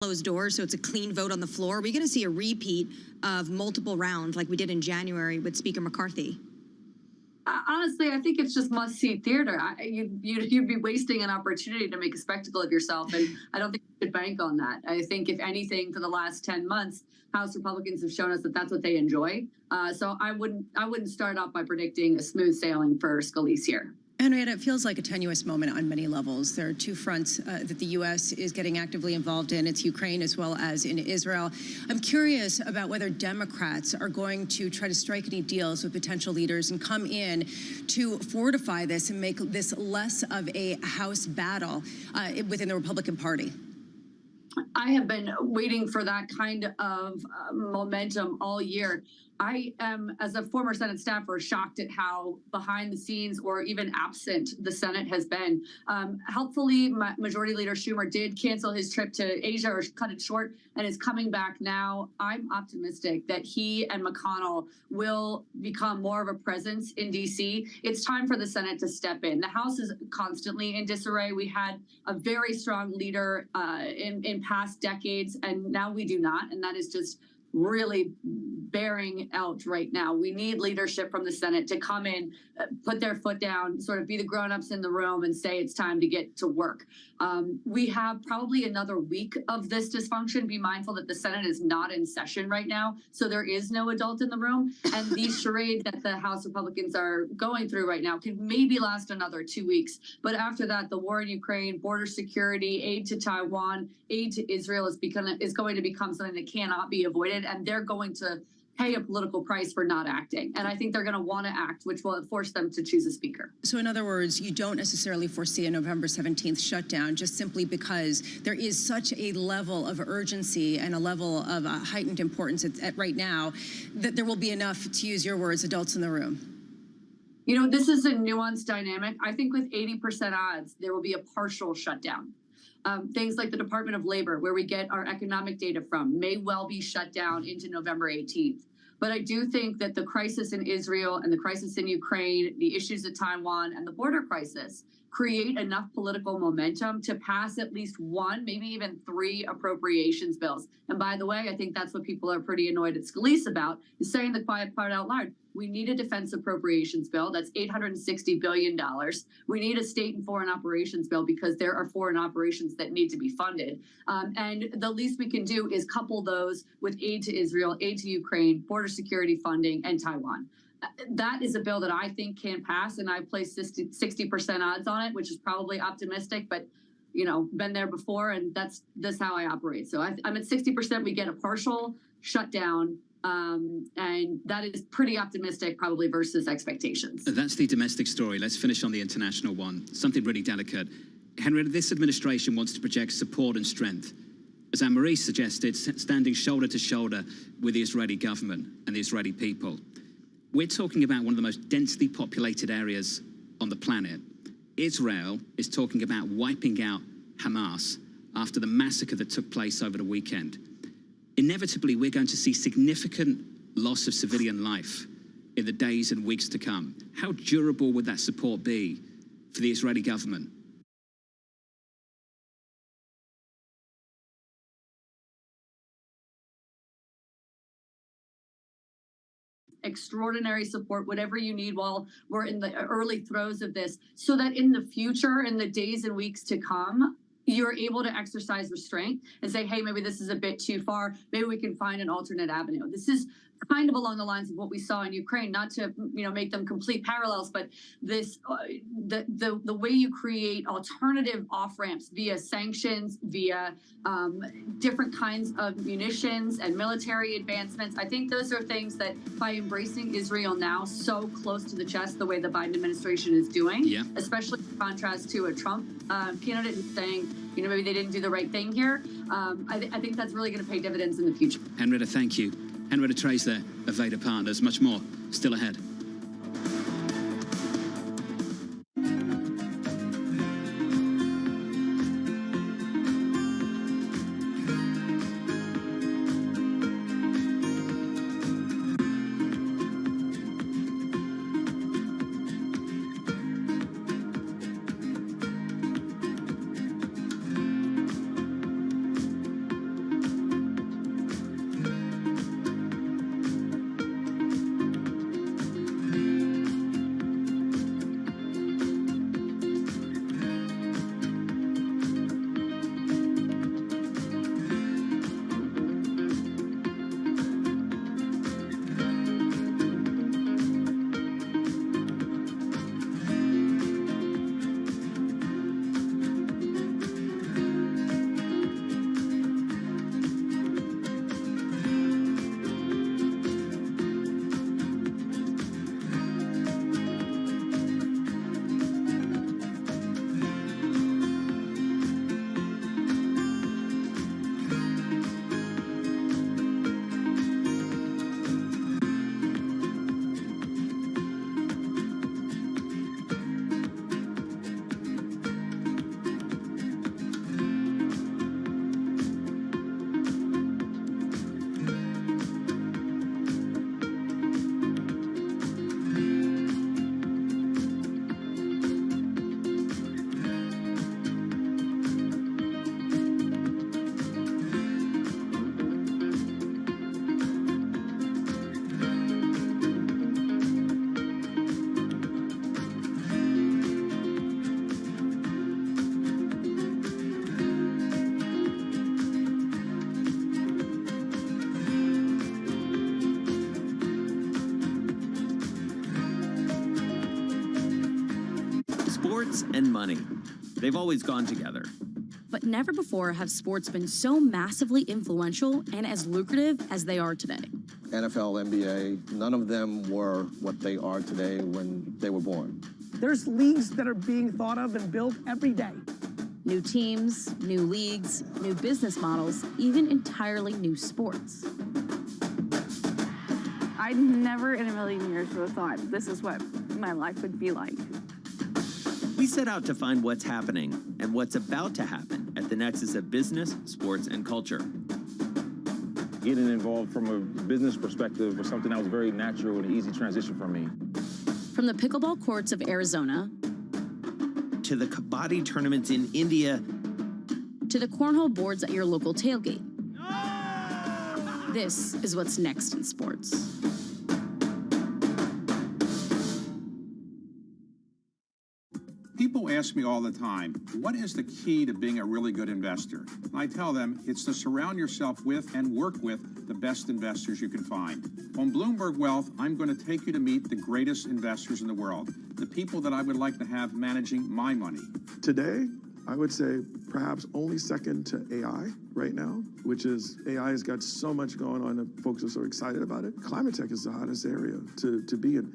closed doors, so it's a clean vote on the floor? Are we going to see a repeat of multiple rounds like we did in January with Speaker McCarthy? Honestly, I think it's just must-see theater. You'd be wasting an opportunity to make a spectacle of yourself, and I don't think you should bank on that. I think, if anything, for the last 10 months, House Republicans have shown us that that's what they enjoy. So I wouldn't start off by predicting a smooth sailing for Scalise here. Henrietta, it feels like a tenuous moment on many levels. There are two fronts that the U.S. is getting actively involved in. It's Ukraine as well as in Israel. I'm curious about whether Democrats are going to try to strike any deals with potential leaders and come in to fortify this and make this less of a House battle within the Republican Party. I have been waiting for that kind of momentum all year. I am, as a former Senate staffer, shocked at how behind the scenes or even absent the Senate has been. Helpfully, Majority Leader Schumer did cancel his trip to Asia or cut it short and is coming back now. I'm optimistic that he and McConnell will become more of a presence in D.C. It's time for the Senate to step in. The House is constantly in disarray. We had a very strong leader in past decades, and now we do not, and that is just really bearing out right now. We need leadership from the Senate to come in, put their foot down, sort of be the grown-ups in the room and say it's time to get to work. We have probably another week of this dysfunction. Be mindful that the Senate is not in session right now, so there is no adult in the room. And these charades that the House Republicans are going through right now could maybe last another 2 weeks. But after that, the war in Ukraine, border security, aid to Taiwan, aid to Israel is going to become something that cannot be avoided. And they're going to pay a political price for not acting. And I think they're going to want to act, which will force them to choose a speaker. So in other words, you don't necessarily foresee a November 17th shutdown just simply because there is such a level of urgency and a level of heightened importance at right now that there will be enough, to use your words, adults in the room. You know, this is a nuanced dynamic. I think with 80% odds, there will be a partial shutdown. Things like the Department of Labor, where we get our economic data from, may well be shut down into November 18th. But I do think that the crisis in Israel and the crisis in Ukraine, the issues at Taiwan and the border crisis create enough political momentum to pass at least one, maybe even 3 appropriations bills. And by the way, I think that's what people are pretty annoyed at Scalise about, is saying the quiet part out loud. We need a defense appropriations bill. That's $860 billion. We need a state and foreign operations bill because there are foreign operations that need to be funded. And the least we can do is couple those with aid to Israel, aid to Ukraine, border security funding, and Taiwan. That is a bill that I think can pass, and I place 60% odds on it, which is probably optimistic, but you know, been there before, and that's how I operate. So I'm at 60%. We get a partial shutdown. And that is pretty optimistic, probably, versus expectations. That's the domestic story. Let's finish on the international one. Something really delicate. Henrietta, this administration wants to project support and strength. As Anne-Marie suggested, standing shoulder to shoulder with the Israeli government and the Israeli people. We're talking about one of the most densely populated areas on the planet. Israel is talking about wiping out Hamas after the massacre that took place over the weekend. Inevitably, we're going to see significant loss of civilian life in the days and weeks to come. How durable would that support be for the Israeli government? Extraordinary support, whatever you need while we're in the early throes of this, so that in the future, in the days and weeks to come, you're able to exercise restraint and say, hey, maybe this is a bit too far. Maybe we can find an alternate avenue. This is kind of along the lines of what we saw in Ukraine, not to make them complete parallels, but this the way you create alternative off-ramps via sanctions, via different kinds of munitions and military advancements. I think those are things that, by embracing Israel now so close to the chest the way the Biden administration is doing, especially in contrast to a Trump candidate who's saying, maybe they didn't do the right thing here. I think that's really going to pay dividends in the future. Henrietta, thank you. Henrietta Trace there of Vader Partners. Much more still ahead. sports and money. They've always gone together. But never before have sports been so massively influential and as lucrative as they are today. NFL, NBA, none of them were what they are today when they were born. There's leagues that are being thought of and built every day. New teams, new leagues, new business models, even entirely new sports. I never in a million years would have thought this is what my life would be like. We set out to find what's happening and what's about to happen at the nexus of business, sports, and culture. Getting involved from a business perspective was something that was very natural and an easy transition for me. From the pickleball courts of Arizona To the kabaddi tournaments in India, to the cornhole boards at your local tailgate. This is what's next in sports. People ask me all the time, what is the key to being a really good investor? I tell them it's to surround yourself with and work with the best investors you can find. On Bloomberg Wealth, I'm going to take you to meet the greatest investors in the world, the people that I would like to have managing my money. Today, I would say perhaps only second to AI right now, which is AI has got so much going on that folks are so excited about it. Climate tech is the hottest area to be in.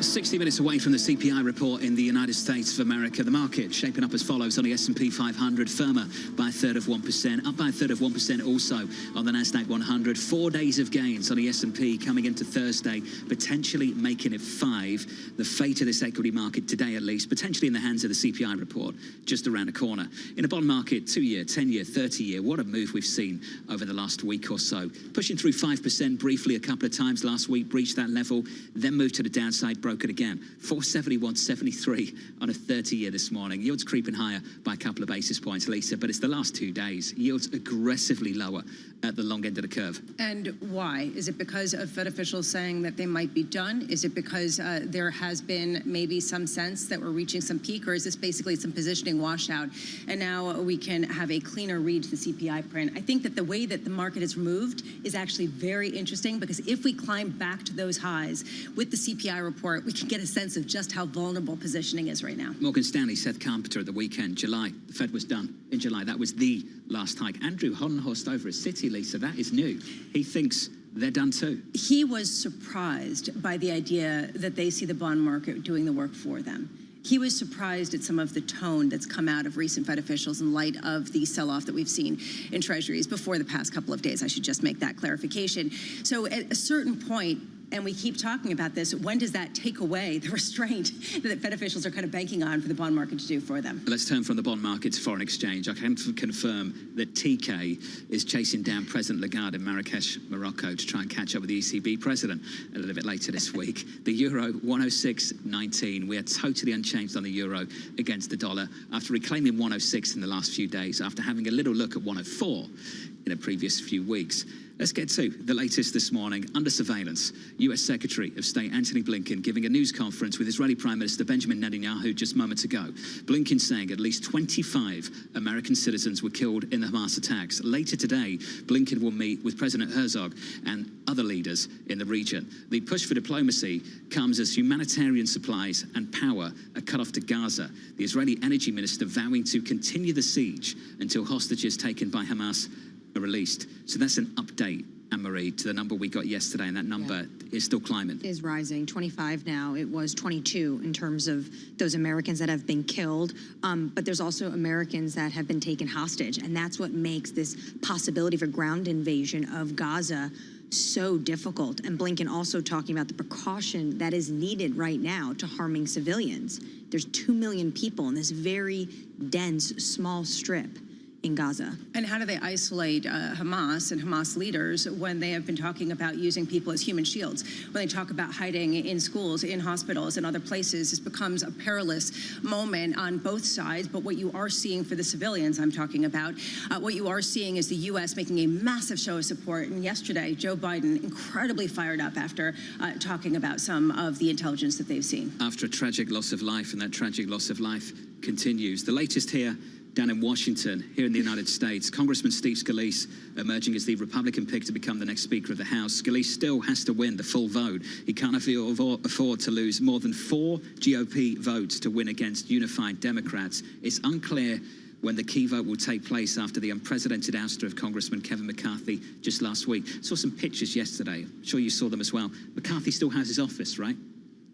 60 minutes away from the CPI report in the United States of America. The market shaping up as follows on the S&P 500, firmer by a third of 1%, up by a third of 1% also on the Nasdaq 100. 4 days of gains on the S&P coming into Thursday, potentially making it 5. The fate of this equity market today, at least, potentially in the hands of the CPI report just around the corner. In a bond market, 2-year, 10-year, 30-year, what a move we've seen over the last week or so. Pushing through 5% briefly a couple of times last week, breached that level, then moved to the downside, broke it again. 471.73 on a 30-year this morning. Yields creeping higher by a couple of basis points, Lisa, but it's the last 2 days. Yields aggressively lower at the long end of the curve. And why? Is it because of Fed officials saying that they might be done? Is it because there has been maybe some sense that we're reaching some peak, or is this basically some positioning washout and now we can have a cleaner read to the CPI print? I think that the way that the market has moved is actually very interesting, because if we climb back to those highs with the CPI report, we can get a sense of just how vulnerable positioning is right now. Morgan Stanley, Seth Carpenter at the weekend, July. The Fed was done in July. That was the last hike. Andrew Hollenhorst over at Citi, Lisa, that is new. He thinks they're done too. He was surprised by the idea that they see the bond market doing the work for them. He was surprised at some of the tone that's come out of recent Fed officials in light of the sell-off that we've seen in treasuries before the past couple of days. I should just make that clarification. So at a certain point, and we keep talking about this, when does that take away the restraint that Fed officials are kind of banking on for the bond market to do for them? Let's turn from the bond market to foreign exchange. I can confirm that TK is chasing down President Lagarde in Marrakesh, Morocco, to try and catch up with the ECB president a little bit later this week. The euro, 106.19. We are totally unchanged on the euro against the dollar after reclaiming 106 in the last few days, after having a little look at 104 in the previous few weeks. Let's get to the latest this morning. Under surveillance, U.S. Secretary of State Antony Blinken giving a news conference with Israeli Prime Minister Benjamin Netanyahu just moments ago. Blinken saying at least 25 American citizens were killed in the Hamas attacks. Later today, Blinken will meet with President Herzog and other leaders in the region. The push for diplomacy comes as humanitarian supplies and power are cut off to Gaza. The Israeli energy minister vowing to continue the siege until hostages taken by Hamas are released. So that's an update, Anne-Marie, to the number we got yesterday, and that number is still climbing. Is rising, 25 now. It was 22 in terms of those Americans that have been killed, but there's also Americans that have been taken hostage, and that's what makes this possibility of a ground invasion of Gaza so difficult. And Blinken also talking about the precaution that is needed right now to harming civilians. There's 2 million people in this very dense, small strip in Gaza. And how do they isolate Hamas and Hamas leaders when they have been talking about using people as human shields? When they talk about hiding in schools, in hospitals, and other places, this becomes a perilous moment on both sides. But what you are seeing for the civilians I'm talking about, what you are seeing is the U.S. making a massive show of support. And yesterday, Joe Biden incredibly fired up after talking about some of the intelligence that they've seen. After a tragic loss of life, and that tragic loss of life continues. The latest here, Down in Washington, here in the United States, Congressman Steve Scalise emerging as the Republican pick to become the next Speaker of the House. Scalise still has to win the full vote. He can't afford to lose more than 4 GOP votes to win against unified Democrats. It's unclear when the key vote will take place after the unprecedented ouster of Congressman Kevin McCarthy just last week. Saw some pictures yesterday. I'm sure you saw them as well. McCarthy still has his office, right?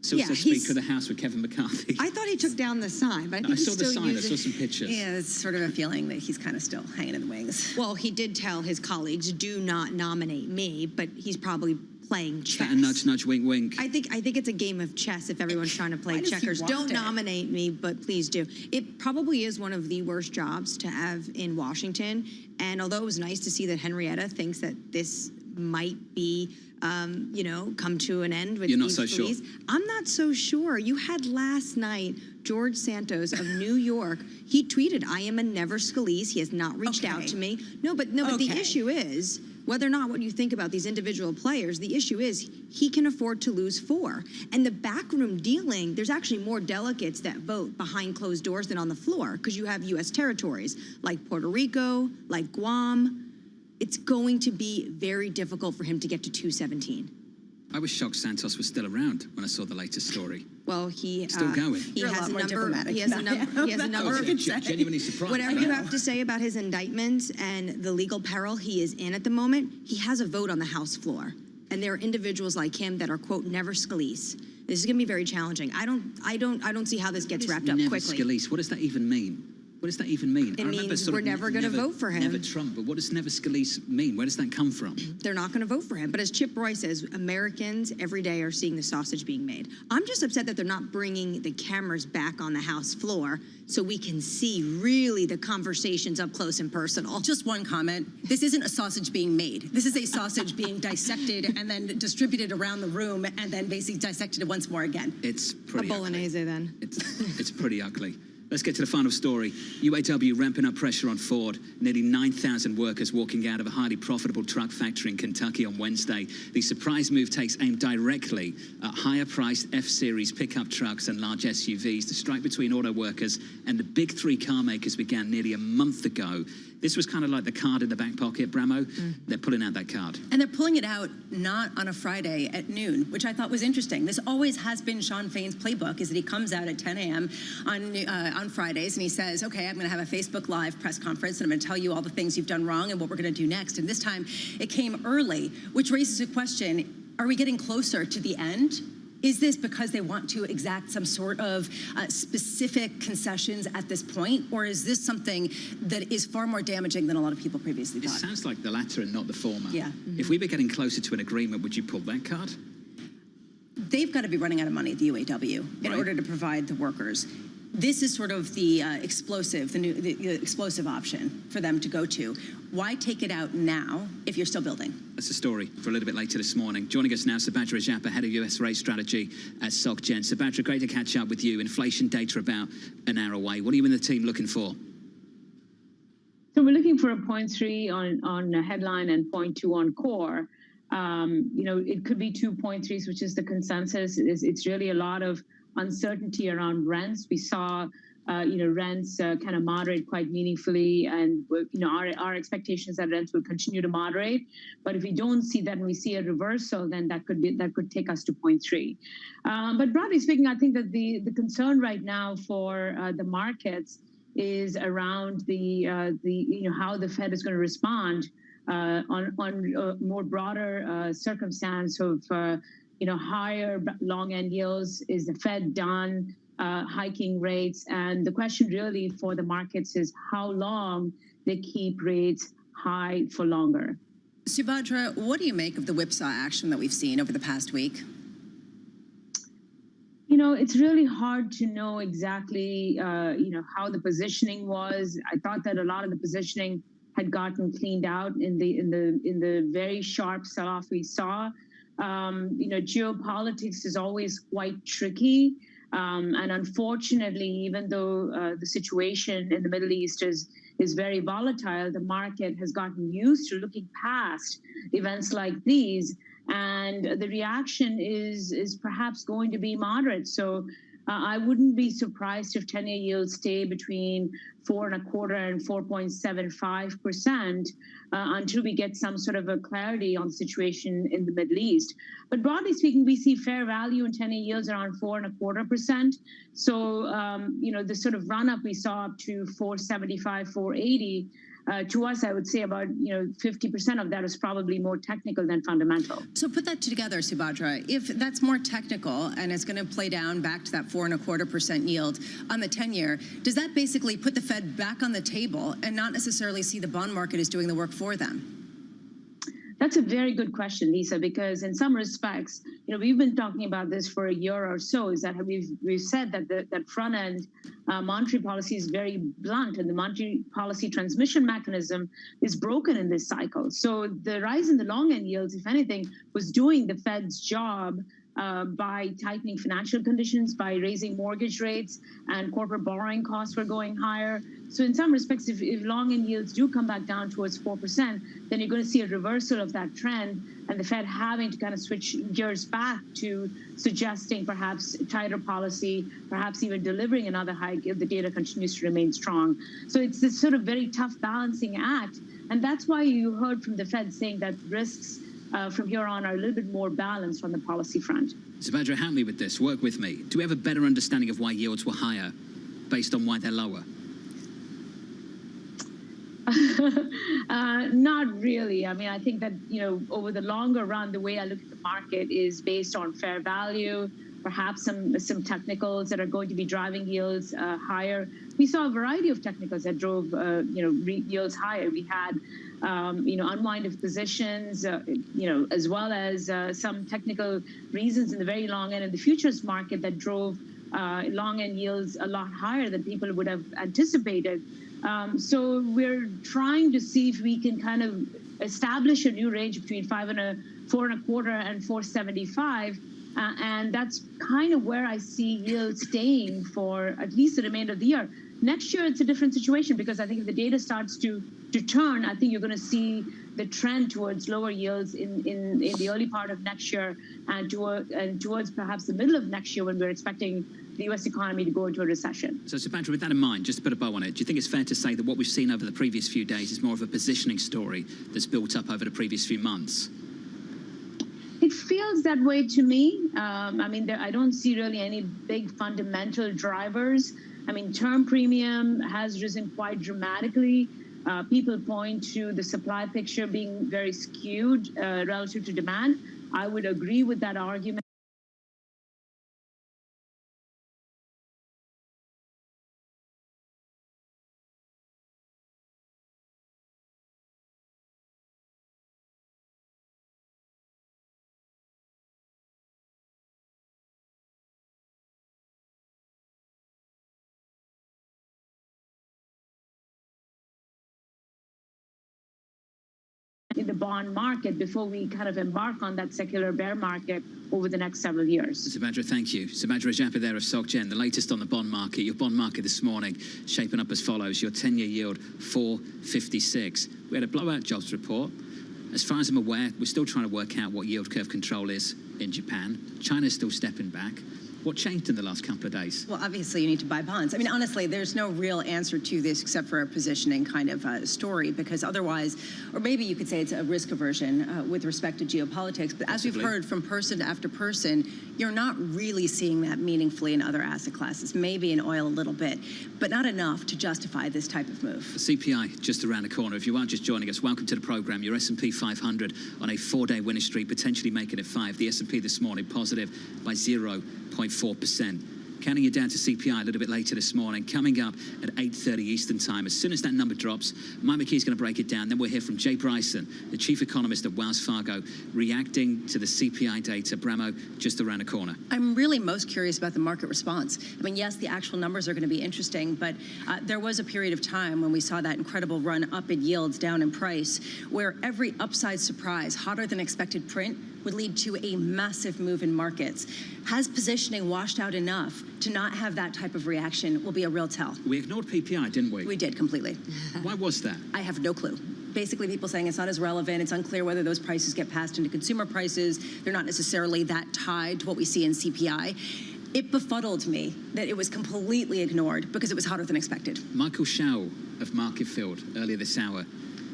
Still says Speaker of the House with Kevin McCarthy. I thought he took down the sign, but I think I saw he's the still sign. using... I saw some pictures. Yeah, it's sort of a feeling that he's kind of still hanging in the wings. Well, he did tell his colleagues, do not nominate me, but he's probably playing chess. That a nudge, nudge, wink, wink. I think it's a game of chess if everyone's trying to play checkers. Don't nominate me, but please do. It probably is one of the worst jobs to have in Washington. And although it was nice to see that Henrietta thinks that this might be, come to an end with You're not so sure. I'm not so sure. You had last night George Santos of New York. He tweeted, "I am a never Scalise. He has not reached out to me." But the issue is, whether or not what you think about these individual players, the issue is he can afford to lose 4. And the backroom dealing, there's actually more delegates that vote behind closed doors than on the floor, because you have U.S. territories like Puerto Rico, like Guam. It's going to be very difficult for him to get to 217. I was shocked Santos was still around when I saw the latest story. Well, he still going. He has a number. He has a number. Genuinely surprised. Whatever you have to say about his indictments and the legal peril he is in at the moment, he has a vote on the House floor, and there are individuals like him that are, quote, never Scalise. This is going to be very challenging. I don't see how this gets wrapped up quickly. Never Scalise. What does that even mean? What does that even mean? It means we're never going to vote for him. Never Trump, but what does never Scalise mean? Where does that come from? They're not going to vote for him. But as Chip Roy says, Americans every day are seeing the sausage being made. I'm just upset that they're not bringing the cameras back on the House floor so we can see really the conversations up close and personal. Just one comment. This isn't a sausage being made. This is a sausage being dissected and then distributed around the room and then basically dissected once more again. It's pretty a bolognese ugly. Then. It's pretty ugly. Let's get to the final story. UAW ramping up pressure on Ford. Nearly 9,000 workers walking out of a highly profitable truck factory in Kentucky on Wednesday. The surprise move takes aim directly at higher-priced F-Series pickup trucks and large SUVs. The strike between auto workers and the big 3 car makers began nearly a month ago. This was kind of like the card in the back pocket, Bramo. They're pulling out that card. And they're pulling it out not on a Friday at noon, which I thought was interesting. This always has been Sean Fain's playbook, is that he comes out at 10 a.m. on Fridays and he says, okay, I'm going to have a Facebook Live press conference and I'm going to tell you all the things you've done wrong and what we're going to do next. And this time it came early, which raises a question. Are we getting closer to the end? Is this because they want to exact some sort of specific concessions at this point, or is this something that is far more damaging than a lot of people previously thought? It sounds like the latter and not the former. Yeah. If we were getting closer to an agreement, would you pull that card? They've got to be running out of money at the UAW in order to provide the workers. This is sort of the explosive option for them to go to. Why take it out now if you're still building? That's the story for a little bit later this morning. Joining us now, Subhadra Rajappa, head of US rate strategy at SocGen. Subhadra, great to catch up with you. Inflation data about an hour away. What are you and the team looking for? So we're looking for a 0.3 on headline and 0.2 on core. It could be 2.3s, which is the consensus. It's really a lot of uncertainty around rents. We saw, rents kind of moderate quite meaningfully, and our expectations that rents will continue to moderate. But if we don't see that and we see a reversal, then that could take us to 0.3. But broadly speaking, I think that the concern right now for the markets is around how the Fed is going to respond on more broader circumstance of higher long end yields. Is the Fed done hiking rates? And the question really for the markets is how long they keep rates high for longer. Subhadra, what do you make of the whipsaw action that we've seen over the past week? It's really hard to know exactly, how the positioning was. I thought that a lot of the positioning had gotten cleaned out in the very sharp sell-off we saw. Geopolitics is always quite tricky. And unfortunately, even though the situation in the Middle East is very volatile, the market has gotten used to looking past events like these. And the reaction is perhaps going to be moderate. So I wouldn't be surprised if 10-year yields stay between 4.25% and 4.75% until we get some sort of a clarity on the situation in the Middle East. But broadly speaking, we see fair value in 10-year yields around 4.25%. So, the sort of run up we saw up to 4.75, 4.80. To us, I would say about 50% of that is probably more technical than fundamental. So put that together, Subhadra. If that's more technical and it's going to play down back to that 4.25% yield on the 10-year, does that basically put the Fed back on the table and not necessarily see the bond market as doing the work for them? That's a very good question, Lisa, because in some respects, we've been talking about this for a year or so, is that we've said that that front end monetary policy is very blunt and the monetary policy transmission mechanism is broken in this cycle. So the rise in the long end yields, if anything, was doing the Fed's job by tightening financial conditions, by raising mortgage rates, and corporate borrowing costs were going higher. So in some respects, if long end yields do come back down towards 4%, then you're going to see a reversal of that trend and the Fed having to kind of switch gears back to suggesting perhaps tighter policy, perhaps even delivering another hike if the data continues to remain strong. So it's this sort of very tough balancing act. And that's why you heard from the Fed saying that risks from here on are a little bit more balanced on the policy front. Subhadra, help me with this. Work with me. Do we have a better understanding of why yields were higher based on why they're lower? Not really. I mean, I think that, over the longer run, the way I look at the market is based on fair value, perhaps some technicals that are going to be driving yields higher. We saw a variety of technicals that drove, yields higher. We had, unwind of positions, as well as some technical reasons in the very long end in the futures market that drove long end yields a lot higher than people would have anticipated. So we're trying to see if we can kind of establish a new range between 4.25 and 4.75. And that's kind of where I see yields staying for at least the remainder of the year. Next year, it's a different situation because I think if the data starts to turn, I think you're going to see the trend towards lower yields in the early part of next year and towards perhaps the middle of next year when we're expecting the U.S. economy to go into a recession. So, Subhadra, with that in mind, just to put a bow on it, do you think it's fair to say that what we've seen over the previous few days is more of a positioning story that's built up over the previous few months? It feels that way to me. I don't see really any big fundamental drivers. I mean, term premium has risen quite dramatically. People point to the supply picture being very skewed relative to demand. I would agree with that argument. In the bond market before we kind of embark on that secular bear market over the next several years. Subhadra, thank you. Subhadra Ajapa there of SocGen. The latest on the bond market. Your bond market this morning shaping up as follows. Your 10-year yield, 4.56. We had a blowout jobs report. As far as I'm aware, we're still trying to work out what yield curve control is in Japan. China's still stepping back. What changed in the last couple of days? Well, obviously, you need to buy bonds. I mean, honestly, there's no real answer to this except for a positioning kind of story, because otherwise, or maybe you could say it's a risk aversion with respect to geopolitics. But as we've heard from person after person, you're not really seeing that meaningfully in other asset classes, maybe in oil a little bit, but not enough to justify this type of move. The CPI just around the corner. If you are just joining us, welcome to the program. Your S&P 500 on a 4-day winning streak, potentially making it 5. The S&P this morning positive by 0.4%. Counting you down to CPI a little bit later this morning, coming up at 8:30 Eastern Time. As soon as that number drops, Mike McKee's going to break it down. Then we'll hear from Jay Bryson, the chief economist at Wells Fargo, reacting to the CPI data. Bramo, just around the corner. I'm really most curious about the market response. I mean, yes, the actual numbers are going to be interesting, but there was a period of time when we saw that incredible run up in yields, down in price, where every upside surprise, hotter than expected print, would lead to a massive move in markets. Has positioning washed out enough to not have that type of reaction will be a real tell. We ignored PPI, didn't we? We did, completely. Why was that? I have no clue. Basically, people saying it's not as relevant. It's unclear whether those prices get passed into consumer prices. They're not necessarily that tied to what we see in CPI. it befuddled me that it was completely ignored because it was hotter than expected. Michael Schau of Marketfield earlier this hour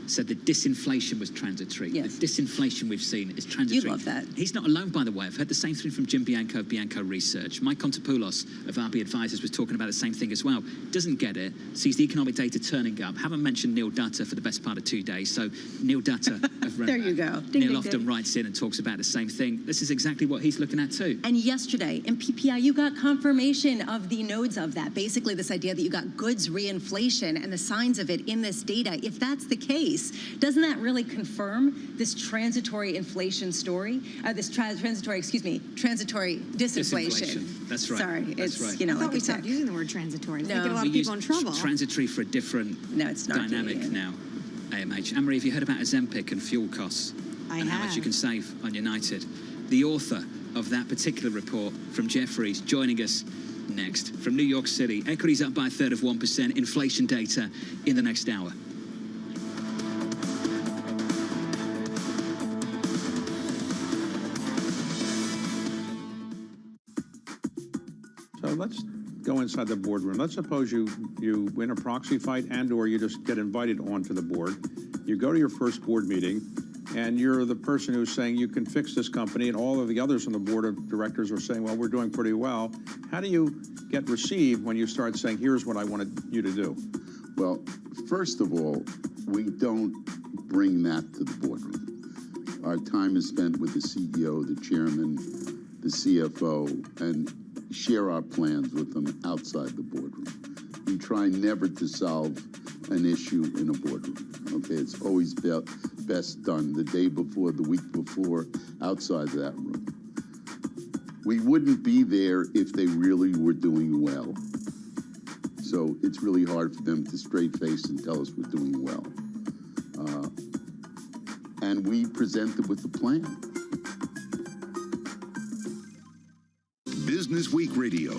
said that disinflation was transitory. Yes. The disinflation we've seen is transitory. You love that. He's not alone, by the way. I've heard the same thing from Jim Bianco of Bianco Research. Mike Kontopoulos of RB Advisors was talking about the same thing as well. Doesn't get it, sees the economic data turning up. Haven't mentioned Neil Dutta for the best part of 2 days. So Neil Dutta of There you go. Ding, Neil ding, often ding. writes in and talks about the same thing. This is exactly what he's looking at too. And yesterday in PPI, you got confirmation of the nodes of that. Basically, this idea that you got goods reinflation and the signs of it in this data. If that's the case, doesn't that really confirm this transitory inflation story? Transitory disinflation. That's right. Sorry, That's it's, right. you know, I thought like we you said. stopped using the word transitory. No. We get a lot We of people in use trouble. transitory for a different No, it's not dynamic doing it. now. AMH. Anne-Marie, have you heard about Ozempic and fuel costs? I and how much have. you can save on United? The author of that particular report from Jefferies joining us next. From New York City, equities up by 1/3 of 1%, inflation data in the next hour. So let's go inside the boardroom. Let's suppose you win a proxy fight and or you just get invited onto the board. You go to your first board meeting and you're the person who's saying you can fix this company, and all of the others on the board of directors are saying, well, we're doing pretty well. How do you get received when you start saying, here's what I wanted you to do? Well, first of all, we don't bring that to the boardroom. Our time is spent with the CEO, the chairman, the CFO, and share our plans with them outside the boardroom. We try never to solve an issue in a boardroom. Okay, it's always best done the day before, the week before, outside of that room. We wouldn't be there if they really were doing well. So it's really hard for them to straight face and tell us we're doing well. And we present them with the plan. Business Week Radio,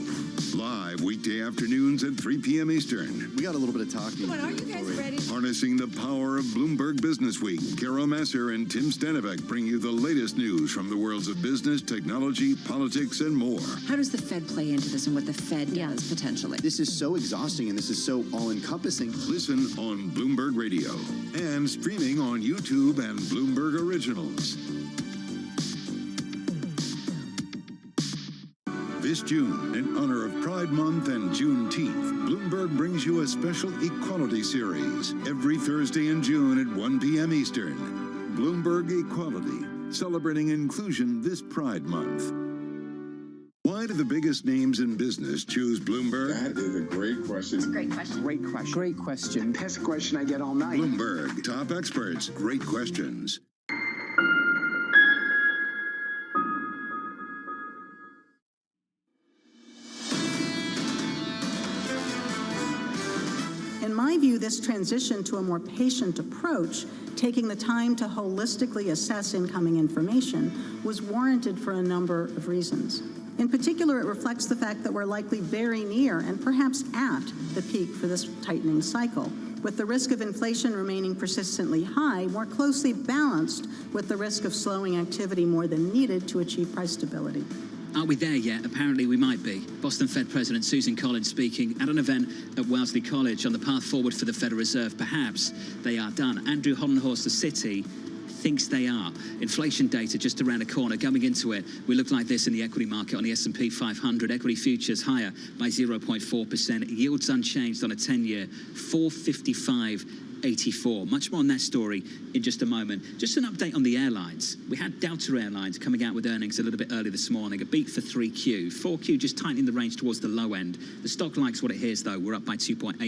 live weekday afternoons at 3 p.m. Eastern. We got a little bit of talking. Are you guys ready? Harnessing the power of Bloomberg Business Week, Carol Masser and Tim Stanovic bring you the latest news from the worlds of business, technology, politics, and more. How does the Fed play into this and what the Fed does potentially? This is so exhausting and this is so all-encompassing. Listen on Bloomberg Radio and streaming on YouTube and Bloomberg Originals. This June, in honor of Pride Month and Juneteenth, Bloomberg brings you a special equality series every Thursday in June at 1 p.m. Eastern. Bloomberg Equality, celebrating inclusion this Pride Month. Why do the biggest names in business choose Bloomberg? That is a great question. It's a great question. Great question. Great question. Best question I get all night. Bloomberg, top experts, great questions. In my view, this transition to a more patient approach, taking the time to holistically assess incoming information, was warranted for a number of reasons. In particular, it reflects the fact that we're likely very near and perhaps at the peak for this tightening cycle, with the risk of inflation remaining persistently high more closely balanced with the risk of slowing activity more than needed to achieve price stability. Aren't we there yet? Apparently we might be. Boston Fed President Susan Collins speaking at an event at Wellesley College on the path forward for the Federal Reserve. Perhaps they are done. Andrew Hollenhorst, the City, thinks they are. Inflation data just around the corner. Going into it, we look like this in the equity market on the S&P 500. Equity futures higher by 0.4%. Yields unchanged on a 10-year, 455.84. Much more on that story in just a moment. Just an update on the airlines. We had Delta Airlines coming out with earnings a little bit early this morning. A beat for 3Q. 4Q just tightening the range towards the low end. The stock likes what it hears, though. We're up by 2.8%.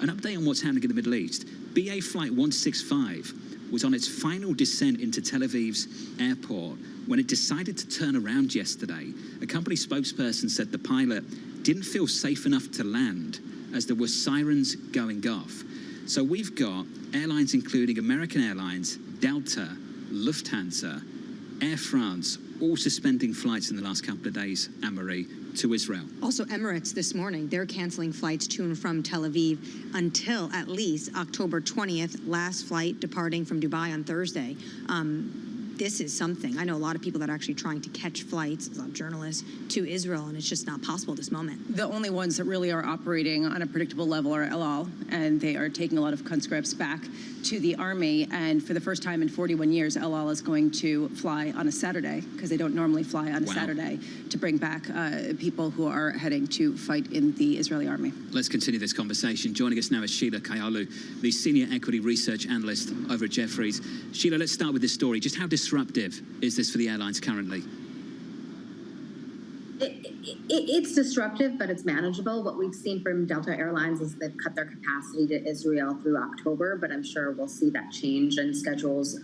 An update on what's happening in the Middle East. BA Flight 165 was on its final descent into Tel Aviv's airport when it decided to turn around yesterday. A company spokesperson said the pilot didn't feel safe enough to land as there were sirens going off. So we've got airlines including American Airlines, Delta, Lufthansa, Air France, all suspending flights in the last couple of days, Anne-Marie, to Israel. Also, Emirates this morning, they're canceling flights to and from Tel Aviv until at least October 20th, last flight departing from Dubai on Thursday. this is something. I know a lot of people that are actually trying to catch flights, a lot of journalists, to Israel, and it's just not possible at this moment. The only ones that really are operating on a predictable level are El Al, and they are taking a lot of conscripts back to the army. And for the first time in 41 years, El Al is going to fly on a Saturday, because they don't normally fly on a Saturday, to bring back people who are heading to fight in the Israeli army. Let's continue this conversation. Joining us now is Sheila Kayalu, the Senior Equity Research Analyst over at Jefferies. Sheila, let's start with this story. Just how disruptive is this for the airlines currently? It's disruptive, but it's manageable. What we've seen from Delta Airlines is they've cut their capacity to Israel through October, but I'm sure we'll see that change and schedules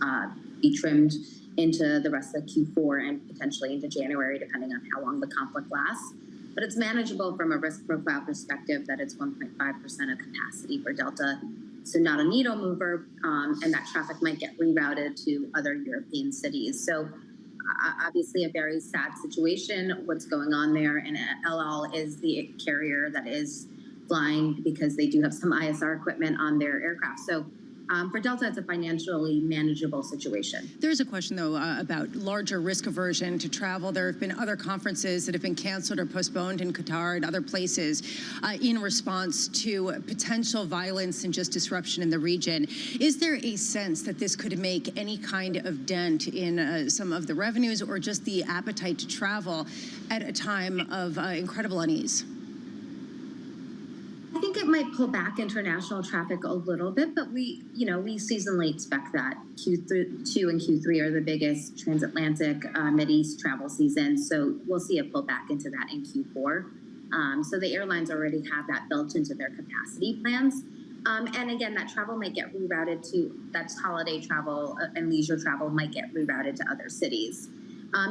be trimmed into the rest of Q4 and potentially into January, depending on how long the conflict lasts. But it's manageable from a risk profile perspective that it's 1.5% of capacity for Delta. So not a needle mover, and that traffic might get rerouted to other European cities. So obviously a very sad situation, what's going on there. And El Al is the carrier that is flying because they do have some ISR equipment on their aircraft. So for Delta, it's a financially manageable situation. There is a question, though, about larger risk aversion to travel. There have been other conferences that have been canceled or postponed in Qatar and other places in response to potential violence and just disruption in the region. Is there a sense that this could make any kind of dent in some of the revenues or just the appetite to travel at a time of incredible unease? I think it might pull back international traffic a little bit, but we seasonally expect that. Q2 and Q3 are the biggest transatlantic Mideast travel season, so we'll see a pullback into that in Q4. So the airlines already have that built into their capacity plans. And again, that travel might get rerouted to, that's holiday travel and leisure travel might get rerouted to other cities.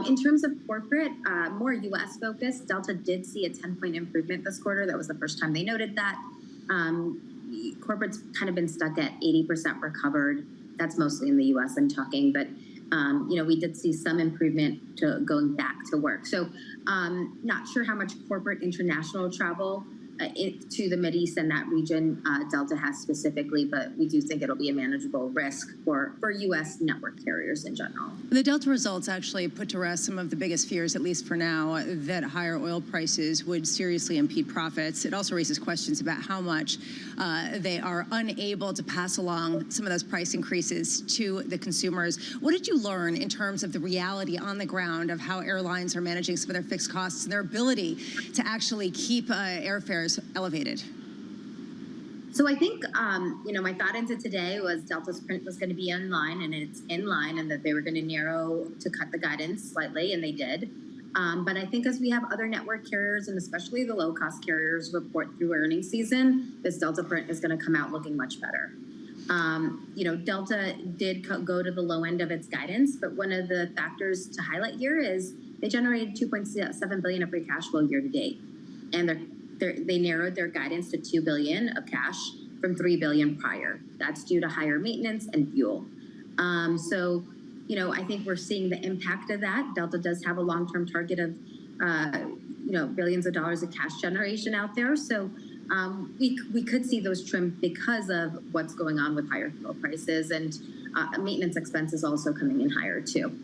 In terms of corporate, more U.S. focused, Delta did see a 10-point improvement this quarter. That was the first time they noted that. Corporate's kind of been stuck at 80% recovered. That's mostly in the U.S. I'm talking, but we did see some improvement to going back to work. So not sure how much corporate international travel to the Mideast and that region Delta has specifically, but we do think it'll be a manageable risk for U.S. network carriers in general. The Delta results actually put to rest some of the biggest fears, at least for now, that higher oil prices would seriously impede profits. It also raises questions about how much they are unable to pass along some of those price increases to the consumers. What did you learn in terms of the reality on the ground of how airlines are managing some of their fixed costs and their ability to actually keep airfares elevated? So I think, my thought into today was Delta's print was going to be in line, and it's in line, and that they were going to narrow to cut the guidance slightly, and they did. But I think as we have other network carriers, and especially the low-cost carriers, report through earnings season, this Delta print is going to come out looking much better. Delta did go to the low end of its guidance, but one of the factors to highlight here is they generated $2.7 billion of free cash flow year to date, and they narrowed their guidance to $2 billion of cash from $3 billion prior. That's due to higher maintenance and fuel. I think we're seeing the impact of that. Delta does have a long-term target of, billions of dollars of cash generation out there. So we could see those trimmed because of what's going on with higher fuel prices, and maintenance expenses also coming in higher too.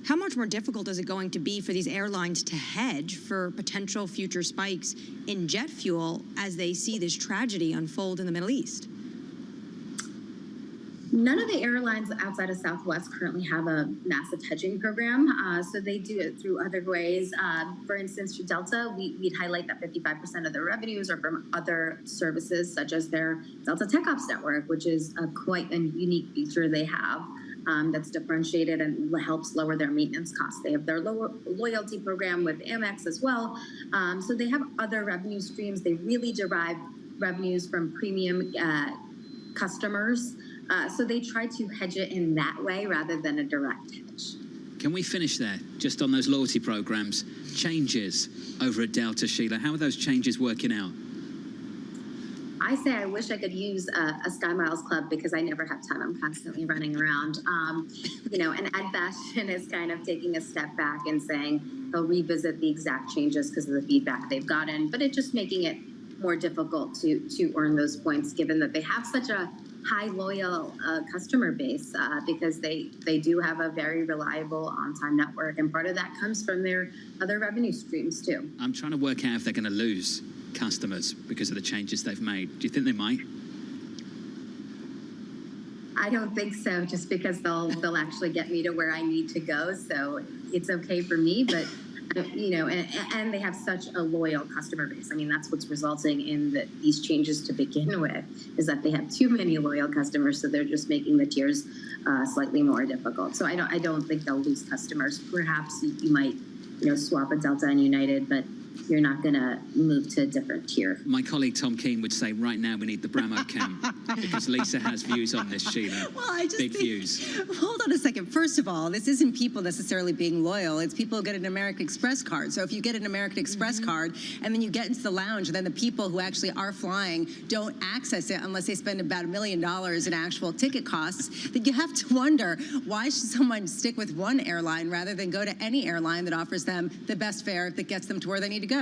How much more difficult is it going to be for these airlines to hedge for potential future spikes in jet fuel as they see this tragedy unfold in the Middle East? None of the airlines outside of Southwest currently have a massive hedging program, so they do it through other ways. For instance, for Delta, we'd highlight that 55% of their revenues are from other services, such as their Delta Tech Ops network, which is quite a unique feature they have. That's differentiated and helps lower their maintenance costs. They have their loyalty program with Amex as well. So they have other revenue streams. They really derive revenues from premium customers. So they try to hedge it in that way rather than a direct hedge. Can we finish there, just on those loyalty programs? Changes over at Delta, Sheila. How are those changes working out? I say I wish I could use a Sky Miles Club because I never have time. I'm constantly running around. And Ed Bastian is kind of taking a step back and saying they'll revisit the exact changes because of the feedback they've gotten, but it's just making it more difficult to earn those points given that they have such a high loyal customer base because they do have a very reliable on-time network, and part of that comes from their other revenue streams too. I'm trying to work out if they're going to lose customers because of the changes they've made. Do you think they might? I don't think so, just because they'll actually get me to where I need to go. So it's okay for me, but you know, and they have such a loyal customer base. I mean, that's what's resulting in these changes to begin with, is that they have too many loyal customers, so they're just making the tiers slightly more difficult. So I don't think they'll lose customers. Perhaps you might, you know, swap a Delta and United, but you're not going to move to a different tier. My colleague Tom Keane would say right now we need the Bramo cam because Lisa has views on this, Sheila. Well, I just Big think, views. Hold on a second. First of all, this isn't people necessarily being loyal. It's people who get an American Express card. So if you get an American Express card and then you get into the lounge and then the people who actually are flying don't access it unless they spend about $1 million in actual ticket costs, then you have to wonder, why should someone stick with one airline rather than go to any airline that offers them the best fare that gets them to where they need to go?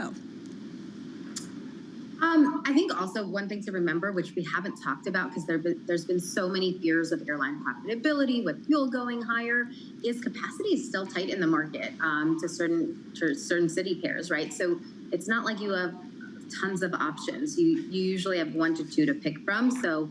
I think also one thing to remember, which we haven't talked about because there's been so many fears of airline profitability with fuel going higher, is capacity is still tight in the market to certain city pairs, right? So it's not like you have tons of options. You usually have 1 to 2 to pick from. So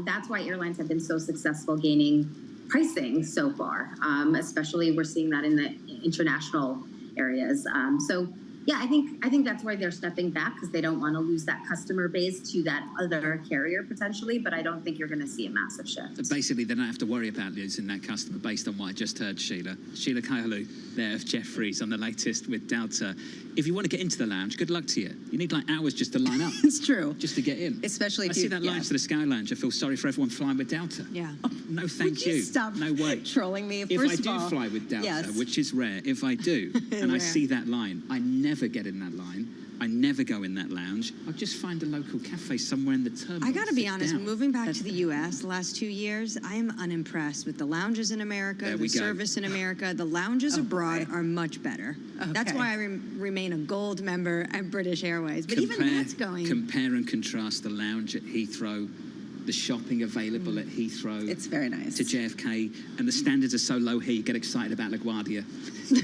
that's why airlines have been so successful gaining pricing so far, especially we're seeing that in the international areas. So yeah, I think that's why they're stepping back, because they don't want to lose that customer base to that other carrier potentially, but I don't think you're going to see a massive shift. So basically, they don't have to worry about losing that customer based on what I just heard, Sheila. Sheila Kahlu there of Jefferies on the latest with Delta. If you want to get into the lounge, good luck to you. You need like hours just to line up. It's true. Just to get in. Especially if I see that line to the Sky Lounge. I feel sorry for everyone flying with Delta. Yeah. No, thank you. Stop no way. trolling me. If First I of do all, fly with Delta, yes. which is rare, if I do, and I Rare. see that line, I never get in that line. I never go in that lounge. I'll just find a local cafe somewhere in the terminal. I got to be sit honest, down. moving back to the U.S. the last 2 years, I am unimpressed with the lounges in America, There the we go. service in America. The lounges abroad are much better. That's Okay. why I remain a gold member at British Airways. But even that's going... Compare and contrast the lounge at Heathrow, the shopping available at Heathrow. It's very nice. To JFK, and the standards are so low here, you get excited about LaGuardia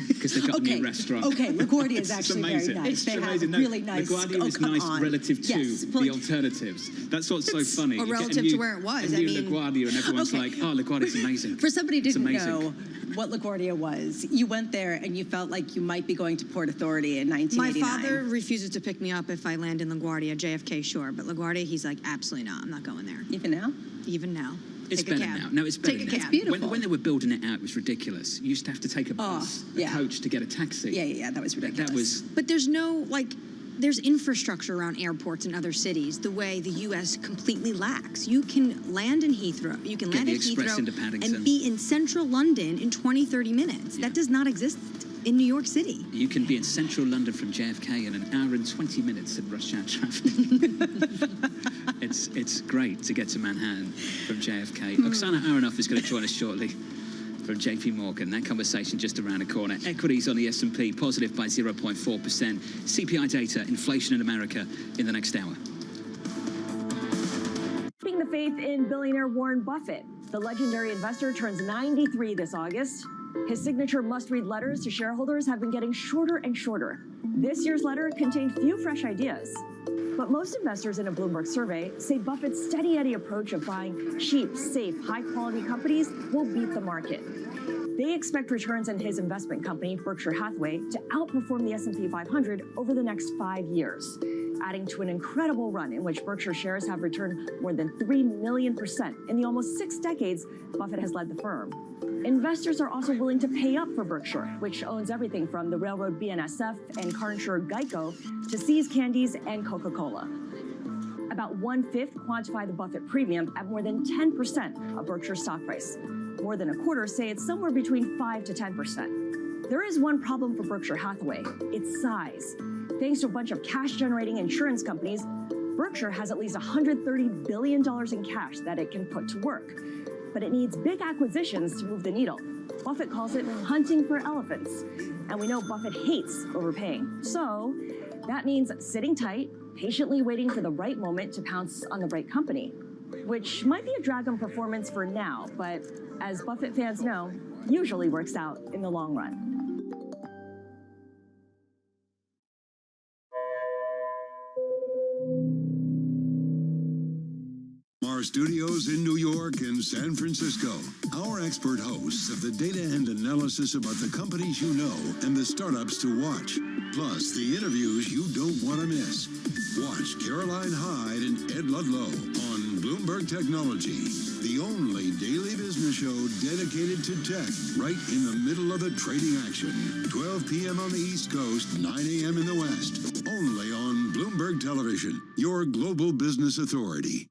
because they've got a new restaurant. Okay, LaGuardia is It's actually amazing. very nice. It's They have amazing. No, really nice. LaGuardia is come nice on. relative to Yes, the alternatives. That's what's so funny. or You get relative to where it was. A I new mean- LaGuardia, and everyone's Okay. like, "Oh, LaGuardia's amazing." For somebody who It's didn't amazing. know what LaGuardia was, you went there and you felt like you might be going to Port Authority in My 1989. father refuses to pick me up if I land in LaGuardia, JFK, sure. But LaGuardia, he's like, absolutely not. I'm not going there. Even now? Even now. It's Take a better cab. now. No, it's better Take a now. cab. beautiful. When they were building it out, it was ridiculous. You used to have to take a bus, a coach to get a taxi. Yeah, that was ridiculous. That was But there's no, there's infrastructure around airports in other cities the way the U.S. completely lacks. You can land in Heathrow, you can Get land the in express Heathrow into Paddington. and be in central London in 20, 30 minutes. That does not exist in New York City. You can be in central London from JFK in an hour and 20 minutes in rush hour traffic. It's great to get to Manhattan from JFK. Oksana Aronoff is going to join us shortly from JP Morgan. That conversation just around the corner. Equities on the S&P positive by 0.4%. CPI data, inflation in America in the next hour. Keeping the faith in billionaire Warren Buffett. The legendary investor turns 93 this August. His signature must-read letters to shareholders have been getting shorter and shorter. This year's letter contained few fresh ideas. But most investors in a Bloomberg survey say Buffett's steady Eddie approach of buying cheap, safe, high-quality companies will beat the market. They expect returns in his investment company, Berkshire Hathaway, to outperform the S&P 500 over the next 5 years, adding to an incredible run in which Berkshire shares have returned more than 3,000,000% in the almost 6 decades Buffett has led the firm. Investors are also willing to pay up for Berkshire, which owns everything from the railroad BNSF and car insurer Geico to See's Candies and Coca-Cola. About 1/5 quantify the Buffett premium at more than 10% of Berkshire's stock price. More than a quarter say it's somewhere between 5 to 10%. There is one problem for Berkshire Hathaway, its size. Thanks to a bunch of cash-generating insurance companies, Berkshire has at least $130 billion in cash that it can put to work. But it needs big acquisitions to move the needle. Buffett calls it hunting for elephants. And we know Buffett hates overpaying. So that means sitting tight, patiently waiting for the right moment to pounce on the right company. which might be a drag on performance for now, but as Buffett fans know, usually works out in the long run. Our studios in New York and San Francisco, our expert hosts of the data and analysis about the companies you know and the startups to watch, plus the interviews you don't want to miss. Watch Caroline Hyde and Ed Ludlow on Bloomberg Technology, the only daily business show dedicated to tech, right in the middle of the trading action. 12 p.m. on the East Coast, 9 a.m. in the West, only on Bloomberg Television, your global business authority.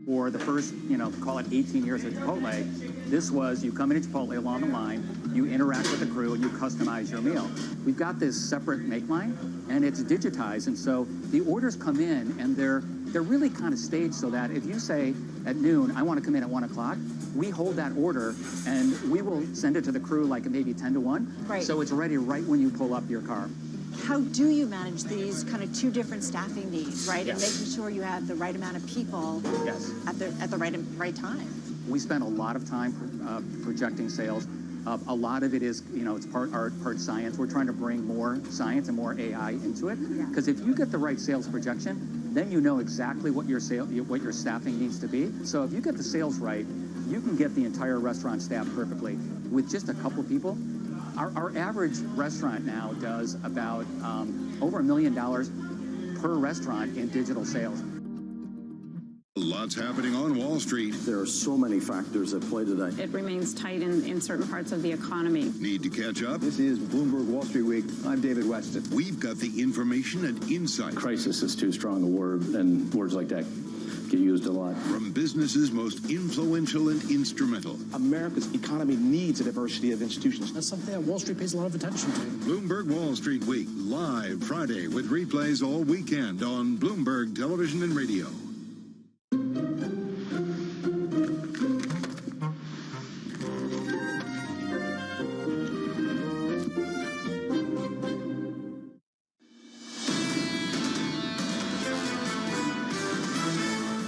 For the first, call it 18 years at Chipotle, this was you come into Chipotle along the line, you interact with the crew, and you customize your meal. We've got this separate make line, and it's digitized, and so the orders come in, and they're really kind of staged so that if you say at noon, I want to come in at 1 o'clock, we hold that order, and we will send it to the crew like maybe 10 to 1, Right. so it's ready right when you pull up your car. How do you manage these kind of two different staffing needs, right? And Yes. making sure you have the right amount of people Yes. at the right time. We spend a lot of time projecting sales. A lot of it is, it's part art, part science. We're trying to bring more science and more AI into it. Because if you get the right sales projection, then you know exactly what your staffing needs to be. So if you get the sales right, you can get the entire restaurant staffed perfectly. With just a couple people, our average restaurant now does about over $1 million per restaurant in digital sales. Lots happening on Wall Street. There are so many factors at play today. It remains tight in certain parts of the economy. Need to catch up? This is Bloomberg Wall Street Week. I'm David Weston. We've got the information and insight. Crisis is too strong a word, and words like that get used a lot. From businesses most influential and instrumental. America's economy needs a diversity of institutions. That's something that Wall Street pays a lot of attention to. Bloomberg Wall Street Week, live Friday with replays all weekend on Bloomberg Television and Radio.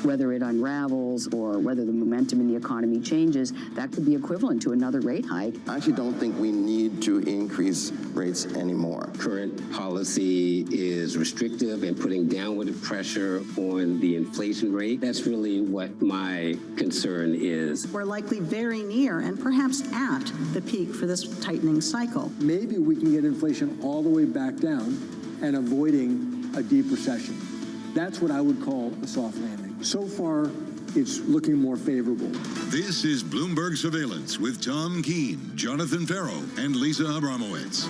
Whether it unravels or whether the momentum in the economy changes, that could be equivalent to another rate hike. I actually don't think we need to increase rates anymore. Current policy is restrictive and putting downward pressure on the inflation rate. That's really what my concern is. We're likely very near and perhaps at the peak for this tightening cycle. Maybe we can get inflation all the way back down and avoiding a deep recession. That's what I would call a soft landing. So far, it's looking more favorable. This is Bloomberg Surveillance with Tom Keene, Jonathan Farrow, and Lisa Abramowitz.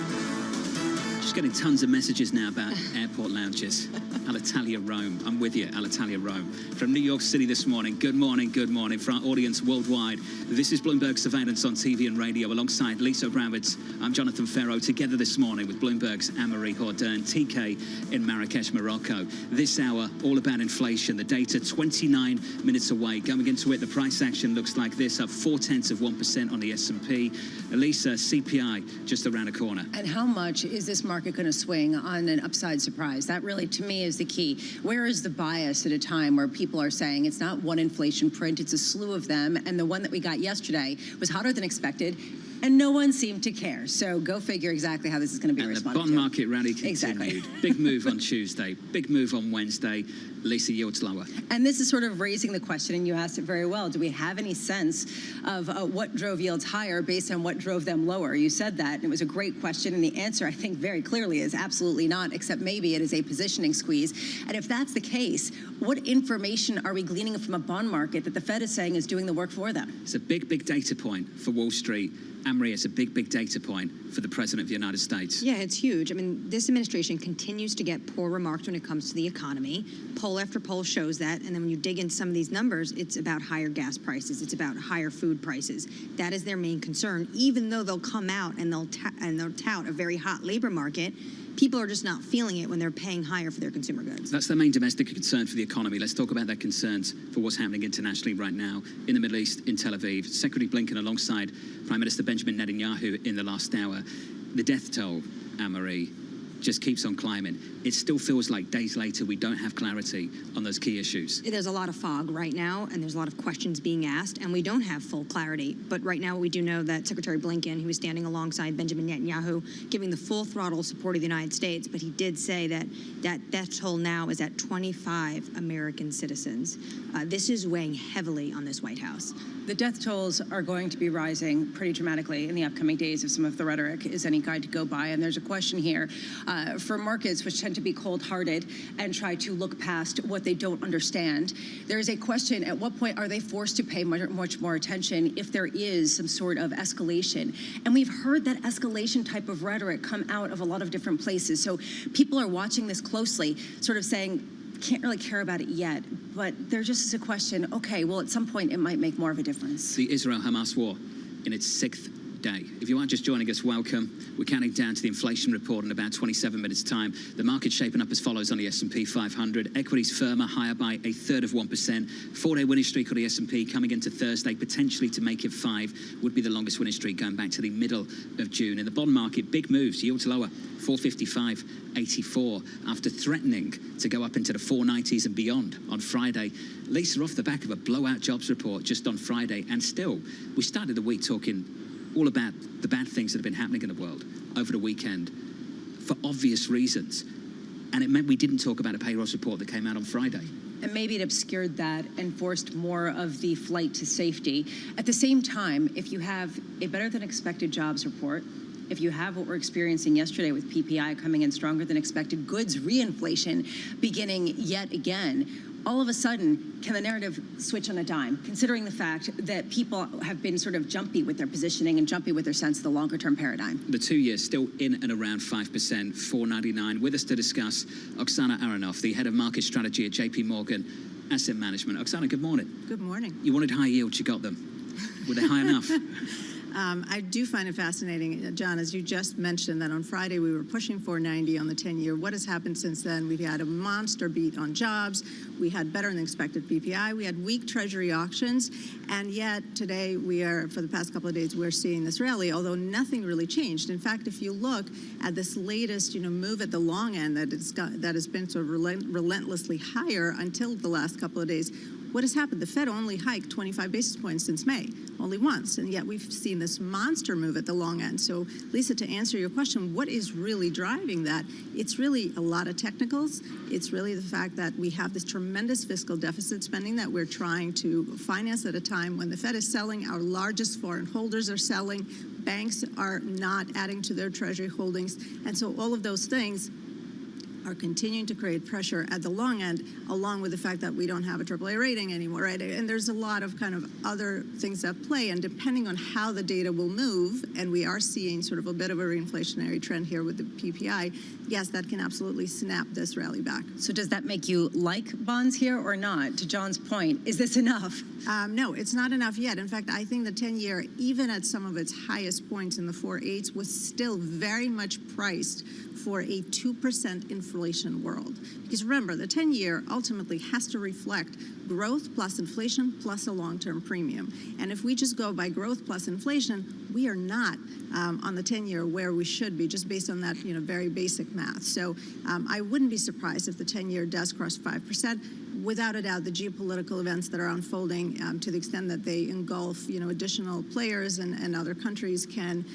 Just getting tons of messages now about airport lounges. Alitalia Rome. I'm with you, Alitalia Rome. From New York City this morning. Good morning, good morning. For our audience worldwide, this is Bloomberg Surveillance on TV and radio alongside Lisa Abramowitz. I'm Jonathan Farrow, together this morning with Bloomberg's Anne-Marie Hordern, TK in Marrakesh, Morocco. This hour, all about inflation. The data 29 minutes away. Going into it, the price action looks like this, up 0.4% on the S&P. Lisa, CPI just around the corner. And how much is this market going to swing on an upside surprise? That really, to me, is the key. Where is the bias at a time where people are saying it's not one inflation print, it's a slew of them, and the one that we got yesterday was hotter than expected, and no one seemed to care. So go figure exactly how this is going to be responded to. The bond market rally continued. Exactly. Big move on Tuesday, big move on Wednesday. Lisa, yields lower. And this is sort of raising the question, and you asked it very well. Do we have any sense of what drove yields higher based on what drove them lower? You said that, and it was a great question, and the answer, I think, very clearly is absolutely not, except maybe it is a positioning squeeze. And if that's the case, what information are we gleaning from a bond market that the Fed is saying is doing the work for them? It's a big, big data point for Wall Street. Anne-Marie, it's a big, big data point for the President of the United States. Yeah, it's huge. I mean, this administration continues to get poor remarks when it comes to the economy. Poll after poll shows that. And then when you dig into some of these numbers, it's about higher gas prices. It's about higher food prices. That is their main concern. Even though they'll come out and they'll tout a very hot labor market, people are just not feeling it when they're paying higher for their consumer goods. That's their main domestic concern for the economy. Let's talk about their concerns for what's happening internationally right now in the Middle East, in Tel Aviv. Secretary Blinken alongside Prime Minister Benjamin Netanyahu in the last hour. The death toll, Anne-Marie, just keeps on climbing. It still feels like days later we don't have clarity on those key issues. There's a lot of fog right now, and there's a lot of questions being asked, and we don't have full clarity. But right now we do know that Secretary Blinken, who was standing alongside Benjamin Netanyahu, giving the full throttle support of the United States, but he did say that death toll now is at 25 American citizens. This is weighing heavily on this White House. The death tolls are going to be rising pretty dramatically in the upcoming days if some of the rhetoric is any guide to go by. And there's a question here for markets which tend to be cold-hearted and try to look past what they don't understand. There is a question, at what point are they forced to pay much more attention if there is some sort of escalation? And we've heard that escalation type of rhetoric come out of a lot of different places. So people are watching this closely, sort of saying, can't really care about it yet, but there's just a question, okay, well, at some point it might make more of a difference. The Israel-Hamas war in its 6th day. If you are just joining us, welcome. We're counting down to the inflation report in about 27 minutes' time. The market's shaping up as follows on the S&P 500. Equities firmer, higher by 1/3%. 4-day winning streak on the S&P coming into Thursday, potentially to make it 5, would be the longest winning streak going back to the middle of June. In the bond market, big moves, yields lower, 455.84, after threatening to go up into the 490s and beyond on Friday. Lisa, off the back of a blowout jobs report just on Friday, and still, we started the week talking all about the bad things that have been happening in the world over the weekend for obvious reasons. And it meant we didn't talk about a payrolls report that came out on Friday. And maybe it obscured that and forced more of the flight to safety. At the same time, if you have a better than expected jobs report, if you have what we're experiencing yesterday with PPI coming in stronger than expected, goods reinflation beginning yet again, all of a sudden, can the narrative switch on a dime, considering the fact that people have been sort of jumpy with their positioning and jumpy with their sense of the longer-term paradigm? The 2-year still in and around 5%, 4.99. With us to discuss, Oksana Aronoff, the head of market strategy at JP Morgan Asset Management. Oksana, good morning. Good morning. You wanted high yields, you got them. Were they high enough? I do find it fascinating, John, as you just mentioned, that on Friday we were pushing 490 on the 10-year. What has happened since then? We've had a monster beat on jobs. We had better than expected PPI. We had weak Treasury auctions. And yet today we are, for the past couple of days, we're seeing this rally, although nothing really changed. In fact, if you look at this latest, move at the long end that has been sort of relentlessly higher until the last couple of days, what has happened? The Fed only hiked 25 basis points since May, only once, and yet we've seen this monster move at the long end. So, Lisa, to answer your question, what is really driving that? It's really a lot of technicals. It's really the fact that we have this tremendous fiscal deficit spending that we're trying to finance at a time when the Fed is selling, our largest foreign holders are selling, banks are not adding to their Treasury holdings, and so all of those things are continuing to create pressure at the long end, along with the fact that we don't have a AAA rating anymore, right? And there's a lot of kind of other things at play, and depending on how the data will move, and we are seeing sort of a bit of a reinflationary trend here with the PPI, yes, that can absolutely snap this rally back. So does that make you like bonds here or not? To John's point, is this enough? No, it's not enough yet. In fact, I think the 10-year, even at some of its highest points in the 4.8s, was still very much priced for a 2% inflation world. Because remember, the 10-year ultimately has to reflect growth plus inflation plus a long-term premium. And if we just go by growth plus inflation, we are not on the 10-year where we should be, just based on that very basic math. So I wouldn't be surprised if the 10-year does cross 5%. Without a doubt, the geopolitical events that are unfolding, to the extent that they engulf, additional players and other countries, can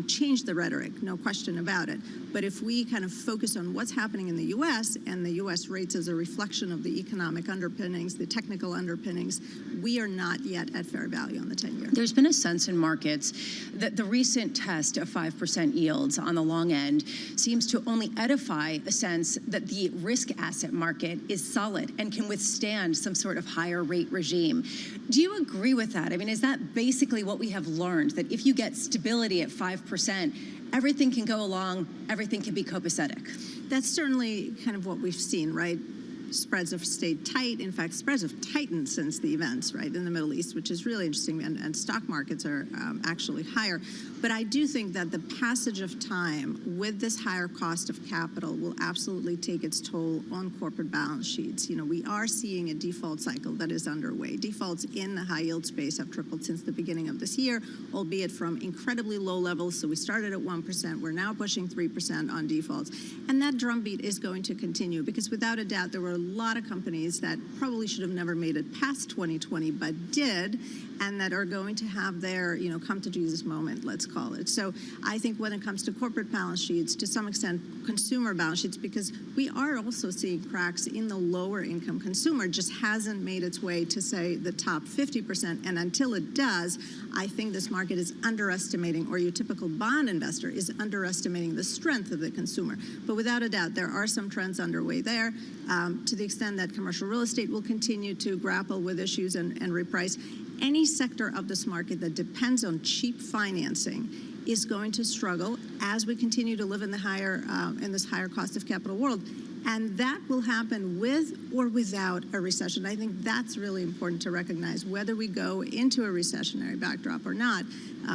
change the rhetoric, no question about it. But if we kind of focus on what's happening in the U.S. and the U.S. rates as a reflection of the economic underpinnings, the technical underpinnings, we are not yet at fair value on the 10-year. There's been a sense in markets that the recent test of 5% yields on the long end seems to only edify a sense that the risk asset market is solid and can withstand some sort of higher rate regime. Do you agree with that? I mean, is that basically what we have learned, that if you get stability at 5%, everything can go along, everything can be copacetic? That's certainly kind of what we've seen, right? spreads have stayed tight. In fact, spreads have tightened since the events, right, in the Middle East, which is really interesting, and stock markets are actually higher. But I do think that the passage of time with this higher cost of capital will absolutely take its toll on corporate balance sheets. You know, we are seeing a default cycle that is underway. Defaults in the high yield space have tripled since the beginning of this year, albeit from incredibly low levels. So we started at 1%, we're now pushing 3% on defaults. And that drumbeat is going to continue because without a doubt, there were a lot of companies that probably should have never made it past 2020, but did, and that are going to have their, you know, come to Jesus moment, let's call it. So I think when it comes to corporate balance sheets, to some extent consumer balance sheets, because we are also seeing cracks in the lower income consumer, just hasn't made its way to, say, the top 50%. And until it does, I think this market is underestimating, or your typical bond investor is underestimating the strength of the consumer. But without a doubt, there are some trends underway there. To the extent that commercial real estate will continue to grapple with issues and reprice, any sector of this market that depends on cheap financing is going to struggle as we continue to live in the higher in this higher cost of capital world. And that will happen with or without a recession. I think that's really important to recognize. Whether we go into a recessionary backdrop or not,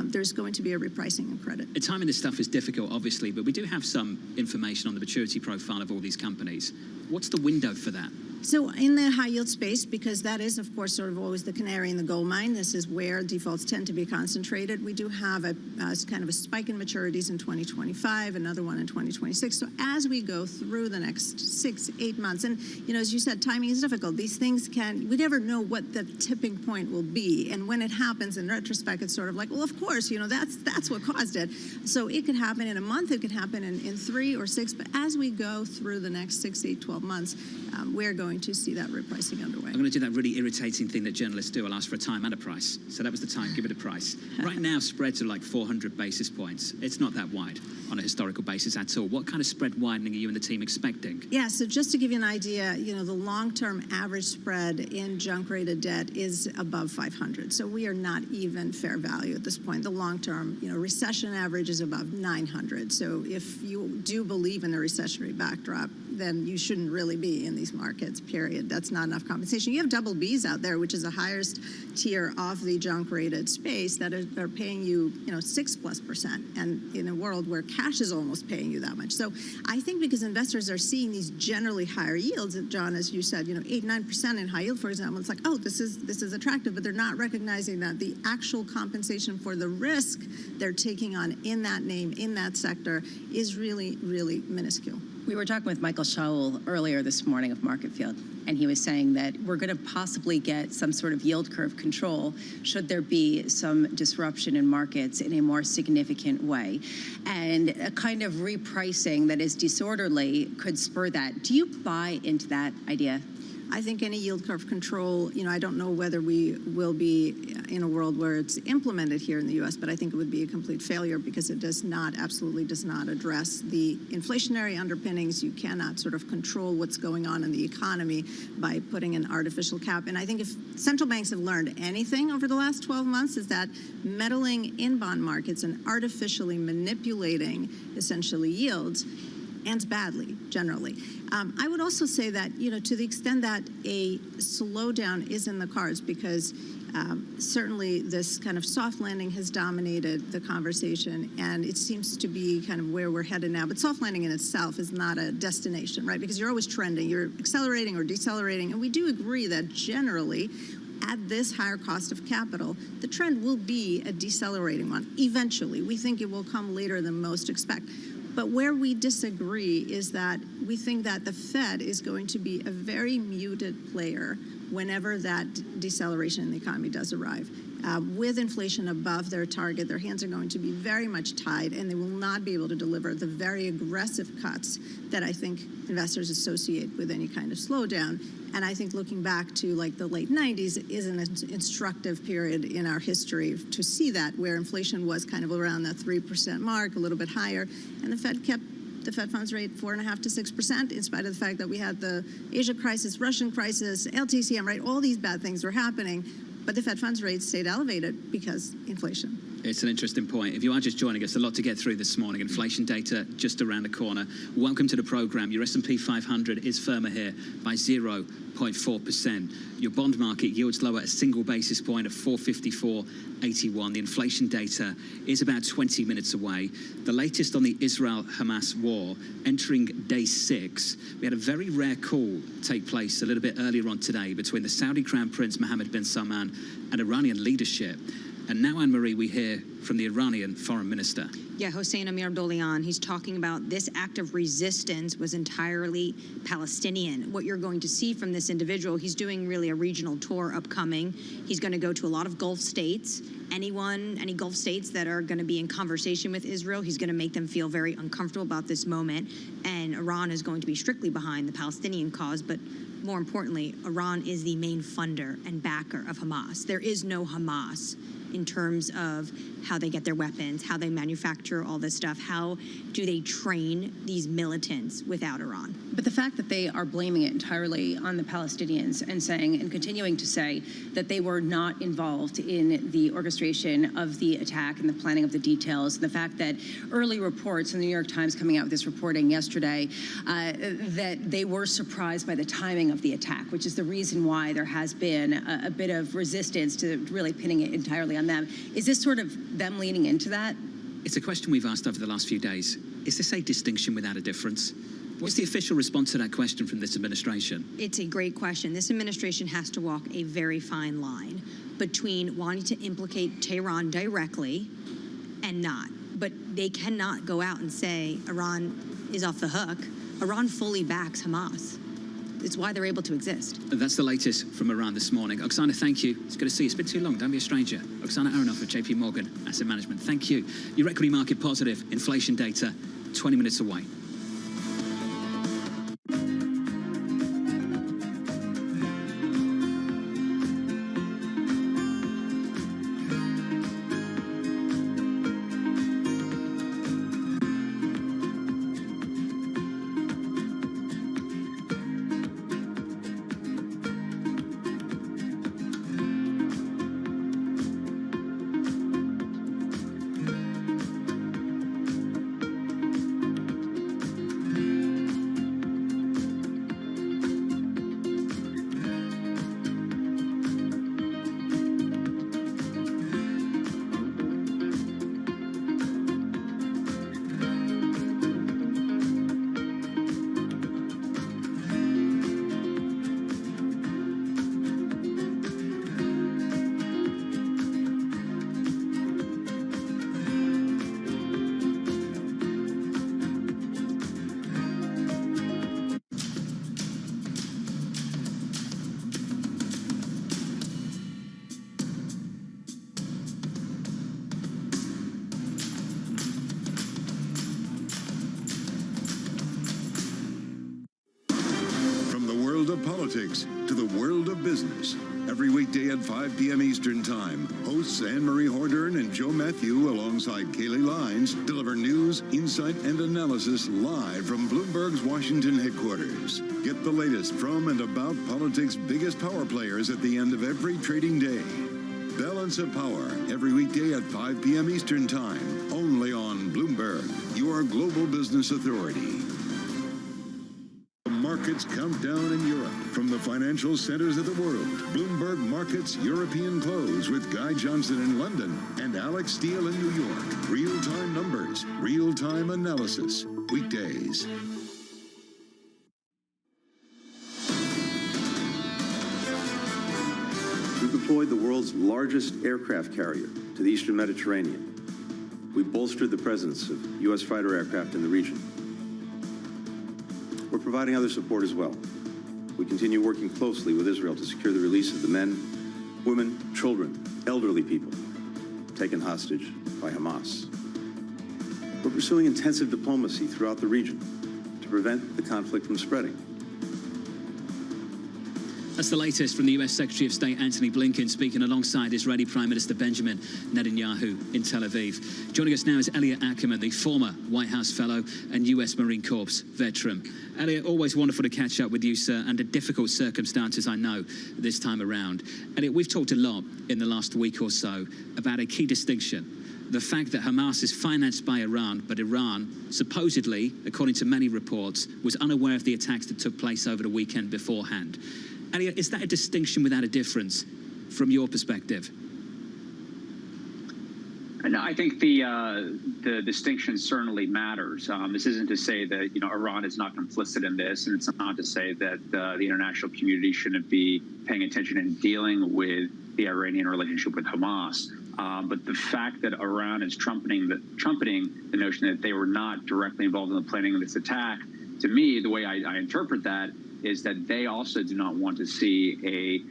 there's going to be a repricing in credit. Timing this stuff is difficult, obviously, but we do have some information on the maturity profile of all these companies. What's the window for that? So in the high yield space, because that is, of course, sort of always the canary in the gold mine, this is where defaults tend to be concentrated. We do have a kind of a spike in maturities in 2025, another one in 2026. So as we go through the next 6-8 months, and, you know, as you said, timing is difficult. These things we never know what the tipping point will be. And when it happens, in retrospect, it's sort of like, well, of course, you know, that's what caused it. So it could happen in a month, it could happen in 3 or 6, but as we go through the next 6, 8, 12 months, we're going to see that repricing underway. I'm going to do that really irritating thing that journalists do. I'll ask for a time and a price. So that was the time, give it a price. Right now, spreads are like 400 basis points. It's not that wide on a historical basis at all. What kind of spread widening are you and the team expecting? Yeah, so just to give you an idea, you know, the long-term average spread in junk-rated debt is above 500. So we are not even fair value at this point. The long-term, you know, recession average is above 900. So if you do believe in a recessionary backdrop, then you shouldn't really be in these markets, period. That's not enough compensation. You have double Bs out there, which is the highest tier of the junk-rated space, that are paying you, you know, 6+%, and in a world where cash is almost paying you that much. So I think because investors are seeing these generally higher yields, John, as you said, you know, 8-9% in high yield, for example, it's like, oh, this is attractive, but they're not recognizing that the actual compensation for the risk they're taking on in that name, in that sector, is really, really minuscule. We were talking with Michael Shaul earlier this morning of Marketfield, and he was saying that we're going to possibly get some sort of yield curve control should there be some disruption in markets in a more significant way. And a kind of repricing that is disorderly could spur that. Do you buy into that idea? I think any yield curve control, you know, I don't know whether we will be in a world where it's implemented here in the U.S., but I think it would be a complete failure because it absolutely does not address the inflationary underpinnings. You cannot sort of control what's going on in the economy by putting an artificial cap. And I think if central banks have learned anything over the last 12 months is that meddling in bond markets and artificially manipulating essentially yields ends badly, generally. I would also say that, you know, to the extent that a slowdown is in the cards, because certainly this kind of soft landing has dominated the conversation, and it seems to be kind of where we're headed now. But soft landing in itself is not a destination, right? Because you're always trending. You're accelerating or decelerating. And we do agree that generally, at this higher cost of capital, the trend will be a decelerating one. Eventually, we think it will come later than most expect. But where we disagree is that we think that the Fed is going to be a very muted player whenever that deceleration in the economy does arrive. With inflation above their target, their hands are going to be very much tied, and they will not be able to deliver the very aggressive cuts that I think investors associate with any kind of slowdown. And I think looking back to like the late 90s is an instructive period in our history to see that, where inflation was kind of around that 3% mark, a little bit higher, and the Fed kept the Fed funds rate 4.5% to 6%, in spite of the fact that we had the Asia crisis, Russian crisis, LTCM, right? All these bad things were happening, but the Fed funds rate stayed elevated because inflation. It's an interesting point. If you are just joining us, a lot to get through this morning. Inflation data just around the corner. Welcome to the program. Your S&P 500 is firmer here by 0.4%. Your bond market yields lower a single basis point of 454.81. The inflation data is about 20 minutes away. The latest on the Israel-Hamas war, entering day 6. We had a very rare call take place a little bit earlier on today between the Saudi Crown Prince Mohammed bin Salman and Iranian leadership. And now, Anne-Marie, we hear from the Iranian foreign minister. Yeah, Hossein Amir-Abdollahian, he's talking about this act of resistance was entirely Palestinian. What you're going to see from this individual, he's doing really a regional tour upcoming. He's going to go to a lot of Gulf states. Any Gulf states that are going to be in conversation with Israel, he's going to make them feel very uncomfortable about this moment. And Iran is going to be strictly behind the Palestinian cause, but more importantly, Iran is the main funder and backer of Hamas. There is no Hamas in terms of how they get their weapons, how they manufacture all this stuff, how do they train these militants without Iran. But the fact that they are blaming it entirely on the Palestinians and saying and continuing to say that they were not involved in the orchestration of the attack and the planning of the details, and the fact that early reports in the New York Times coming out with this reporting yesterday that they were surprised by the timing of the attack, which is the reason why there has been a bit of resistance to really pinning it entirely on them. Is this sort of them leaning into that? It's a question we've asked over the last few days. Is this a distinction without a difference? What's the official response to that question from this administration? It's a great question. This administration has to walk a very fine line between wanting to implicate Tehran directly and not. But they cannot go out and say Iran is off the hook. Iran fully backs Hamas. It's why they're able to exist. That's the latest from Iran this morning. Oksana, thank you. It's good to see you. It's been too long. Don't be a stranger. Oksana Aronoff of JP Morgan Asset Management. Thank you. Your equity market positive. Inflation data 20 minutes away. Politics to the world of business. Every weekday at 5 p.m. Eastern Time, hosts Anne-Marie Hordern and Joe Matthew alongside Kaylee Lines deliver news, insight, and analysis live from Bloomberg's Washington headquarters. Get the latest from and about politics' biggest power players at the end of every trading day. Balance of Power, every weekday at 5 p.m. Eastern Time, only on Bloomberg, your global business authority. Markets countdown in Europe. From the financial centers of the world, Bloomberg Markets European Close with Guy Johnson in London and Alex Steele in New York. Real-time numbers, real-time analysis. Weekdays. We deployed the world's largest aircraft carrier to the Eastern Mediterranean. We bolstered the presence of U.S. fighter aircraft in the region. We're providing other support as well. We continue working closely with Israel to secure the release of the men, women, children, elderly people taken hostage by Hamas. We're pursuing intensive diplomacy throughout the region to prevent the conflict from spreading. That's the latest from the U.S. Secretary of State Antony Blinken speaking alongside Israeli Prime Minister Benjamin Netanyahu in Tel Aviv. Joining us now is Elliot Ackerman, the former White House Fellow and U.S. Marine Corps veteran. Elliot, always wonderful to catch up with you, sir, under difficult circumstances, I know, this time around. Elliot, we've talked a lot in the last week or so about a key distinction the fact that Hamas is financed by Iran, but Iran, supposedly, according to many reports, was unaware of the attacks that took place over the weekend beforehand. Elliot, is that a distinction without a difference from your perspective? No, I think the distinction certainly matters. This isn't to say that Iran is not complicit in this, and it's not to say that the international community shouldn't be paying attention and dealing with the Iranian relationship with Hamas. But the fact that Iran is trumpeting the notion that they were not directly involved in the planning of this attack, to me, the way I interpret that is that they also do not want to see a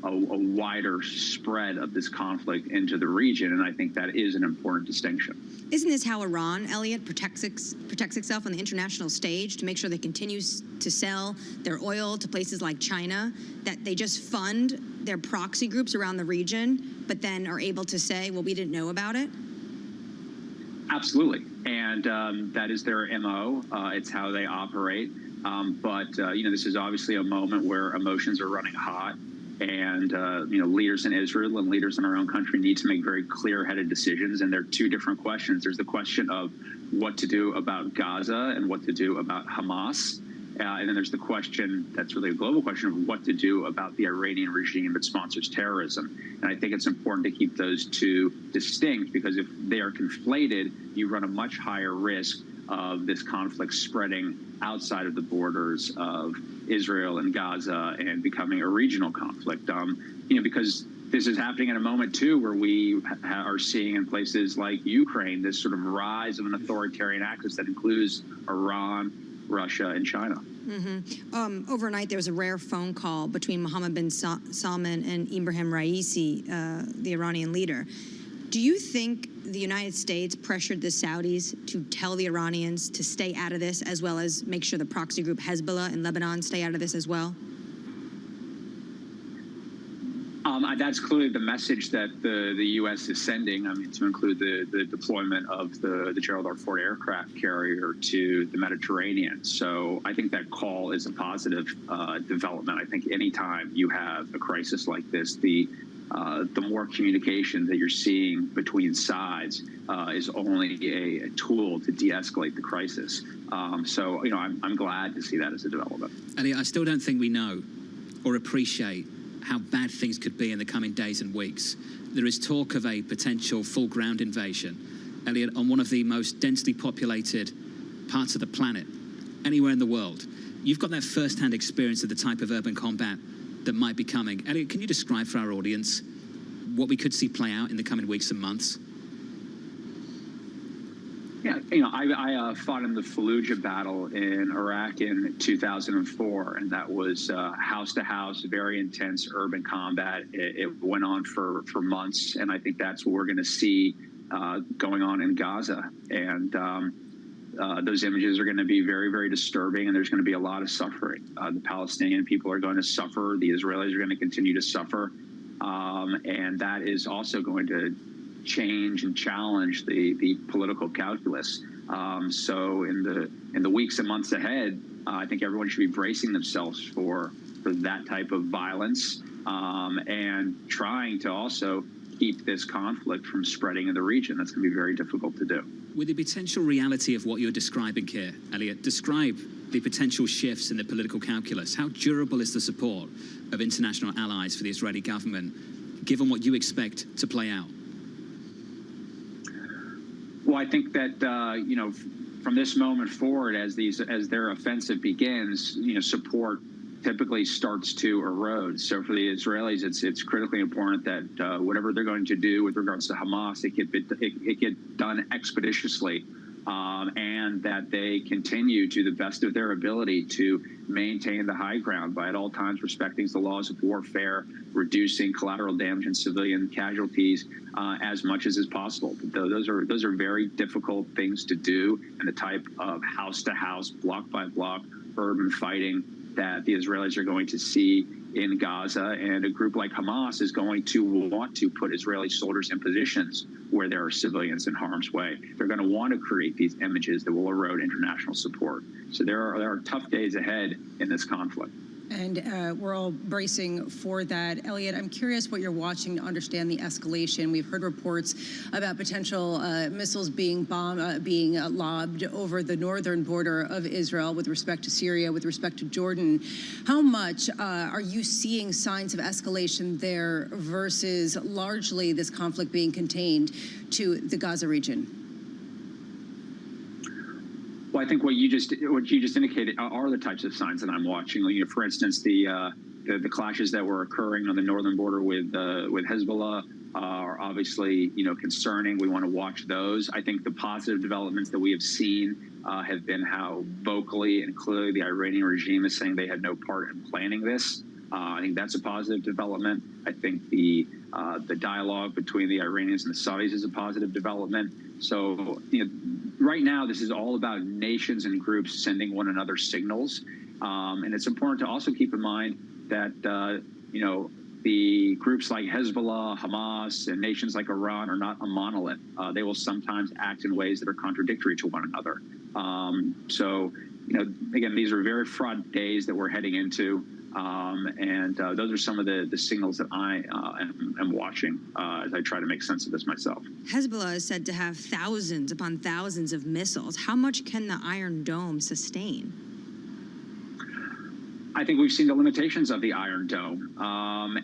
wider spread of this conflict into the region, and I think that is an important distinction. Isn't this how Iran, Elliot, protects itself on the international stage to make sure they continue to sell their oil to places like China, that they just fund their proxy groups around the region, but then are able to say, well, we didn't know about it? Absolutely, and that is their MO. It's how they operate. But this is obviously a moment where emotions are running hot, and leaders in Israel and leaders in our own country need to make very clear-headed decisions. And there are two different questions. There's the question of what to do about Gaza and what to do about Hamas. And then there's the question that's really a global question of what to do about the Iranian regime that sponsors terrorism. And I think it's important to keep those two distinct, because if they are conflated, you run a much higher risk of this conflict spreading outside of the borders of Israel and Gaza and becoming a regional conflict. Because this is happening in a moment, too, where we are seeing in places like Ukraine this sort of rise of an authoritarian axis that includes Iran, Russia, and China. Mm-hmm. Overnight, there was a rare phone call between Mohammed bin Salman and Ibrahim Raisi, the Iranian leader. Do you think the United States pressured the Saudis to tell the Iranians to stay out of this, as well as make sure the proxy group Hezbollah in Lebanon stay out of this as well? That's clearly the message that the U.S. is sending, to include the deployment of the Gerald R. Ford aircraft carrier to the Mediterranean. So I think that call is a positive development. I think anytime you have a crisis like this, the more communication that you're seeing between sides is only a tool to de-escalate the crisis. So I'm glad to see that as a development. Elliot, I still don't think we know or appreciate how bad things could be in the coming days and weeks. There is talk of a potential full ground invasion, Elliot, on one of the most densely populated parts of the planet, anywhere in the world. You've got that first-hand experience of the type of urban combat that might be coming. Elliot, can you describe for our audience what we could see play out in the coming weeks and months? Yeah, I fought in the Fallujah battle in Iraq in 2004, and that was house-to-house, very intense urban combat. It went on for months, and I think that's what we're going to see going on in Gaza. And those images are going to be very, very disturbing, and there's going to be a lot of suffering. The Palestinian people are going to suffer. The Israelis are going to continue to suffer. And that is also going to change and challenge the political calculus. So in the weeks and months ahead, I think everyone should be bracing themselves for that type of violence and trying to also keep this conflict from spreading in the region. That's going to be very difficult to do. With the potential reality of what you're describing here, Elliot, describe the potential shifts in the political calculus. How durable is the support of international allies for the Israeli government, given what you expect to play out? Well, I think that from this moment forward, as their offensive begins, support typically starts to erode. So for the Israelis, it's critically important that whatever they're going to do with regards to Hamas, it get done expeditiously, and that they continue to the best of their ability to maintain the high ground by at all times respecting the laws of warfare, reducing collateral damage and civilian casualties as much as is possible. Those are very difficult things to do, and the type of house-to-house, block-by-block urban fighting that the Israelis are going to see in Gaza, and a group like Hamas is going to want to put Israeli soldiers in positions where there are civilians in harm's way. They're going to want to create these images that will erode international support. So there are tough days ahead in this conflict. And we're all bracing for that. Elliot, I'm curious what you're watching to understand the escalation. We've heard reports about potential missiles being lobbed over the northern border of Israel with respect to Syria, with respect to Jordan. How much are you seeing signs of escalation there versus largely this conflict being contained to the Gaza region? Well, I think what you just indicated are the types of signs that I'm watching. You know, for instance, the clashes that were occurring on the northern border with Hezbollah are obviously, you know, concerning. We want to watch those. I think the positive developments that we have seen have been how vocally and clearly the Iranian regime is saying they had no part in planning this. I think that's a positive development. I think the dialogue between the Iranians and the Saudis is a positive development. So, you know, right now, this is all about nations and groups sending one another signals. And it's important to also keep in mind that, you know, the groups like Hezbollah, Hamas, and nations like Iran are not a monolith. They will sometimes act in ways that are contradictory to one another. So, you know, again, these are very fraught days that we're heading into. And those are some of the signals that I am watching as I try to make sense of this myself. Hezbollah is said to have thousands upon thousands of missiles. How much can the Iron Dome sustain? I think we've seen the limitations of the Iron Dome.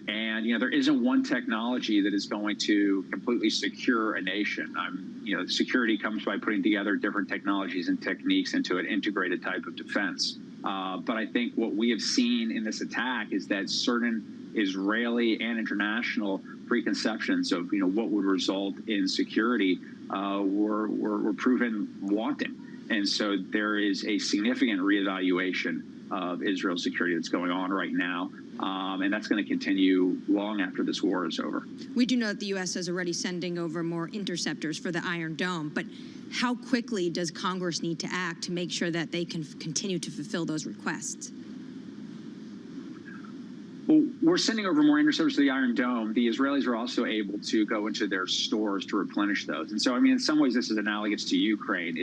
And, you know, there isn't one technology that is going to completely secure a nation. You know, security comes by putting together different technologies and techniques into an integrated type of defense. But I think what we have seen in this attack is that certain Israeli and international preconceptions of, you know, what would result in security were proven wanting. And so there is a significant reevaluation of Israel's security that's going on right now. And that's going to continue long after this war is over. We do know that the U.S. is already sending over more interceptors for the Iron Dome, but how quickly does Congress need to act to make sure that they can continue to fulfill those requests? Well, we're sending over more interceptors to the Iron Dome. The Israelis are also able to go into their stores to replenish those. And so, I mean, in some ways, this is analogous to Ukraine.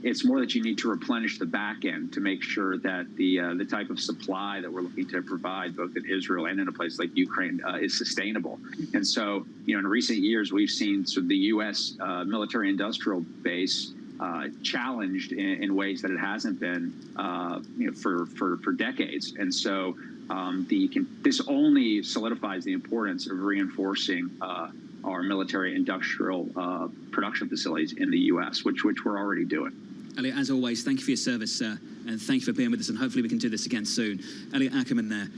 It's more that you need to replenish the back end to make sure that the type of supply that we're looking to provide, both in Israel and in a place like Ukraine, is sustainable. And so, you know, in recent years, we've seen sort of the U.S. military-industrial base challenged in ways that it hasn't been, you know, for decades. And so, this only solidifies the importance of reinforcing our military-industrial production facilities in the U.S., which we're already doing. Elliot, as always, thank you for your service, sir, and thank you for being with us, and hopefully we can do this again soon. Elliot Ackerman there,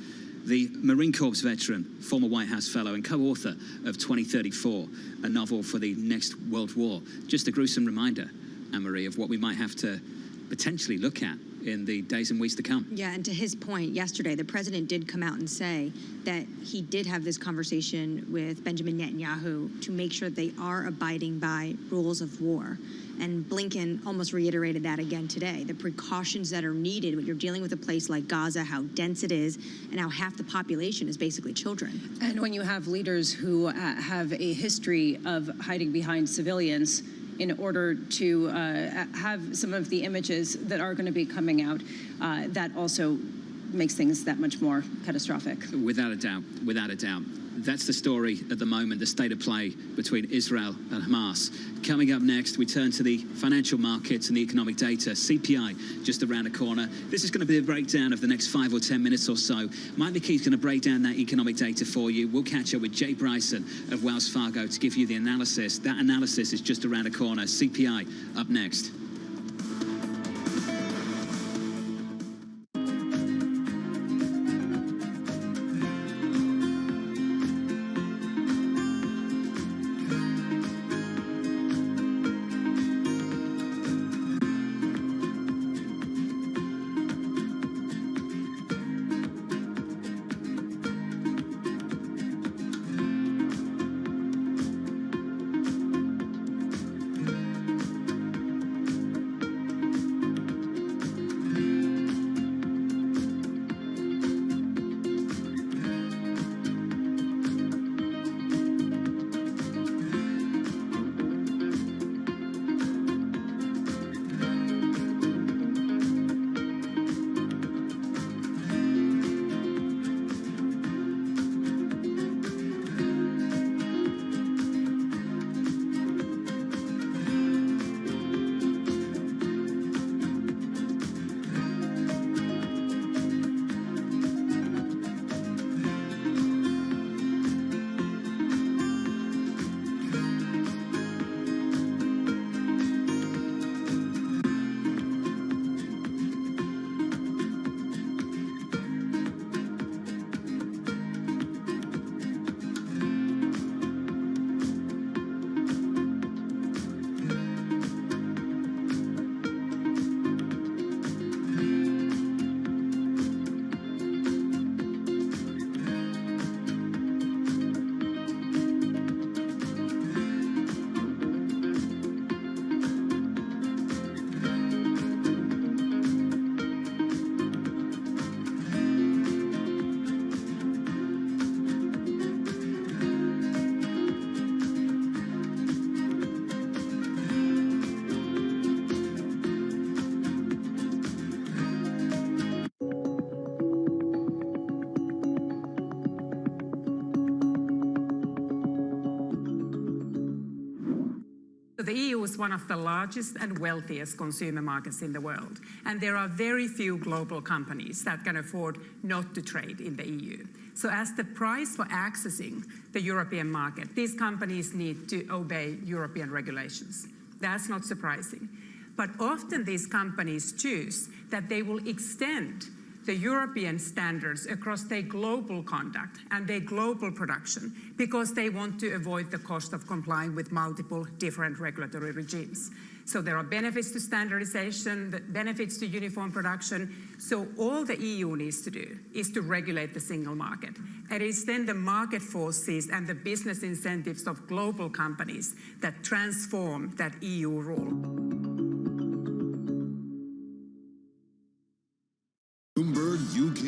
the Marine Corps veteran, former White House fellow, and co-author of 2034, a novel for the next World War. Just a gruesome reminder, Anne-Marie, of what we might have to potentially look at in the days and weeks to come. Yeah, and to his point, yesterday, the president did come out and say that he did have this conversation with Benjamin Netanyahu to make sure they are abiding by rules of war. And Blinken almost reiterated that again today. The precautions that are needed when you're dealing with a place like Gaza, how dense it is, and how half the population is basically children. And when you have leaders who have a history of hiding behind civilians in order to have some of the images that are going to be coming out, that also makes things that much more catastrophic. Without a doubt, without a doubt. That's the story at the moment, the state of play between Israel and Hamas. Coming up next, we turn to the financial markets and the economic data. CPI just around the corner. This is going to be a breakdown of the next 5 or 10 minutes or so. Mike McKee's going to break down that economic data for you. We'll catch up with Jay Bryson of Wells Fargo to give you the analysis. That analysis is just around the corner. CPI up next. The EU is one of the largest and wealthiest consumer markets in the world, and there are very few global companies that can afford not to trade in the EU. So as the price for accessing the European market, these companies need to obey European regulations. That's not surprising. But often these companies choose that they will extend the European standards across their global conduct and their global production because they want to avoid the cost of complying with multiple different regulatory regimes. So there are benefits to standardization, benefits to uniform production. So all the EU needs to do is to regulate the single market. And it's then the market forces and the business incentives of global companies that transform that EU rule. Bloomberg UK,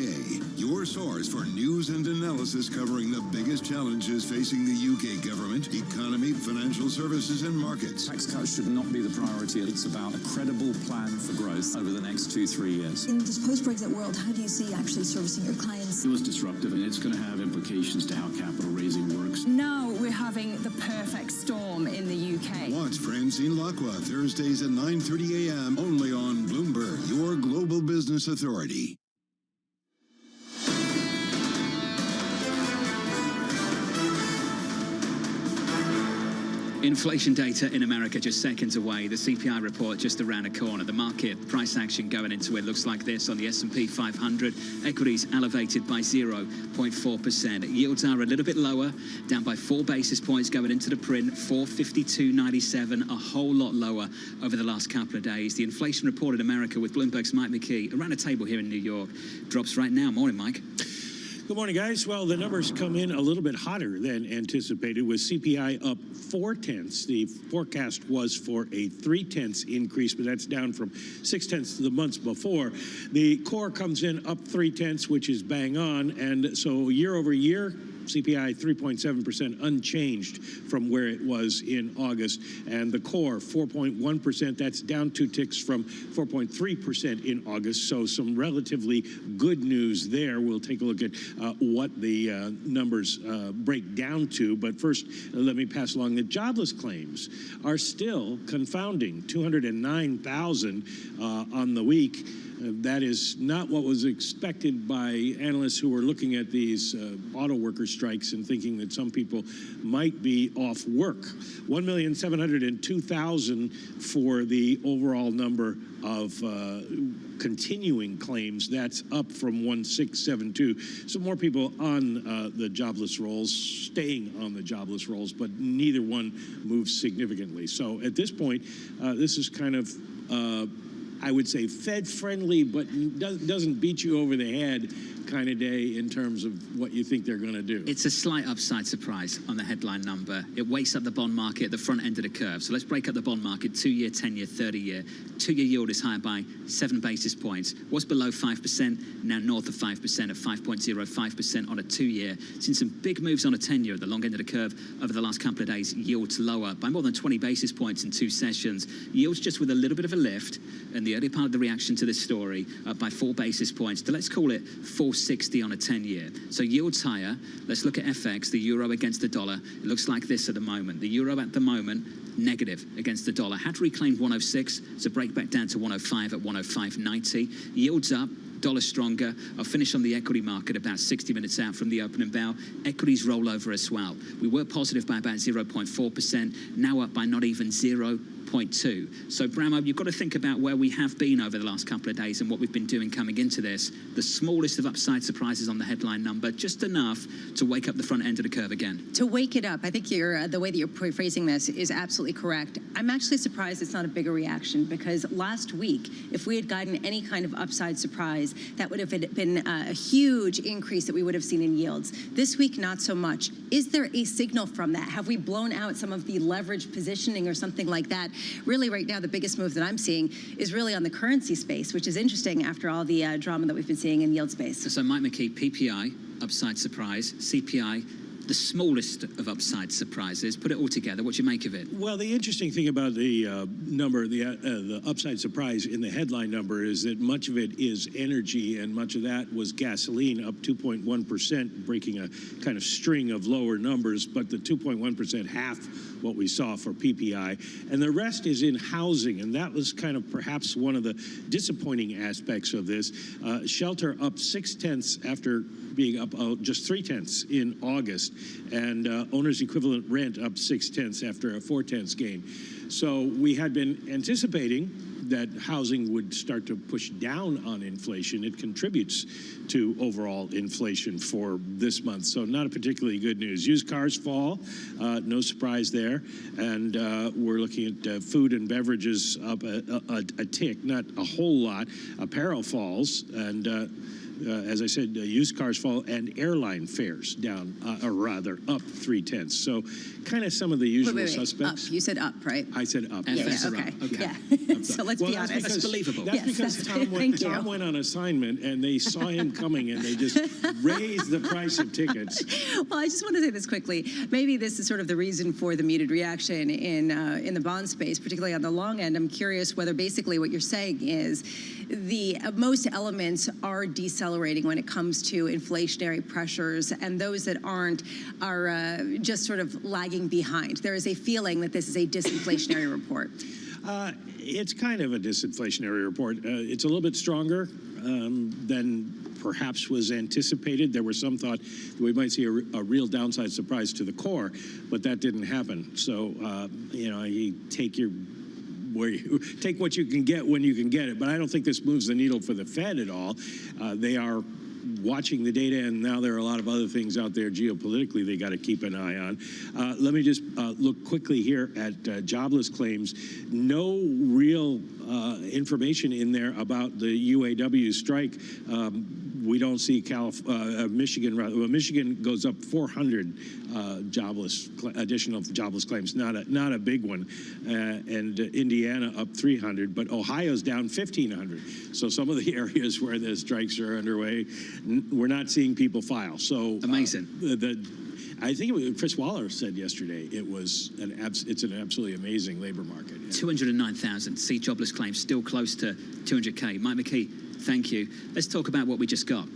your source for news and analysis covering the biggest challenges facing the UK government, economy, financial services and markets. Tax cuts should not be the priority. It's about a credible plan for growth over the next 2-3 years. In this post-Brexit world, how do you see actually servicing your clients? It was disruptive, and it's going to have implications to how capital raising works. Now we're having the perfect storm in the UK. Watch Francine Lacqua Thursdays at 9:30 a.m. only on Bloomberg, your global business authority. Inflation data in America just seconds away. The CPI report just around the corner. The market price action going into it looks like this on the S&P 500. Equities elevated by 0.4%. Yields are a little bit lower, down by 4 basis points going into the print, 452.97, a whole lot lower over the last couple of days. The inflation report in America with Bloomberg's Mike McKee around the table here in New York drops right now. Morning, Mike. Good morning, guys. Well, the numbers come in a little bit hotter than anticipated, with CPI up 0.4. The forecast was for a 0.3 increase, but that's down from 0.6 the months before. The core comes in up 0.3, which is bang on, and so year over year, CPI 3.7% unchanged from where it was in August, and the core 4.1%. That's down 2 ticks from 4.3% in August. So some relatively good news there. We'll take a look at what the numbers break down to. But first, let me pass along the jobless claims are still confounding. 209,000 on the week. That is not what was expected by analysts who were looking at these auto worker strikes and thinking that some people might be off work. 1,702,000 for the overall number of continuing claims. That's up from 1,672. So more people on the jobless rolls, staying on the jobless rolls, but neither one moves significantly. So at this point, this is kind of I would say Fed-friendly, but doesn't beat you over the head kind of day in terms of what you think they're going to do. It's a slight upside surprise on the headline number. It wakes up the bond market at the front end of the curve. So let's break up the bond market, 2-year, 10-year, 30-year. 2-year yield is higher by 7 basis points. Was below 5%, now north of 5% at 5.05% on a 2-year. Seen some big moves on a 10-year at the long end of the curve over the last couple of days. Yields lower by more than 20 basis points in 2 sessions. Yields just with a little bit of a lift, and the early part of the reaction to this story up by 4 basis points to, let's call it 460 on a 10-year. So yields higher. Let's look at FX, the euro against the dollar. It looks like this at the moment. The euro at the moment, negative against the dollar. Had reclaimed 106, so break back down to 105 at 105.90. Yields up, dollar stronger. I'll finish on the equity market about 60 minutes out from the opening bell. Equities roll over as well. We were positive by about 0.4%, now up by not even 0.2. So, Bramo, you've got to think about where we have been over the last couple of days and what we've been doing coming into this. The smallest of upside surprises on the headline number, just enough to wake up the front end of the curve again. To wake it up, I think the way that you're phrasing this is absolutely correct. I'm actually surprised it's not a bigger reaction, because last week, if we had gotten any kind of upside surprise, that would have been a huge increase that we would have seen in yields. This week, not so much. Is there a signal from that? Have we blown out some of the leverage positioning or something like that? Really, right now, the biggest move that I'm seeing is really on the currency space, which is interesting after all the drama that we've been seeing in yield space. So, Mike McKee, PPI, upside surprise, CPI, the smallest of upside surprises. Put it all together. What do you make of it? Well, the interesting thing about the number, the upside surprise in the headline number is that much of it is energy, and much of that was gasoline, up 2.1%, breaking a kind of string of lower numbers, but the 2.1% half what we saw for PPI. And the rest is in housing, and that was kind of perhaps one of the disappointing aspects of this. Shelter up 0.6 after being up just 0.3 in August, and owner's equivalent rent up 0.6 after a 0.4 gain. So we had been anticipating that housing would start to push down on inflation. It contributes to overall inflation for this month, so not a particularly good news. Used cars fall, no surprise there, and we're looking at food and beverages up a tick, not a whole lot. Apparel falls, and as I said, used cars fall, and airline fares down, or rather up 0.3. So kind of some of the usual suspects. Up. You said up, right? I said up. Yeah, Yes. okay. Okay. Yeah. So let's be honest. That's believable. That's because Tom went on assignment, and they saw him coming, and they just raised the price of tickets. Well, I just want to say this quickly. Maybe this is sort of the reason for the muted reaction in the bond space, particularly on the long end. I'm curious whether basically what you're saying is the most elements are decelerating when it comes to inflationary pressures, and those that aren't are just sort of lagging behind. There is a feeling that this is a disinflationary report. It's kind of a disinflationary report. It's a little bit stronger than perhaps was anticipated. There was some thought that we might see a real downside surprise to the core, but that didn't happen. So, you take what you can get when you can get it. But I don't think this moves the needle for the Fed at all. They are watching the data, and now there are a lot of other things out there geopolitically they got to keep an eye on. Let me just look quickly here at jobless claims. No real information in there about the UAW strike. We don't see Michigan. Michigan goes up 400 additional jobless claims. Not a big one, and Indiana up 300, but Ohio's down 1,500. So some of the areas where the strikes are underway, we're not seeing people file. So amazing. I think it was Chris Waller said yesterday it's an absolutely amazing labor market. 209,000. See jobless claims still close to 200K. Mike McKee, thank you. Let's talk about what we just got.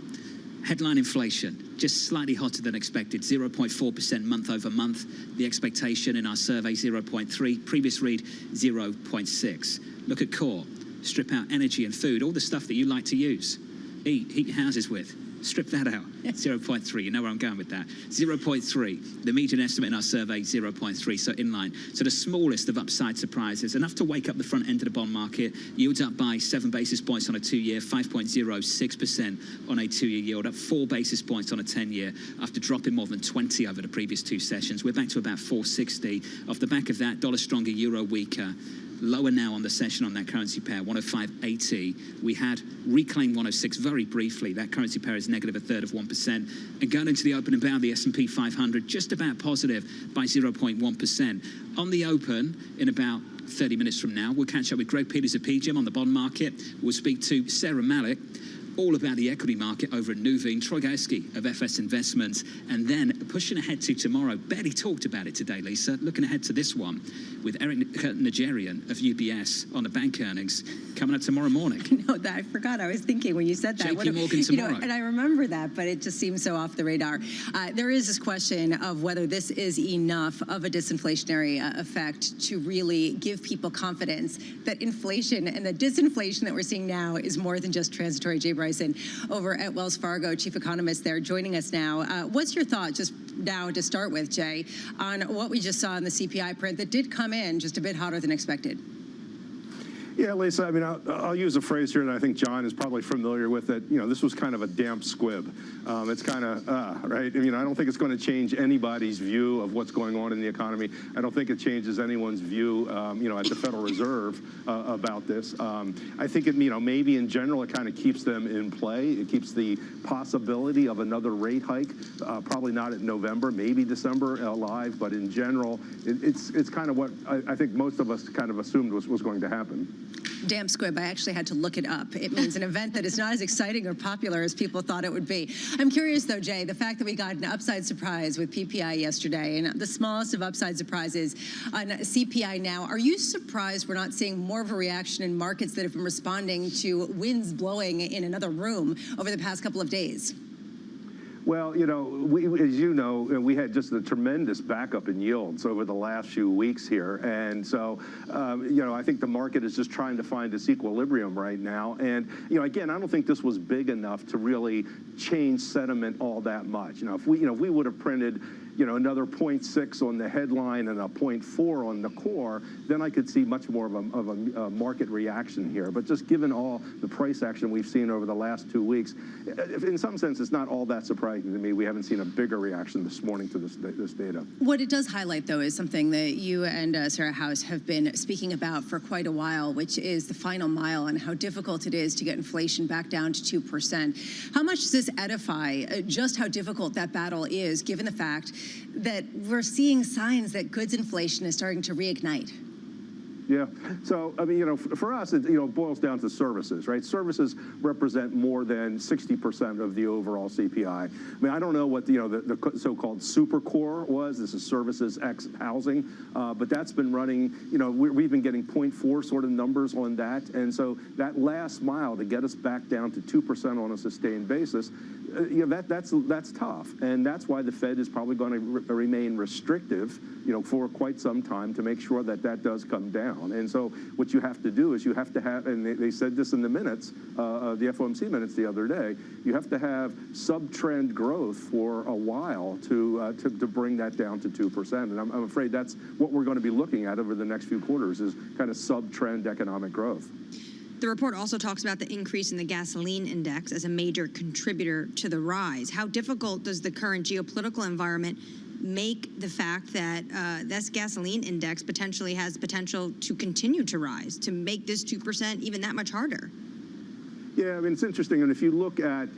Headline inflation, just slightly hotter than expected, 0.4% month over month. The expectation in our survey, 0.3. Previous read, 0.6. Look at core. Strip out energy and food, all the stuff that you like to use. Heat your houses with. Strip that out. 0.3. You know where I'm going with that. 0.3. The median estimate in our survey, 0.3. So in line. So the smallest of upside surprises, enough to wake up the front end of the bond market. Yields up by 7 basis points on a 2-year, 5.06% on a 2-year yield, up 4 basis points on a 10-year after dropping more than 20 over the previous 2 sessions. We're back to about 460. Off the back of that, dollar stronger, euro weaker. Lower now on the session on that currency pair, 105.80. We had reclaimed 106 very briefly. That currency pair is negative 1/3%. And going into the open and bound, the S&P 500 just about positive by 0.1%. On the open, in about 30 minutes from now, we'll catch up with Greg Peters of PGIM on the bond market. We'll speak to Sarah Malik all about the equity market over at Nuveen, Troy Gaiski of FS Investments, and then pushing ahead to tomorrow. Barely talked about it today, Lisa. Looking ahead to this one with Eric Nigerian of UBS on the bank earnings coming up tomorrow morning. No, I forgot. I was thinking when you said that. JP Morgan tomorrow. And I remember that, but it just seems so off the radar. There is this question of whether this is enough of a disinflationary effect to really give people confidence that inflation and the disinflation that we're seeing now is more than just transitory. Jay Bryson over at Wells Fargo, chief economist there, joining us now. What's your thought, just now to start with, Jay, on what we just saw in the CPI print that did come in just a bit hotter than expected? Yeah, Lisa, I mean, I'll use a phrase here that I think John is probably familiar with, that, this was kind of a damp squib. It's kind of, right? I mean, I don't think it's going to change anybody's view of what's going on in the economy. I don't think it changes anyone's view, at the Federal Reserve about this. I think it, maybe in general, it kind of keeps them in play. It keeps the possibility of another rate hike, probably not in November, maybe December, alive, but in general, it's kind of what I think most of us kind of assumed was going to happen. Damn squib, I actually had to look it up. It means an event that is not as exciting or popular as people thought it would be. I'm curious, though, Jay, the fact that we got an upside surprise with PPI yesterday and the smallest of upside surprises on CPI now, are you surprised we're not seeing more of a reaction in markets that have been responding to winds blowing in another room over the past couple of days? Well, as you know, we had just a tremendous backup in yields over the last few weeks here. And so, I think the market is just trying to find its equilibrium right now. And, again, I don't think this was big enough to really change sentiment all that much. If we would have printed, another 0.6 on the headline and a 0.4 on the core, then I could see much more of a market reaction here. But just given all the price action we've seen over the last 2 weeks, in some sense, it's not all that surprising to me. We haven't seen a bigger reaction this morning to this data. What it does highlight, though, is something that you and Sarah House have been speaking about for quite a while, which is the final mile and how difficult it is to get inflation back down to 2%. How much does this edify just how difficult that battle is, given the fact that we're seeing signs that goods inflation is starting to reignite? Yeah. So, for us, it, boils down to services, right? Services represent more than 60% of the overall CPI. I don't know what the so-called super core was. This is services X housing, but that's been running, we've been getting 0.4 sort of numbers on that. And so that last mile to get us back down to 2% on a sustained basis, that's tough. And that's why the Fed is probably going to remain restrictive, for quite some time to make sure that does come down. And so what you have to do is you have to have, and they said this in the minutes, the FOMC minutes the other day, you have to have sub-trend growth for a while to bring that down to 2%. And I'm afraid that's what we're going to be looking at over the next few quarters is kind of sub-trend economic growth. The report also talks about the increase in the gasoline index as a major contributor to the rise. How difficult does the current geopolitical environment make the fact that this gasoline index potentially has potential to continue to rise, to make this 2% even that much harder? Yeah, it's interesting, and if you look at,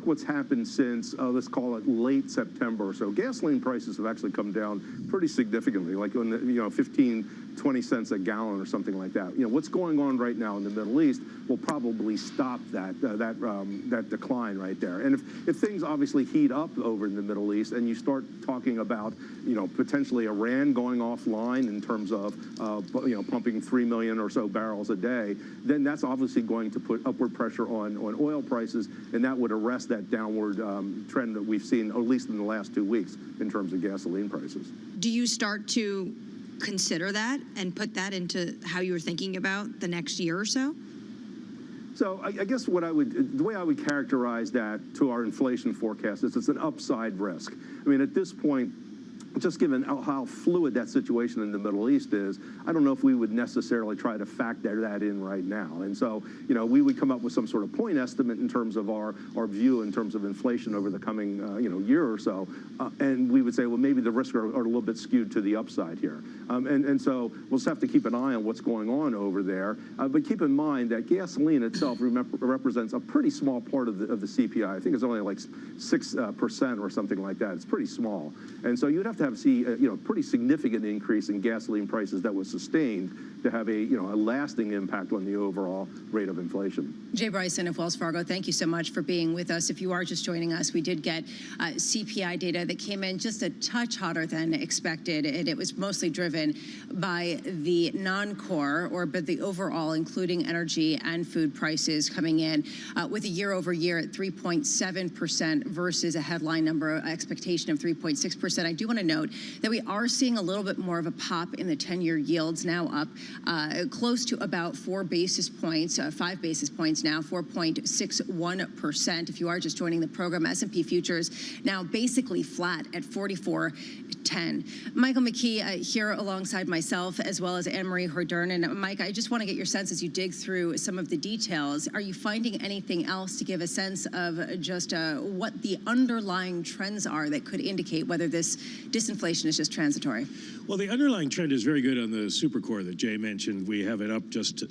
what's happened since, let's call it late September or so, gasoline prices have actually come down pretty significantly, like on the, 15, 20 cents a gallon or something like that. What's going on right now in the Middle East will probably stop that decline right there. And if things obviously heat up over in the Middle East and you start talking about, potentially Iran going offline in terms of, pumping 3 million or so barrels a day, then that's obviously going to put upward pressure on oil prices, and that would arrest that downward trend that we've seen, at least in the last 2 weeks, in terms of gasoline prices. Do you start to consider that and put that into how you were thinking about the next year or so? So I guess the way I would characterize that to our inflation forecast is it's an upside risk. At this point, just given how fluid that situation in the Middle East is, I don't know if we would necessarily try to factor that in right now. And so, we would come up with some sort of point estimate in terms of our view in terms of inflation over the coming, year or so. And we would say, well, maybe the risks are a little bit skewed to the upside here. And so we'll just have to keep an eye on what's going on over there. But keep in mind that gasoline itself represents a pretty small part of the CPI. I think it's only like 6% or something like that. It's pretty small. And so you'd have to see a pretty significant increase in gasoline prices that was sustained to have a lasting impact on the overall rate of inflation. Jay Bryson of Wells Fargo, thank you so much for being with us. If you are just joining us, we did get CPI data that came in just a touch hotter than expected, and it was mostly driven by the non-core, but the overall, including energy and food prices coming in with a year-over-year at 3.7% versus a headline number expectation of 3.6%. I do want to note that we are seeing a little bit more of a pop in the 10-year yields, now up close to about 4 basis points, 5 basis points now, 4.61%. If you are just joining the program, S&P futures now basically flat at 44.10. Michael McKee here alongside myself, as well as Anne-Marie Hordern. And Mike, I just want to get your sense as you dig through some of the details. Are you finding anything else to give a sense of just what the underlying trends are that could indicate whether this disinflation is just transitory? Well, the underlying trend is very good on the supercore that Jay mentioned. We have it up just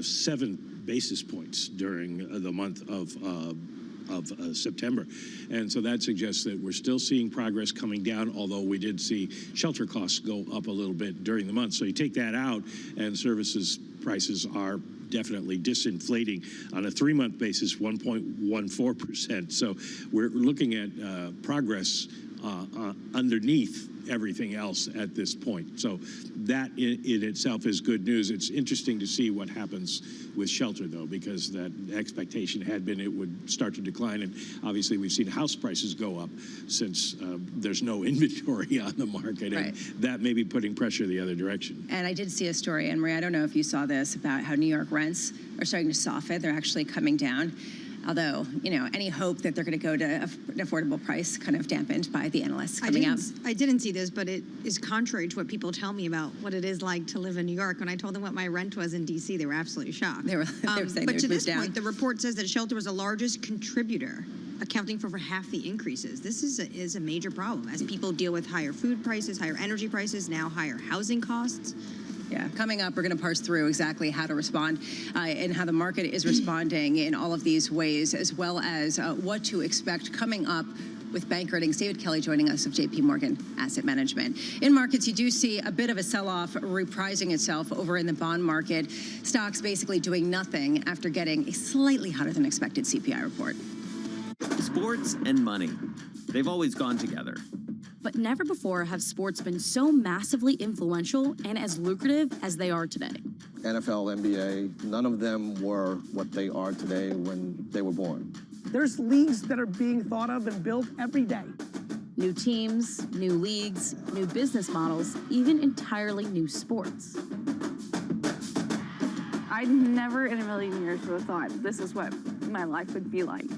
7 basis points during the month of September. And so that suggests that we're still seeing progress coming down, although we did see shelter costs go up a little bit during the month. So you take that out and services prices are definitely disinflating on a 3-month basis, 1.14%. So we're looking at progress underneath everything else at this point. So that in itself is good news. It's interesting to see what happens with shelter, though, because that expectation had been it would start to decline. And obviously, we've seen house prices go up since there's no inventory on the market. Right. And that may be putting pressure the other direction. And I did see a story, Anne Marie, I don't know if you saw this, about how New York rents are starting to soften. They're actually coming down. Although, you know, any hope that they're going to go to an affordable price kind of dampened by the analysts coming up. I didn't see this, but it is contrary to what people tell me about what it is like to live in New York. When I told them what my rent was in D.C., they were absolutely shocked. They were saying but they to would this move down. point, the report says that shelter was the largest contributor, accounting for half the increases. This is a major problem as people deal with higher food prices, higher energy prices, now higher housing costs. Yeah, coming up, we're going to parse through exactly how to respond and how the market is responding in all of these ways, as well as what to expect coming up with bank earnings. David Kelly joining us of JP Morgan Asset Management. In markets, you do see a bit of a sell-off reprising itself over in the bond market. Stocks basically doing nothing after getting a slightly hotter than expected CPI report. Sports and money, they've always gone together. But never before have sports been so massively influential and as lucrative as they are today. NFL, NBA, none of them were what they are today when they were born. There's leagues that are being thought of and built every day. New teams, new leagues, new business models, even entirely new sports. I never in a million years would have thought this is what my life would be like.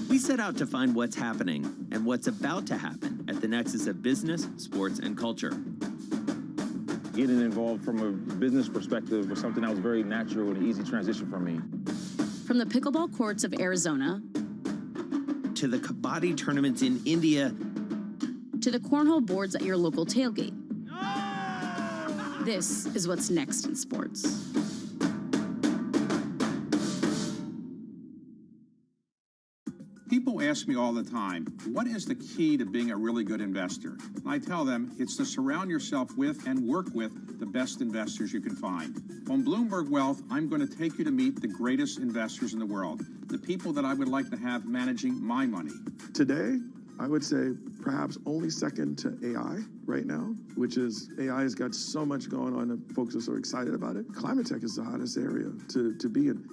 We set out to find what's happening and what's about to happen at the nexus of business, sports, and culture. Getting involved from a business perspective was something that was very natural and an easy transition for me. From the pickleball courts of Arizona to the kabaddi tournaments in India to the cornhole boards at your local tailgate. This is what's next in sports. People ask me all the time, what is the key to being a really good investor? And I tell them it's to surround yourself with and work with the best investors you can find. On Bloomberg Wealth, I'm going to take you to meet the greatest investors in the world, the people that I would like to have managing my money. Today, I would say perhaps only second to AI right now, which is AI has got so much going on and folks are so excited about it. Climate tech is the hottest area to be in.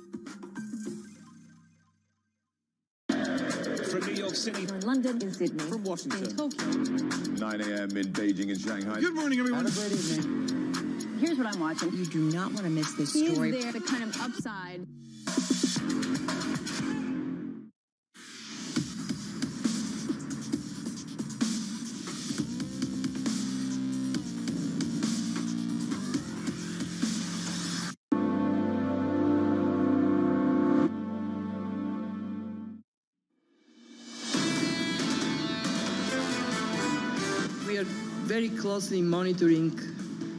From New York City, From London, in Sydney, from Washington, in Tokyo. 9 a.m. in Beijing and Shanghai. Good morning, everyone. Have a great evening. Here's what I'm watching. You do not want to miss this Is story. there the kind of upside? We are very closely monitoring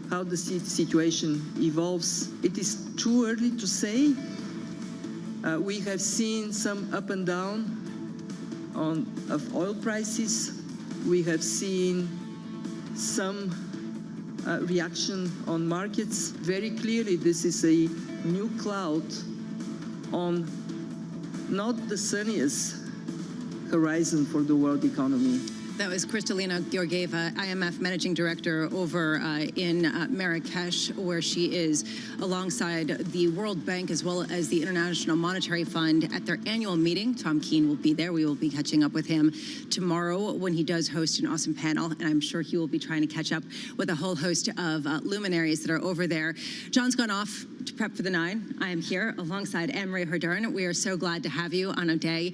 how the situation evolves. It is too early to say. We have seen some up and down of oil prices. We have seen some reaction on markets. Very clearly, this is a new cloud on not the sunniest horizon for the world economy. That was Kristalina Georgieva, IMF Managing Director over in Marrakesh, where she is alongside the World Bank as well as the International Monetary Fund at their annual meeting. Tom Keene will be there. We will be catching up with him tomorrow when he does host an awesome panel, and I'm sure he will be trying to catch up with a whole host of luminaries that are over there. John's gone off to prep for the 9. I am here alongside Anne Marie Herdern. We are so glad to have you on a day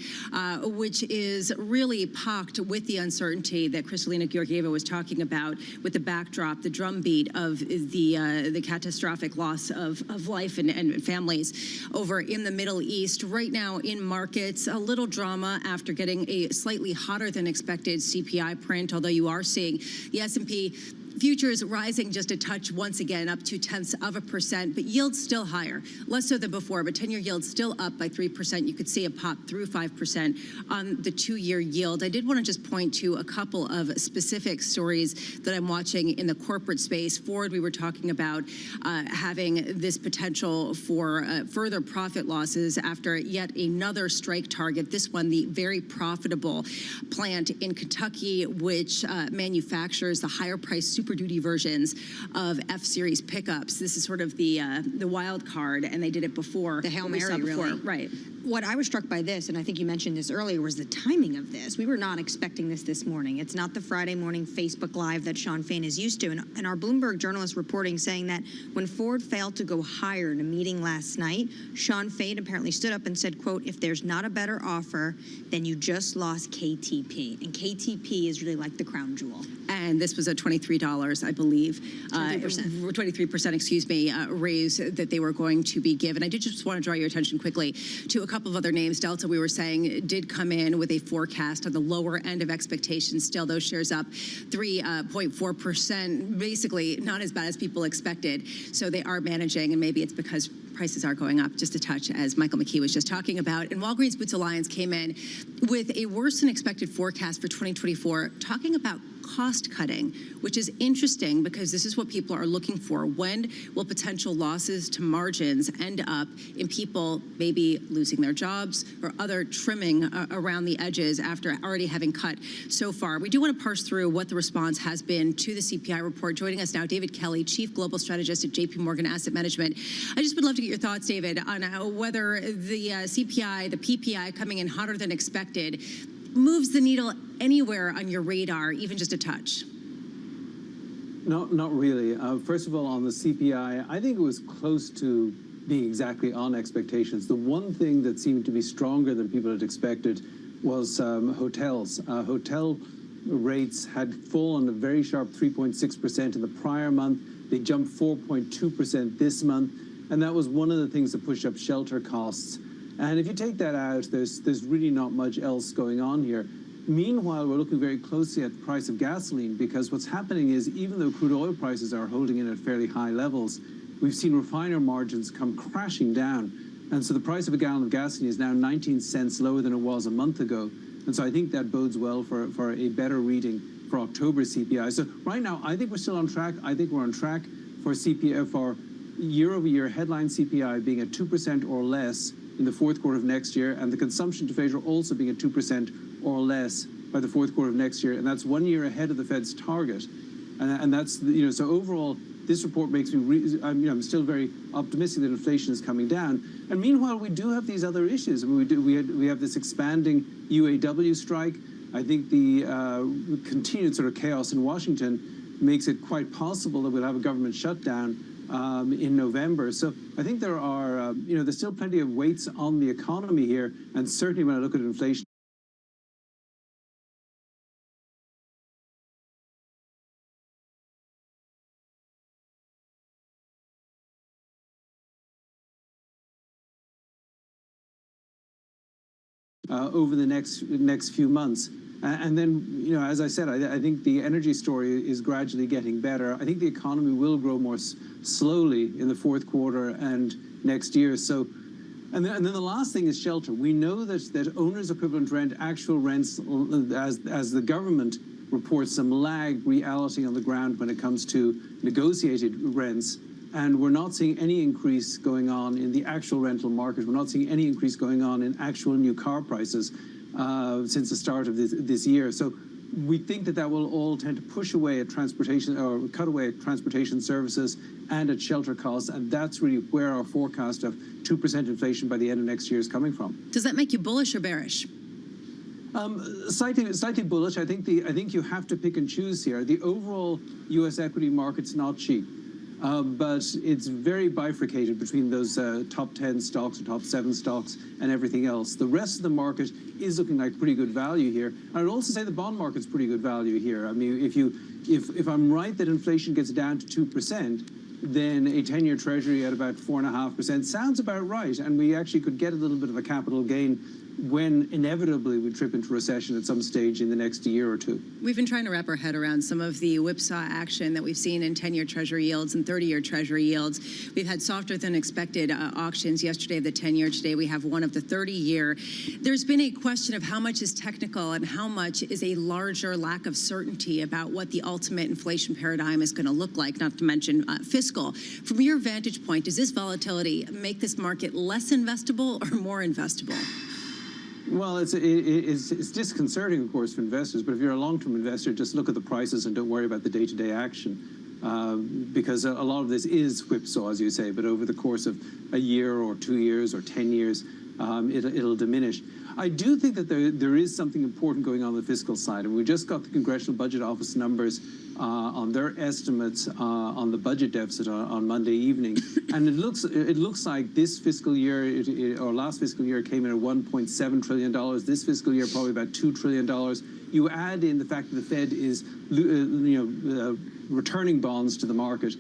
which is really pocked with the uncertainty that Kristalina Georgieva was talking about, with the backdrop, the drumbeat of the catastrophic loss of life and families over in the Middle East. Right now in markets, a little drama after getting a slightly hotter than expected CPI print, although you are seeing the S&P Futures rising just a touch once again, up 0.2%, but yields still higher. Less so than before, but 10-year yield still up by 3%. You could see a pop through 5% on the 2-year yield. I did want to just point to a couple of specific stories that I'm watching in the corporate space. Ford, we were talking about having this potential for further profit losses after yet another strike target. This one, the very profitable plant in Kentucky, which manufactures the higher priced Super Duty versions of F-Series pickups. This is sort of the wild card, and they did it before. The Hail Mary, really. Right. What I was struck by this, and I think you mentioned this earlier, was the timing of this. We were not expecting this morning. It's not the Friday morning Facebook Live that Sean Fain is used to. And our Bloomberg journalist reporting saying that when Ford failed to go higher in a meeting last night, Sean Fain apparently stood up and said, quote, "If there's not a better offer, then you just lost KTP." And KTP is really like the crown jewel. And this was a $23, I believe, 23%, excuse me, raise that they were going to be given. I did just want to draw your attention quickly to a couple of other names. Delta, we were saying, did come in with a forecast on the lower end of expectations. Still, those shares up 3.4%, basically not as bad as people expected. So they are managing, and maybe it's because prices are going up just a touch, as Michael McKee was just talking about. And Walgreens Boots Alliance came in with a worse than expected forecast for 2024, talking about cost cutting, which is interesting because this is what people are looking for. When will potential losses to margins end up in people maybe losing their jobs or other trimming around the edges after already having cut so far? We do want to parse through what the response has been to the CPI report. Joining us now, David Kelly, Chief Global Strategist at JP Morgan Asset Management. I just would love to get your thoughts, David, on whether the CPI, the PPI coming in hotter than expected, moves the needle anywhere on your radar, even just a touch. Not really. First of all, on the CPI, I think it was close to being exactly on expectations. The one thing that seemed to be stronger than people had expected was hotels. Hotel rates had fallen a very sharp 3.6% in the prior month. They jumped 4.2% this month, and that was one of the things that pushed up shelter costs. And if you take that out, there's really not much else going on here. Meanwhile, we're looking very closely at the price of gasoline, because what's happening is, even though crude oil prices are holding in at fairly high levels, we've seen refiner margins come crashing down. And so the price of a gallon of gasoline is now 19 cents lower than it was a month ago. And so I think that bodes well for a better reading for October CPI. So right now, I think we're still on track. I think we're on track for CPI, for year-over-year headline CPI being at 2% or less in the fourth quarter of next year, and the consumption deflator also being at 2% or less by the fourth quarter of next year, and that's 1 year ahead of the Fed's target. And that's, so overall, this report makes me, I'm still very optimistic that inflation is coming down. And meanwhile, we do have these other issues. I mean, we have this expanding UAW strike. I think the continued sort of chaos in Washington makes it quite possible that we'll have a government shutdown in November. So I think there are, there's still plenty of weights on the economy here, and certainly when I look at inflation. Over the next few months. And then, as I said, I think the energy story is gradually getting better. I think the economy will grow more slowly in the fourth quarter and next year. So, and then the last thing is shelter. We know that owner's equivalent rent, actual rents, as the government reports some lag reality on the ground when it comes to negotiated rents. And we're not seeing any increase going on in the actual rental market. We're not seeing any increase going on in actual new car prices since the start of this year. So we think that will all tend to push away at transportation, or cut away at transportation services and at shelter costs. And that's really where our forecast of 2% inflation by the end of next year is coming from. Does that make you bullish or bearish? Slightly bullish. I think you have to pick and choose here. The overall U.S. equity market's not cheap. But it's very bifurcated between those top 10 stocks or top 7 stocks and everything else. The rest of the market is looking like pretty good value here. And I'd also say the bond market's pretty good value here. I mean, if I'm right that inflation gets down to 2%, then a 10-year treasury at about 4.5% sounds about right. And we actually could get a little bit of a capital gain when inevitably we trip into recession at some stage in the next year or two. We've been trying to wrap our head around some of the whipsaw action that we've seen in 10-year Treasury yields and 30-year Treasury yields. We've had softer than expected auctions yesterday of the 10-year. Today we have one of the 30-year. There's been a question of how much is technical and how much is a larger lack of certainty about what the ultimate inflation paradigm is going to look like, not to mention fiscal. From your vantage point, does this volatility make this market less investable or more investable? Well, it's disconcerting, of course, for investors. But if you're a long-term investor, just look at the prices and don't worry about the day-to-day action, because a lot of this is whipsaw, as you say. But over the course of a year or 2 years or 10 years, it'll diminish. I do think that there is something important going on the fiscal side, and we just got the Congressional Budget Office numbers on their estimates on the budget deficit on Monday evening, and it looks like this fiscal year or last fiscal year came in at $1.7 trillion. This fiscal year probably about $2 trillion. You add in the fact that the Fed is returning bonds to the market,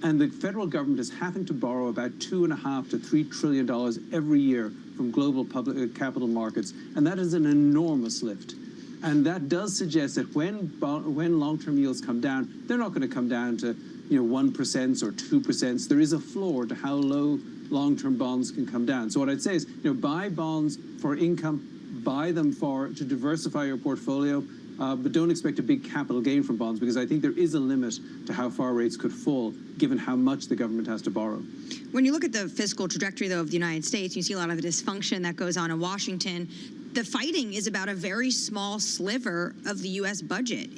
and the federal government is having to borrow about $2.5 to $3 trillion every year from global public capital markets, and that is an enormous lift. And that does suggest that when long-term yields come down, they're not going to come down to 1% or 2%. There is a floor to how low long-term bonds can come down. So what I'd say is, buy bonds for income, buy them to diversify your portfolio, but don't expect a big capital gain from bonds, because I think there is a limit to how far rates could fall, given how much the government has to borrow. When you look at the fiscal trajectory, though, of the United States, you see a lot of the dysfunction that goes on in Washington. The fighting is about a very small sliver of the U.S. budget.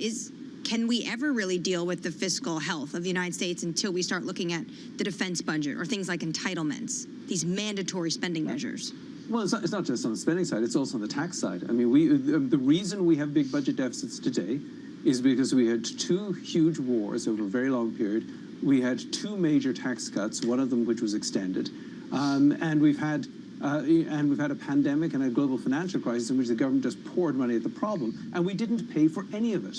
Can we ever really deal with the fiscal health of the United States until we start looking at the defense budget or things like entitlements, these mandatory spending measures? Well, it's not just on the spending side, it's also on the tax side. I mean, the reason we have big budget deficits today is because we had 2 huge wars over a very long period. We had 2 major tax cuts, one of them which was extended, and we've had a pandemic and a global financial crisis in which the government just poured money at the problem, and we didn't pay for any of it.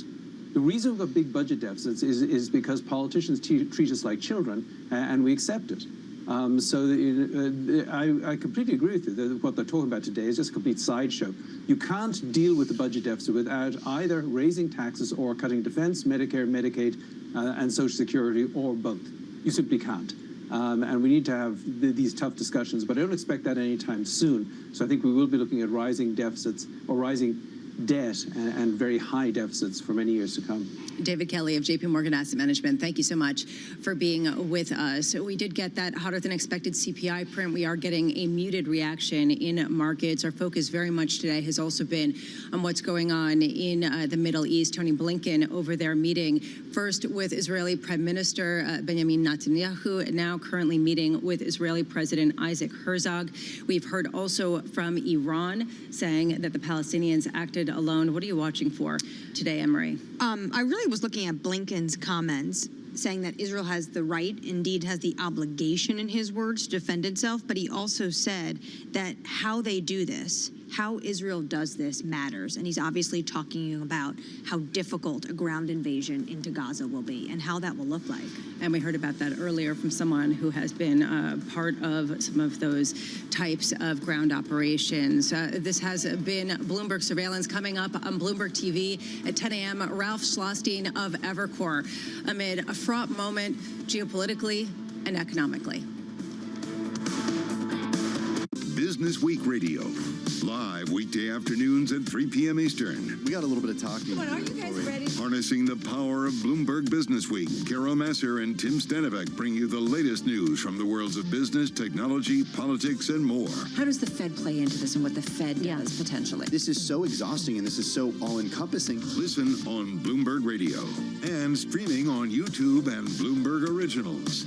The reason we've got big budget deficits is because politicians treat us like children, and we accept it. I completely agree with you that what they're talking about today is just a complete sideshow. You can't deal with the budget deficit without either raising taxes or cutting defense, Medicare, Medicaid, and Social Security, or both. You simply can't. And we need to have these tough discussions, but I don't expect that anytime soon. So I think we will be looking at rising deficits or rising debt and very high deficits for many years to come. David Kelly of JP Morgan Asset Management, thank you so much for being with us. We did get that hotter than expected CPI print. We are getting a muted reaction in markets. Our focus very much today has also been on what's going on in the Middle East. Tony Blinken over there meeting first with Israeli Prime Minister Benjamin Netanyahu, now currently meeting with Israeli President Isaac Herzog. We've heard also from Iran saying that the Palestinians acted alone. What are you watching for today, Emery? I really was looking at Blinken's comments saying that Israel has the right, indeed has the obligation, in his words, to defend itself. But he also said that how they do this, how Israel does this, matters. And he's obviously talking about how difficult a ground invasion into Gaza will be and how that will look like. And we heard about that earlier from someone who has been part of some of those types of ground operations. This has been Bloomberg Surveillance. Coming up on Bloomberg TV at 10 a.m., Ralph Schlosstein of Evercore, amid a fraught moment geopolitically and economically. Business Week Radio, live weekday afternoons at 3 p.m. Eastern. We got a little bit of talking. Are you guys ready? Harnessing the power of Bloomberg Business Week, Carol Masser and Tim Stanovic bring you the latest news from the worlds of business, technology, politics, and more. How does the Fed play into this and what the Fed does potentially? This is so exhausting and this is so all-encompassing. Listen on Bloomberg Radio and streaming on YouTube and Bloomberg Originals.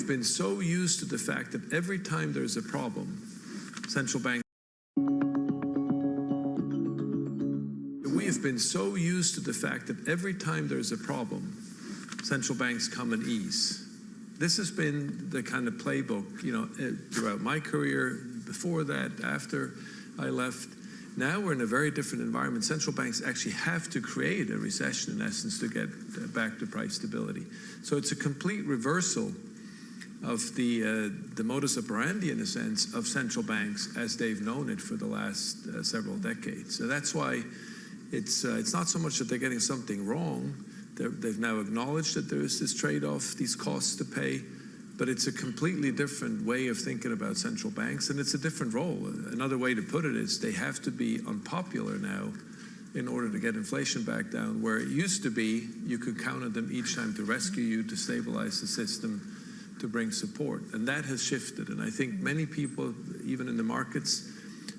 Been so used to the fact that every time there's a problem, central bank. We have been so used to the fact that every time there's a problem, central banks come and ease. This has been the kind of playbook, throughout my career, before that, after I left. Now we're in a very different environment. Central banks actually have to create a recession, in essence, to get back to price stability. So it's a complete reversal of the modus operandi, in a sense, of central banks as they've known it for the last several decades. So that's why it's not so much that they're getting something wrong. They've now acknowledged that there is this trade-off, these costs to pay, but it's a completely different way of thinking about central banks, and it's a different role. Another way to put it is they have to be unpopular now in order to get inflation back down, where it used to be you could count on them each time to rescue you, to stabilize the system, to bring support. And that has shifted. And I think many people, even in the markets,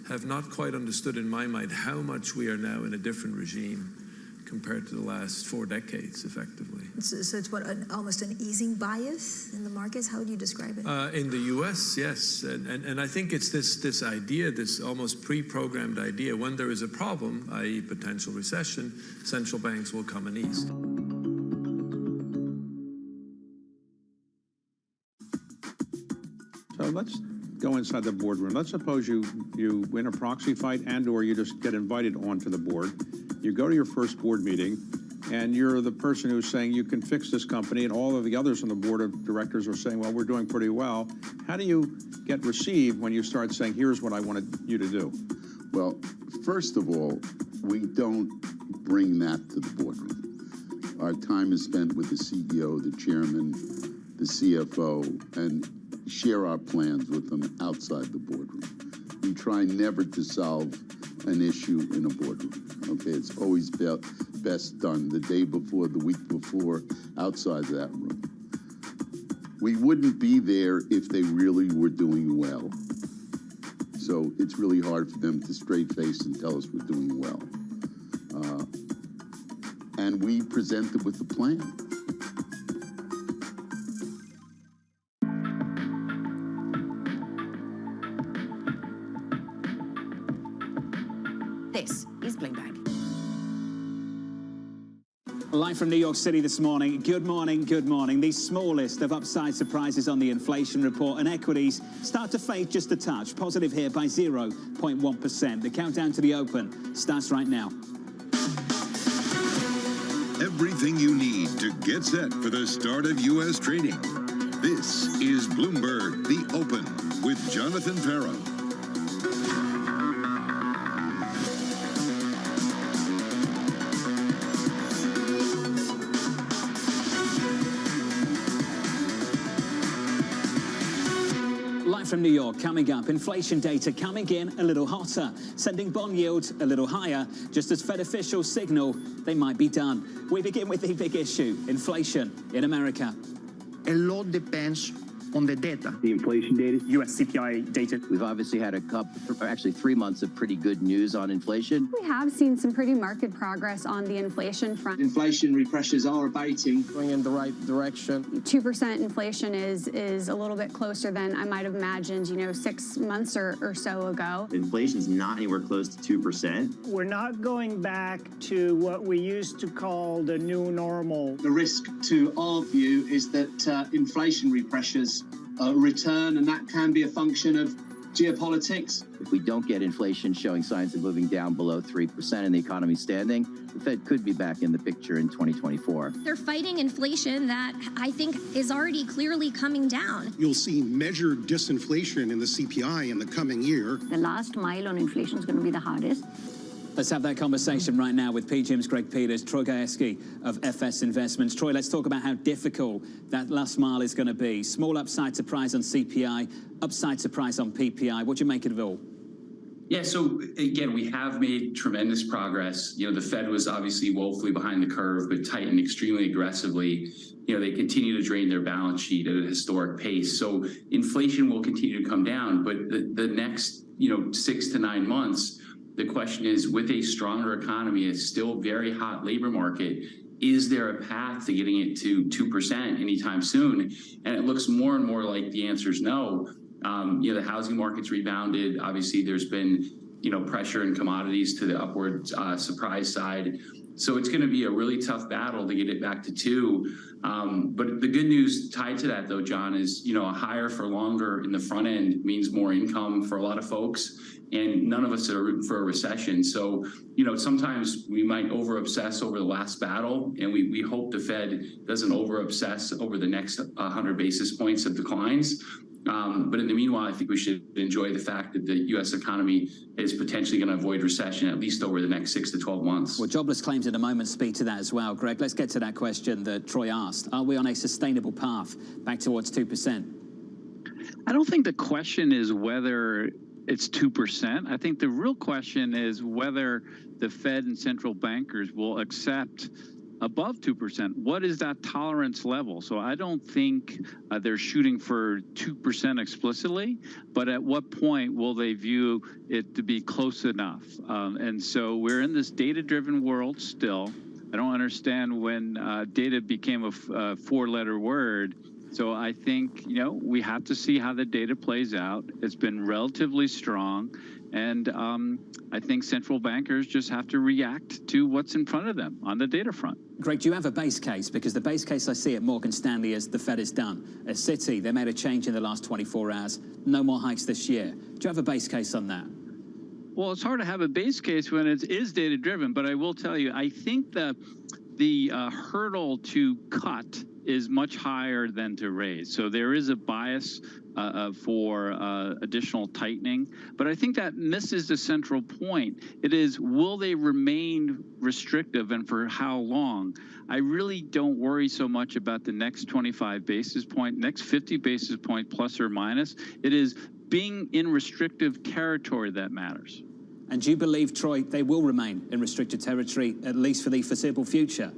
have not quite understood, in my mind, how much we are now in a different regime compared to the last 4 decades, effectively. So it's what, almost an easing bias in the markets? How would you describe it? In the U.S., yes. And I think it's this idea, this almost pre-programmed idea, when there is a problem, i.e. potential recession, central banks will come and ease. So let's go inside the boardroom. Let's suppose you win a proxy fight and or you just get invited onto the board. You go to your first board meeting, and you're the person who's saying you can fix this company, and all of the others on the board of directors are saying, well, we're doing pretty well. How do you get received when you start saying, here's what I wanted you to do? Well, first of all, we don't bring that to the boardroom. Our time is spent with the CEO, the chairman, the CFO, and share our plans with them outside the boardroom. We try never to solve an issue in a boardroom. Okay, it's always best done the day before, the week before, outside that room. We wouldn't be there if they really were doing well. So it's really hard for them to straight face and tell us we're doing well. And we present them with a plan. This is Bloomberg. Live from New York City this morning. Good morning, good morning. The smallest of upside surprises on the inflation report, and equities start to fade just a touch. Positive here by 0.1%. The countdown to the open starts right now. Everything you need to get set for the start of U.S. trading. This is Bloomberg, the Open, with Jonathan Farrow. Live from New York, coming up, inflation data coming in a little hotter, sending bond yields a little higher, just as Fed officials signal they might be done. We begin with the big issue, inflation in America. A lot depends on the data. The inflation data, U.S. CPI data. We've obviously had actually 3 months of pretty good news on inflation. We have seen some pretty marked progress on the inflation front. Inflationary pressures are abating. Going in the right direction. 2% inflation is a little bit closer than I might have imagined, 6 months or so ago. Inflation's not anywhere close to 2%. We're not going back to what we used to call the new normal. The risk, to our view, is that inflationary pressures return, and that can be a function of geopolitics. If we don't get inflation showing signs of moving down below 3% and the economy standing, the Fed could be back in the picture in 2024. They're fighting inflation that I think is already clearly coming down. You'll see measured disinflation in the CPI in the coming year. The last mile on inflation is going to be the hardest. Let's have that conversation right now with PGIM's Greg Peters, Troy Gajewski of FS Investments. Troy, let's talk about how difficult that last mile is going to be. Small upside surprise on CPI, upside surprise on PPI. What do you make of it all? Yeah, so again, we have made tremendous progress. The Fed was obviously woefully behind the curve, but tightened extremely aggressively. They continue to drain their balance sheet at a historic pace. So inflation will continue to come down, but the next, 6 to 9 months, the question is, with a stronger economy, a still very hot labor market, is there a path to getting it to 2% anytime soon? And it looks more and more like the answer is no. The housing market's rebounded. Obviously, there's been, pressure in commodities to the upward surprise side. So it's going to be a really tough battle to get it back to 2. But the good news tied to that, though, John, is, a higher for longer in the front end means more income for a lot of folks. And none of us are rooting for a recession. So, sometimes we might over-obsess over the last battle, and we hope the Fed doesn't over-obsess over the next 100 basis points of declines. But in the meanwhile, I think we should enjoy the fact that the U.S. economy is potentially going to avoid recession, at least over the next 6 to 12 months. Well, jobless claims in a moment speak to that as well. Greg, let's get to that question that Troy asked. Are we on a sustainable path back towards 2%? I don't think the question is whether it's 2%. I think the real question is whether the Fed and central bankers will accept above 2%. What is that tolerance level? So I don't think they're shooting for 2% explicitly, but at what point will they view it to be close enough? And so we're in this data-driven world still. I don't understand when data became a 4-letter word. So I think, we have to see how the data plays out. It's been relatively strong. And I think central bankers just have to react to what's in front of them on the data front. Greg, do you have a base case? Because the base case I see at Morgan Stanley is the Fed is done. At Citi, they made a change in the last 24 hours. No more hikes this year. Do you have a base case on that? Well, it's hard to have a base case when it is data-driven, but I will tell you, I think the hurdle to cut is much higher than to raise. So there is a bias for additional tightening. But I think that misses the central point. It is, will they remain restrictive and for how long? I really don't worry so much about the next 25 basis point, next 50 basis point plus or minus. It is being in restrictive territory that matters. And do you believe, Troy, they will remain in restricted territory, at least for the foreseeable future?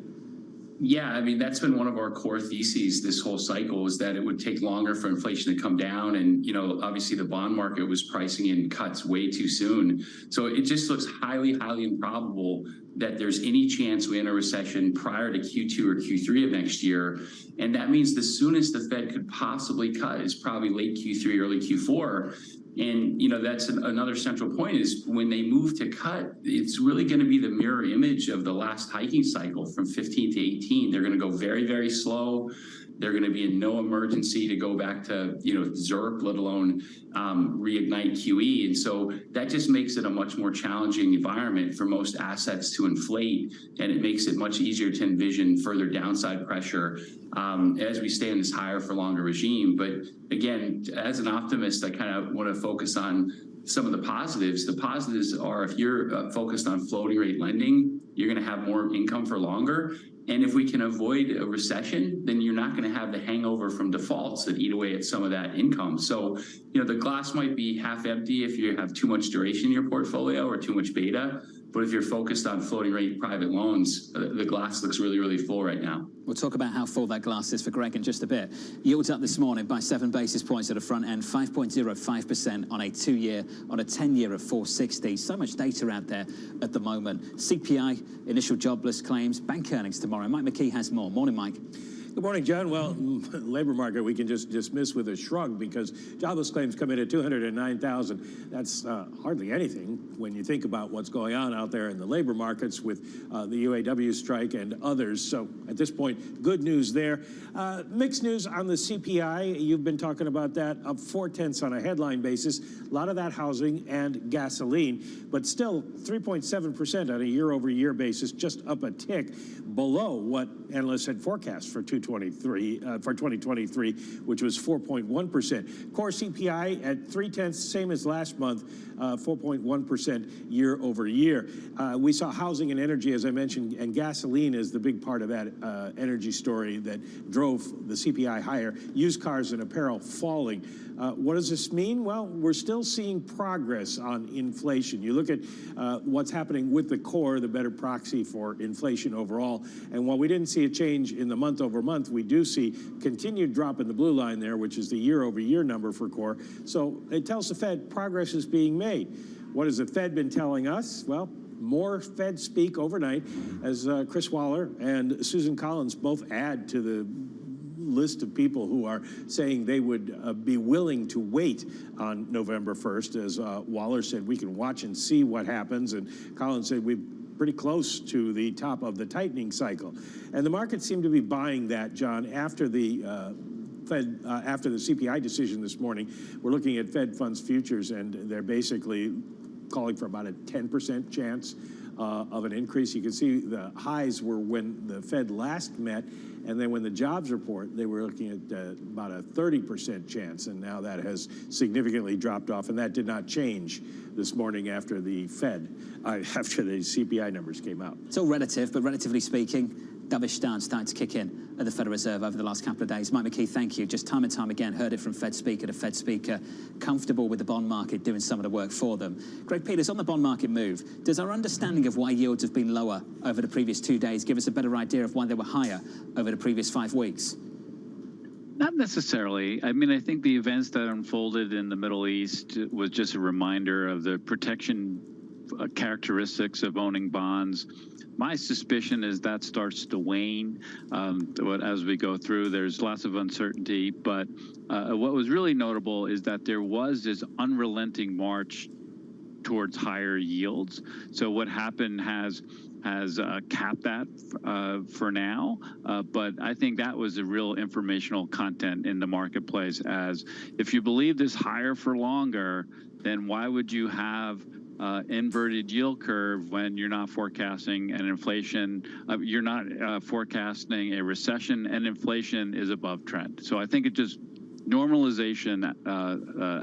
Yeah, I mean, that's been one of our core theses this whole cycle, is that it would take longer for inflation to come down. And, obviously the bond market was pricing in cuts way too soon. So it just looks highly, highly improbable that there's any chance we enter a recession prior to Q2 or Q3 of next year. And that means the soonest the Fed could possibly cut is probably late Q3, early Q4. And, that's another central point, is when they move to cut, it's really going to be the mirror image of the last hiking cycle from 15 to 18. They're going to go very, very slow. They're going to be in no emergency to go back to, ZIRP, let alone reignite QE. And so that just makes it a much more challenging environment for most assets to inflate. And it makes it much easier to envision further downside pressure as we stay in this higher for longer regime. But again, as an optimist, I kind of want to focus on some of the positives. The positives are, if you're focused on floating rate lending, you're going to have more income for longer. And if we can avoid a recession, then you're not going to have the hangover from defaults that eat away at some of that income. So, the glass might be half empty if you have too much duration in your portfolio or too much beta. But if you're focused on floating rate private loans, the glass looks really, really full right now. We'll talk about how full that glass is for Greg in just a bit. Yields up this morning by 7 basis points at the front end, 5.05% on a 2-year, on a 10-year at 460. So much data out there at the moment. CPI, initial jobless claims, bank earnings tomorrow. Mike McKee has more. Morning, Mike. Good morning, John. Well, labor market we can just dismiss with a shrug, because jobless claims come in at 209,000. That's hardly anything when you think about what's going on out there in the labor markets with the UAW strike and others. So at this point, good news there. Mixed news on the CPI. You've been talking about that, up 0.4 on a headline basis. A lot of that housing and gasoline, but still 3.7% on a year-over-year basis, just up a tick below what analysts had forecast for 2023, which was 4.1%. Core CPI at 0.3, same as last month, 4.1% year over year. We saw housing and energy, as I mentioned, and gasoline is the big part of that energy story that drove the CPI higher. Used cars and apparel falling. What does this mean? Well, we're still seeing progress on inflation. You look at what's happening with the core, the better proxy for inflation overall. And while we didn't see a change in the month over month, we do see continued drop in the blue line there, which is the year over year number for core. So it tells the Fed progress is being made. What has the Fed been telling us? Well, more Fed speak overnight as Chris Waller and Susan Collins both add to the list of people who are saying they would be willing to wait on November 1st. As Waller said, we can watch and see what happens. And Collins said, we've pretty close to the top of the tightening cycle. And the markets seem to be buying that, John, after the Fed, after the CPI decision this morning. We're looking at Fed funds futures, and they're basically calling for about a 10% chance of an increase. You can see the highs were when the Fed last met, and then when the jobs report, they were looking at about a 30% chance, and now that has significantly dropped off, and that did not change this morning after the after the CPI numbers came out. It's all relative, but relatively speaking, dovish stance starting to kick in at the Federal Reserve over the last couple of days. Mike McKee, thank you. Just time and time again, heard it from Fed speaker to Fed speaker, comfortable with the bond market doing some of the work for them. Greg Peters, on the bond market move, does our understanding of why yields have been lower over the previous 2 days give us a better idea of why they were higher over the previous 5 weeks? Not necessarily. I mean, I think the events that unfolded in the Middle East was just a reminder of the protection characteristics of owning bonds. My suspicion is that starts to wane as we go through. There's lots of uncertainty, but what was really notable is that there was this unrelenting march towards higher yields. So what happened has capped that for now, but I think that was a real informational content in the marketplace. As if you believe this higher for longer, then why would you have inverted yield curve when you're not forecasting an inflation, you're not forecasting a recession, and inflation is above trend. So I think it just normalization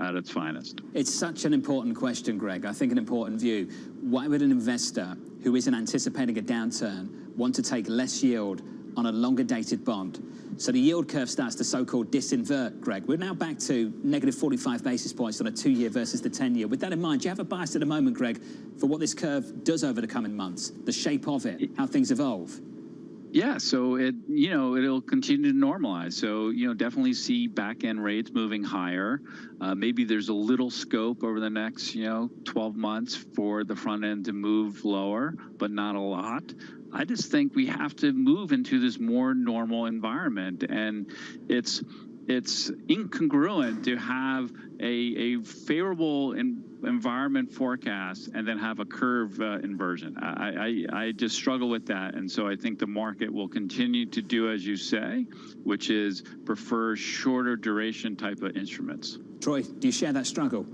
at its finest. It's such an important question, Greg. I think an important view. Why would an investor who isn't anticipating a downturn want to take less yield on a longer dated bond? So the yield curve starts to so-called disinvert, Greg. We're now back to negative 45 basis points on a 2-year versus the 10-year. With that in mind, do you have a bias at the moment, Greg, for what this curve does over the coming months, the shape of it, how things evolve? Yeah, so it'll continue to normalize. So, definitely see back-end rates moving higher. Maybe there's a little scope over the next, 12 months for the front end to move lower, but not a lot. I just think we have to move into this more normal environment, and it's incongruent to have a favorable environment forecast and then have a curve inversion. I just struggle with that, and so I think the market will continue to do as you say, which is prefer shorter duration type of instruments. Troy, do you share that struggle?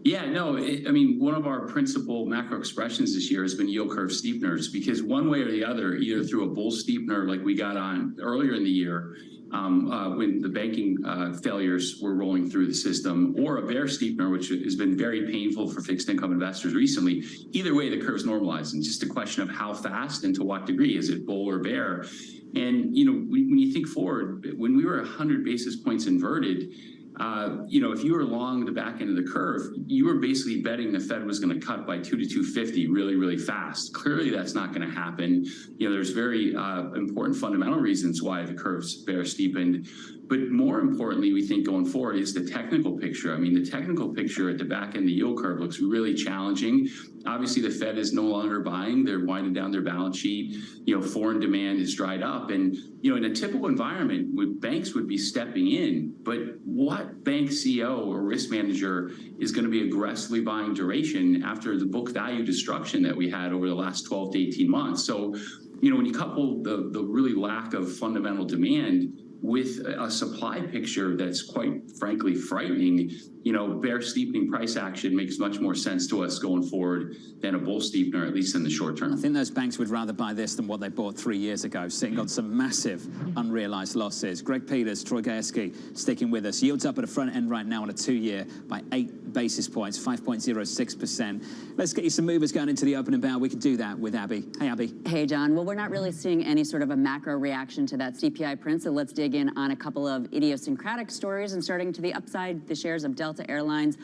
Yeah, no, I mean, one of our principal macro expressions this year has been yield curve steepeners, because one way or the other, either through a bull steepener like we got on earlier in the year, when the banking failures were rolling through the system, or a bear steepener, which has been very painful for fixed income investors recently. Either way, the curve's normalizing. Just a question of how fast and to what degree. Is it bull or bear? And, when you think forward, when we were 100 basis points inverted, if you were long the back end of the curve, you were basically betting the Fed was going to cut by 2 to 250 really, really fast. Clearly, that's not going to happen. There's very important fundamental reasons why the curve's bear steepened. But more importantly, we think going forward is the technical picture. I mean, the technical picture at the back end of the yield curve looks really challenging. Obviously, the Fed is no longer buying. They're winding down their balance sheet. Foreign demand has dried up. And, in a typical environment, banks would be stepping in. But what bank CEO or risk manager is going to be aggressively buying duration after the book value destruction that we had over the last 12 to 18 months? So, when you couple the really lack of fundamental demand with a supply picture that's quite frankly frightening, bear steepening price action makes much more sense to us going forward than a bull steepener, at least in the short term. I think those banks would rather buy this than what they bought 3 years ago, sitting on some massive unrealized losses. Greg Peters, Troy Gajewski, sticking with us. Yields up at the front end right now on a 2-year by 8 basis points, 5.06%. Let's get you some movers going into the opening bell. We can do that with Abby. Hey, Abby. Hey, John. Well, we're not really seeing any sort of a macro reaction to that CPI print, so let's dig in on a couple of idiosyncratic stories. And starting to the upside, the shares of Delta Airlines,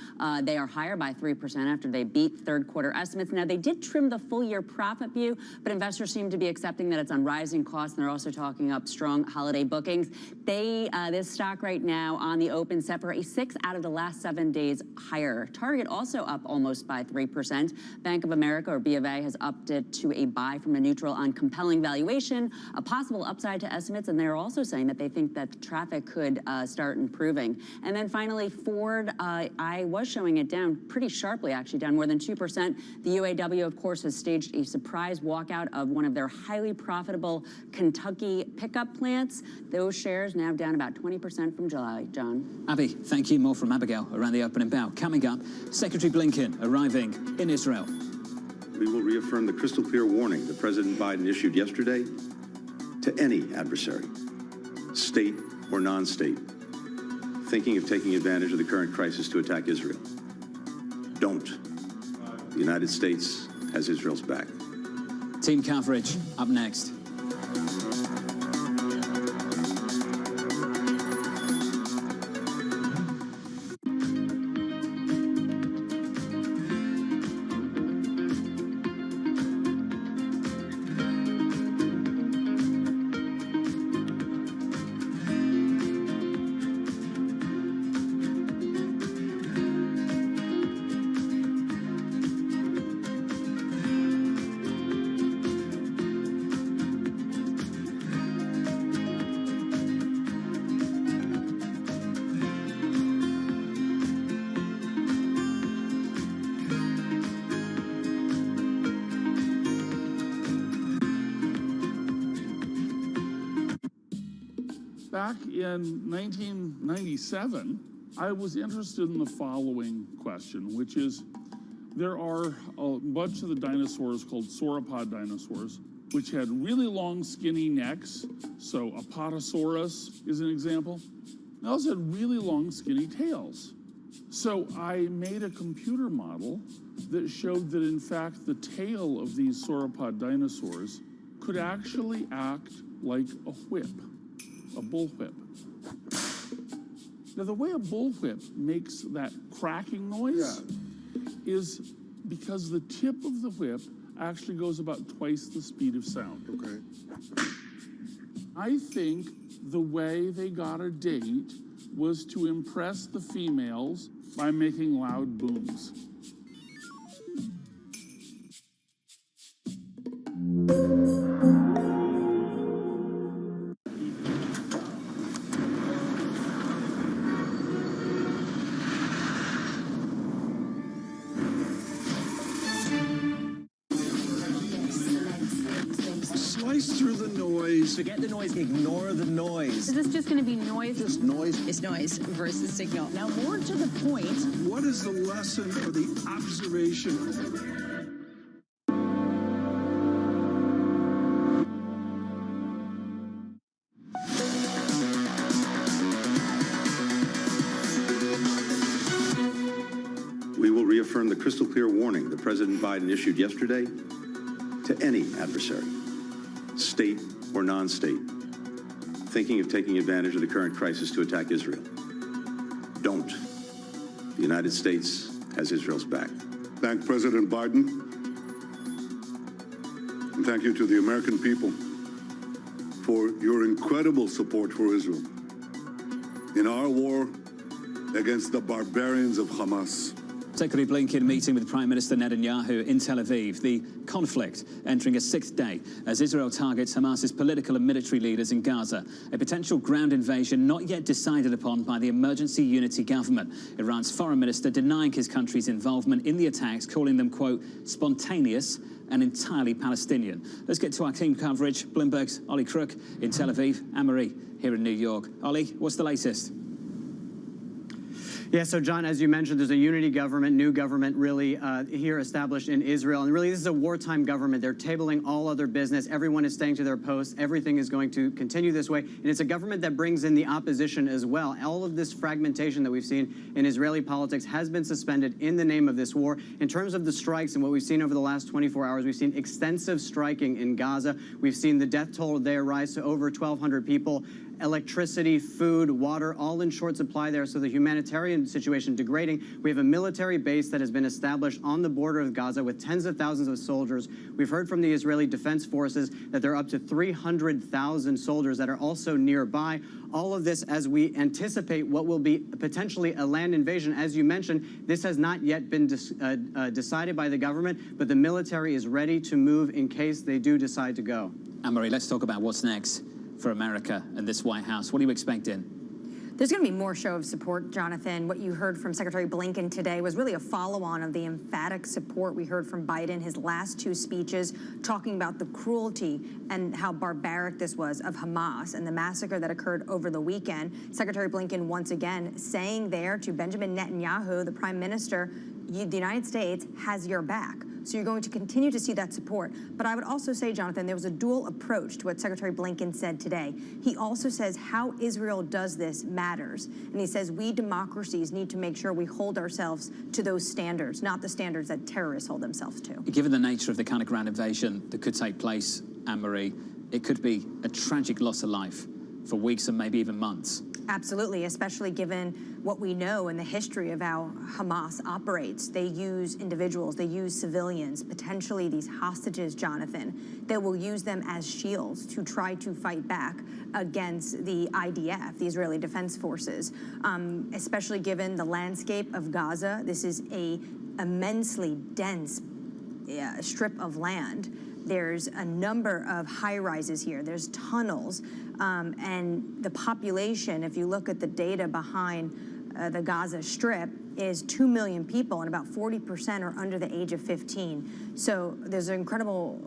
they are higher by 3% after they beat third quarter estimates. Now, they did trim the full year profit view, but investors seem to be accepting that it's on rising costs, and they're also talking up strong holiday bookings. This stock right now on the open set for a 6 out of the last 7 days higher. Target also up almost by 3%. Bank of America, or B of A, has upped it to a buy from a neutral on compelling valuation, a possible upside to estimates, and they're also saying that they think that traffic could start improving. And then finally, Ford, I was showing it down pretty sharply, actually, down more than 2%. The UAW, of course, has staged a surprise walkout of one of their highly profitable Kentucky pickup plants. Those shares now down about 20% from July. John. Abby, thank you. More from Abigail around the opening bell. Coming up, Secretary Blinken arriving in Israel. We will reaffirm the crystal clear warning that President Biden issued yesterday to any adversary, state or non-state, thinking of taking advantage of the current crisis to attack Israel. Don't. The United States has Israel's back. Team coverage up next. Back in 1997, I was interested in the following question, which is, there are a bunch of the dinosaurs called sauropod dinosaurs, which had really long, skinny necks. So Apatosaurus is an example. They also had really long, skinny tails. So I made a computer model that showed that, in fact, the tail of these sauropod dinosaurs could actually act like a whip. A bullwhip. Now, the way a bullwhip makes that cracking noise is because the tip of the whip actually goes about twice the speed of sound. Okay. I think the way they got a date was to impress the females by making loud booms. Slice through the noise. Forget the noise, ignore the noise. Is this just going to be noise? Just noise. It's noise versus signal. Now, more to the point. What is the lesson or the observation? We will reaffirm the crystal clear warning that President Biden issued yesterday to any adversary, state or non-state, thinking of taking advantage of the current crisis to attack Israel. Don't. The United States has Israel's back. Thank President Biden, and thank you to the American people for your incredible support for Israel in our war against the barbarians of Hamas. Secretary Blinken meeting with Prime Minister Netanyahu in Tel Aviv. The conflict entering a sixth day as Israel targets Hamas's political and military leaders in Gaza. A potential ground invasion not yet decided upon by the emergency unity government. Iran's foreign minister denying his country's involvement in the attacks, calling them, quote, spontaneous and entirely Palestinian. Let's get to our team coverage. Bloomberg's Ollie Crook in Tel Aviv, Anne-Marie here in New York. Ollie, what's the latest? Yeah, so John, as you mentioned, there's a unity government, new government really here established in Israel. And really, this is a wartime government. They're tabling all other business. Everyone is staying to their posts. Everything is going to continue this way. And it's a government that brings in the opposition as well. All of this fragmentation that we've seen in Israeli politics has been suspended in the name of this war. In terms of the strikes and what we've seen over the last 24 hours, we've seen extensive striking in Gaza. We've seen the death toll there rise to over 1,200 people. Electricity, food, water, all in short supply there. So the humanitarian humanitarian situation degrading. We have a military base that has been established on the border of Gaza with tens of thousands of soldiers. We've heard from the Israeli Defense Forces that there are up to 300,000 soldiers that are also nearby. All of this as we anticipate what will be potentially a land invasion. As you mentioned, this has not yet been decided by the government, but the military is ready to move in case they do decide to go. Anne-Marie, let's talk about what's next for America and this White House. What are you expecting? There's going to be more show of support, Jonathan. What you heard from Secretary Blinken today was really a follow-on of the emphatic support we heard from Biden, his last two speeches, talking about the cruelty and how barbaric this was of Hamas and the massacre that occurred over the weekend. Secretary Blinken once again saying there to Benjamin Netanyahu, the prime minister, the United States has your back. So you're going to continue to see that support. But I would also say, Jonathan, there was a dual approach to what Secretary Blinken said today. He also says how Israel does this matters. And he says we democracies need to make sure we hold ourselves to those standards, not the standards that terrorists hold themselves to. Given the nature of the kind of ground invasion that could take place, Anne-Marie, it could be a tragic loss of life for weeks and maybe even months. Absolutely, especially given what we know in the history of how Hamas operates. They use individuals, they use civilians, potentially these hostages, Jonathan. They will use them as shields to try to fight back against the IDF, the Israeli Defense Forces, especially given the landscape of Gaza. This is an immensely dense strip of land. There's a number of high-rises here. There's tunnels. And the population, if you look at the data behind the Gaza Strip, is 2 million people, and about 40% are under the age of 15. So there's an incredible,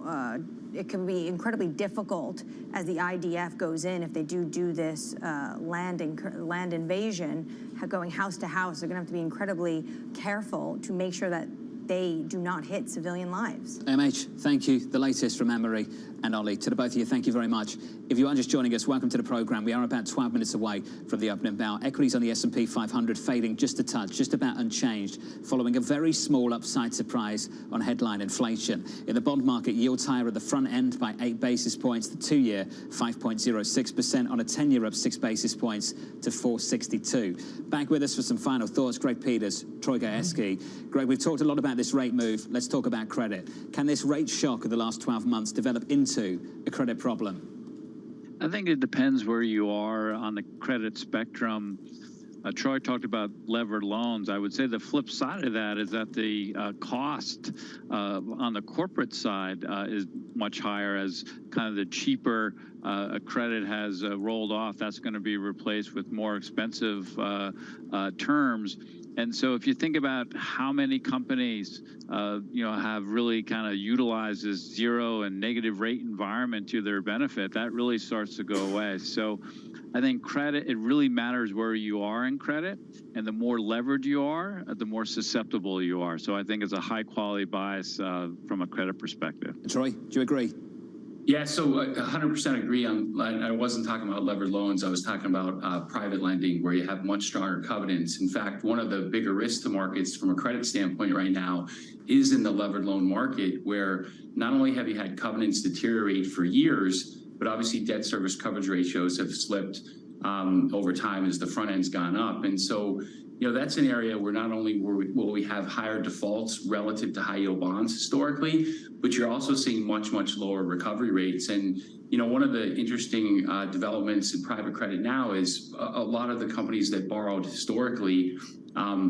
it can be incredibly difficult as the IDF goes in, if they do this land invasion, going house to house. They're going to have to be incredibly careful to make sure that they do not hit civilian lives. MH, thank you. The latest from Anne-Marie and Ollie. To the both of you, thank you very much. If you are just joining us, welcome to the programme. We are about 12 minutes away from the opening bell. Equities on the S&P 500 fading just a touch, just about unchanged, following a very small upside surprise on headline inflation. In the bond market, yields higher at the front end by 8 basis points. The 2-year, 5.06%. On a 10-year, up 6 basis points to 4.62. Back with us for some final thoughts, Greg Peters, Troy Gayeski. Greg, we've talked a lot about this rate move. Let's talk about credit. Can this rate shock of the last 12 months develop into a credit problem? I think it depends where you are on the credit spectrum. Troy talked about levered loans. I would say the flip side of that is that the cost on the corporate side is much higher, as kind of the cheaper credit has rolled off. That's going to be replaced with more expensive terms. And so if you think about how many companies, have really kind of utilized this zero and negative rate environment to their benefit, that really starts to go away. So I think credit, it really matters where you are in credit. And the more levered you are, the more susceptible you are. So I think it's a high quality bias from a credit perspective. Troy, do you agree? Yeah, so 100% agree. I wasn't talking about levered loans. I was talking about private lending, where you have much stronger covenants. In fact, one of the bigger risks to markets from a credit standpoint right now is in the levered loan market, where not only have you had covenants deteriorate for years, but obviously debt service coverage ratios have slipped over time as the front end's gone up. And so, that's an area where not only will we have higher defaults relative to high yield bonds historically, but you're also seeing much, much lower recovery rates. And, one of the interesting developments in private credit now is a lot of the companies that borrowed historically,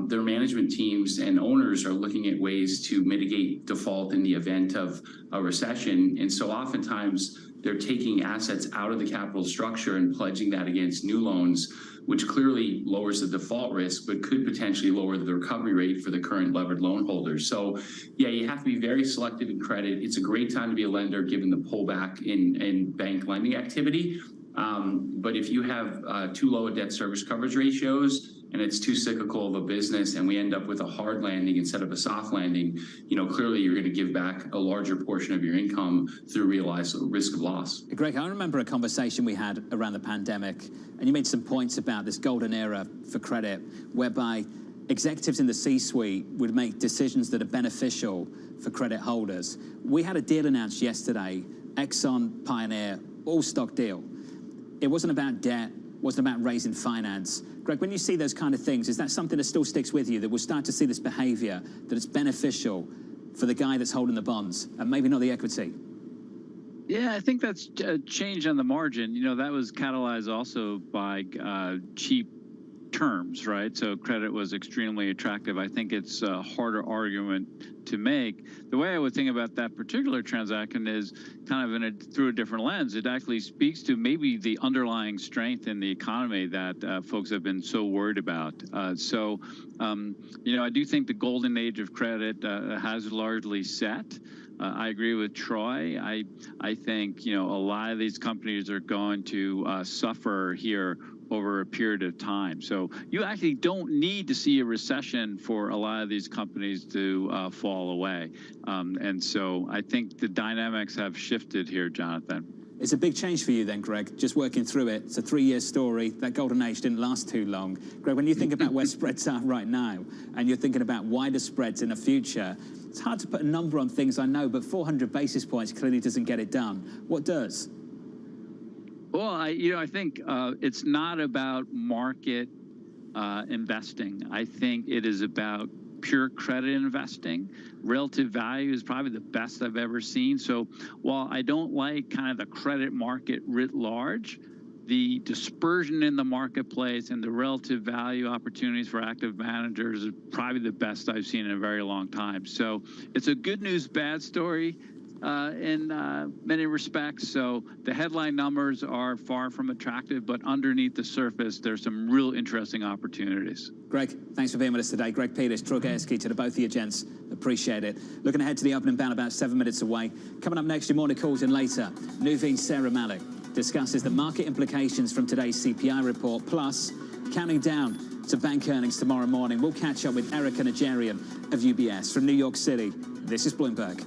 their management teams and owners are looking at ways to mitigate default in the event of a recession. And so oftentimes they're taking assets out of the capital structure and pledging that against new loans, which clearly lowers the default risk, but could potentially lower the recovery rate for the current levered loan holders. So, yeah, you have to be very selective in credit. It's a great time to be a lender given the pullback in bank lending activity. But if you have too low a debt service coverage ratios and it's too cyclical of a business and we end up with a hard landing instead of a soft landing, clearly you're going to give back a larger portion of your income through realized risk of loss. Greg, I remember a conversation we had around the pandemic, and you made some points about this golden era for credit, whereby executives in the C-suite would make decisions that are beneficial for credit holders. We had a deal announced yesterday, Exxon, Pioneer, all-stock deal. It wasn't about debt. wasn't about raising finance. Greg, when you see those kind of things, is that something that still sticks with you, that we'll start to see this behavior, that it's beneficial for the guy that's holding the bonds and maybe not the equity? Yeah, I think that's a change on the margin. You know, that was catalyzed also by cheap terms, right? So credit was extremely attractive. I think it's a harder argument to make. The way I would think about that particular transaction is kind of through a different lens. It actually speaks to maybe the underlying strength in the economy that folks have been so worried about. You know, I do think the golden age of credit has largely set. I agree with Troy. I think, you know, a lot of these companies are going to suffer here over a period of time. So you actually don't need to see a recession for a lot of these companies to fall away. And so I think the dynamics have shifted here, Jonathan. It's a big change for you then, Greg, just working through it. It's a 3-year story. That golden age didn't last too long. Greg, when you think about where spreads are right now, and you're thinking about wider spreads in the future, it's hard to put a number on things, I know, but 400 basis points clearly doesn't get it done. What does? Well, I think it's not about market investing. I think it is about pure credit investing. Relative value is probably the best I've ever seen. So while I don't like kind of the credit market writ large, the dispersion in the marketplace and the relative value opportunities for active managers is probably the best I've seen in a very long time. So it's a good news, bad story in many respects. So the headline numbers are far from attractive, but underneath the surface, there's some real interesting opportunities. Greg, thanks for being with us today. Greg Peters, Troy Gayeski, to the both of you gents. Appreciate it. Looking ahead to the opening bell about 7 minutes away. Coming up next, your morning calls in later. Nuveen Sarah Malik discusses the market implications from today's CPI report, plus counting down to bank earnings tomorrow morning. We'll catch up with Erica Najarian of UBS from New York City. This is Bloomberg.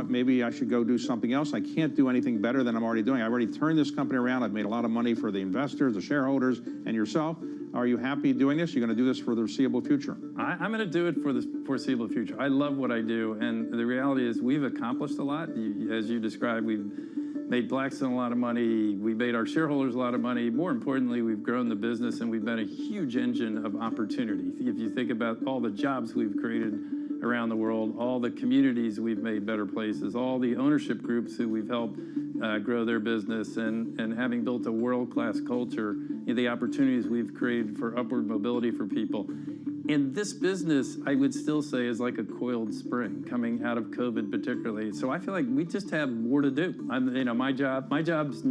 Maybe I should go do something else. I can't do anything better than I'm already doing. I've already turned this company around. I've made a lot of money for the investors, the shareholders, and yourself. Are you happy doing this? You're going to do this for the foreseeable future? I'm going to do it for the foreseeable future. I love what I do, and the reality is we've accomplished a lot. As you described, we've made Blackstone a lot of money. We made our shareholders a lot of money. More importantly, we've grown the business, and we've been a huge engine of opportunity. If you think about all the jobs we've created around the world, all the communities we've made better places, all the ownership groups who we've helped grow their business, and having built a world-class culture, the opportunities we've created for upward mobility for people. And this business, I would still say, is like a coiled spring coming out of COVID particularly. So I feel like we just have more to do. My job's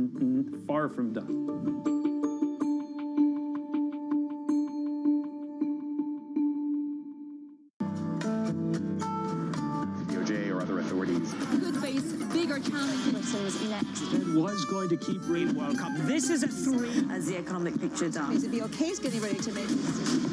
far from done. Could face bigger challenges next. It was going to keep rating World Cup. This is a 3. As the economic picture does. The BOK is getting ready to make a decision.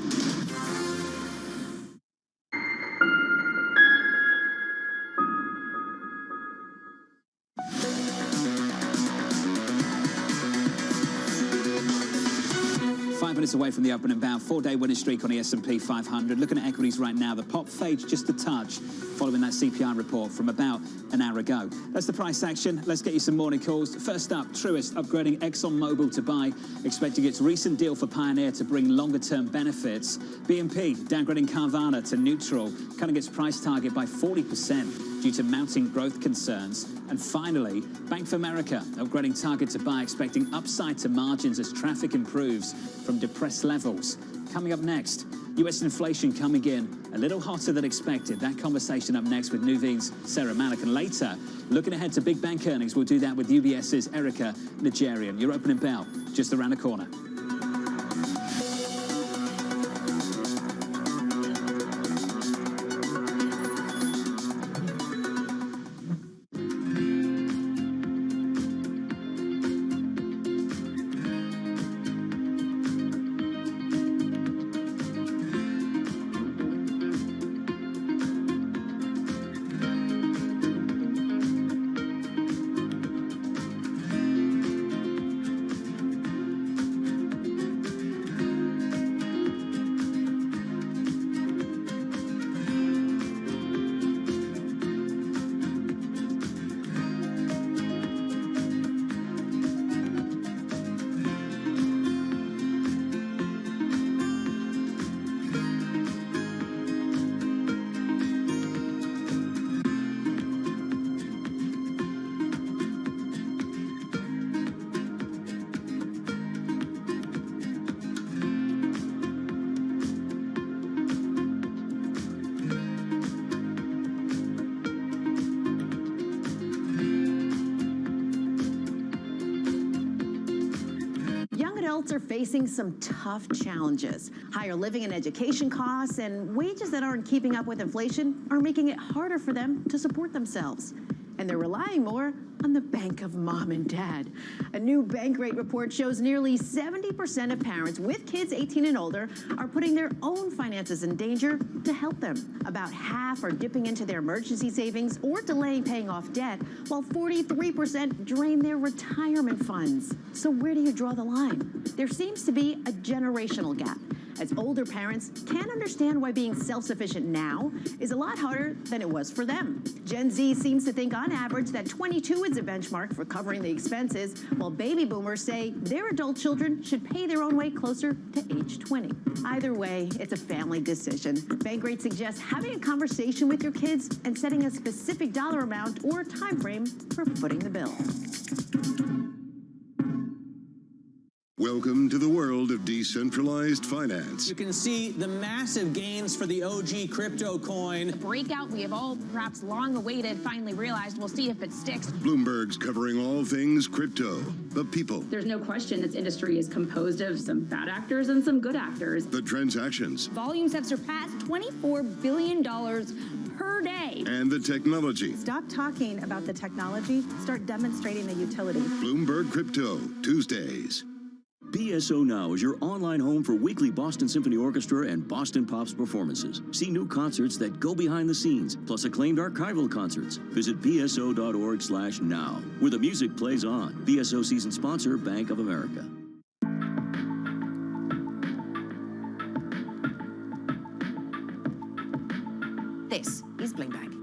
Away from the opening bow, 4-day winning streak on the S&P 500. Looking at equities right now, the pop fades just a touch following that CPI report from about an hour ago. That's the price action. Let's get you some morning calls. First up, Truist upgrading ExxonMobil to buy, expecting its recent deal for Pioneer to bring longer-term benefits. BNP downgrading Carvana to neutral, cutting its price target by 40% due to mounting growth concerns. And finally, Bank of America upgrading target to buy, expecting upside to margins as traffic improves from depressed levels. Coming up next, US inflation coming in a little hotter than expected. That conversation up next with Nuveen's Sarah Malik. And later, looking ahead to big bank earnings, we'll do that with UBS's Erica Nigerian. Your opening bell just around the corner. Are facing some tough challenges. Higher living and education costs and wages that aren't keeping up with inflation are making it harder for them to support themselves. And they're relying more on the bank of mom and dad. A new bank rate report shows nearly 70% of parents with kids 18 and older are putting their own finances in danger to help them. About half are dipping into their emergency savings or delaying paying off debt, while 43% drain their retirement funds. So where do you draw the line? There seems to be a generational gap, as older parents can't understand why being self-sufficient now is a lot harder than it was for them. Gen Z seems to think on average that 22 is a benchmark for covering the expenses, while baby boomers say their adult children should pay their own way closer to age 20. Either way, it's a family decision. Bankrate suggests having a conversation with your kids and setting a specific dollar amount or time frame for footing the bill. Welcome to the world of decentralized finance. You can see the massive gains for the OG crypto coin. The breakout we have all perhaps long awaited finally realized. We'll see if it sticks. Bloomberg's covering all things crypto, the people. There's no question this industry is composed of some bad actors and some good actors. The transactions. Volumes have surpassed $24 billion per day. And the technology. Stop talking about the technology, start demonstrating the utility. Bloomberg Crypto, Tuesdays. BSO Now is your online home for weekly Boston Symphony Orchestra and Boston Pops performances. See new concerts that go behind the scenes, plus acclaimed archival concerts. Visit bso.org/now, where the music plays on. BSO season sponsor, Bank of America. This is Bloomberg.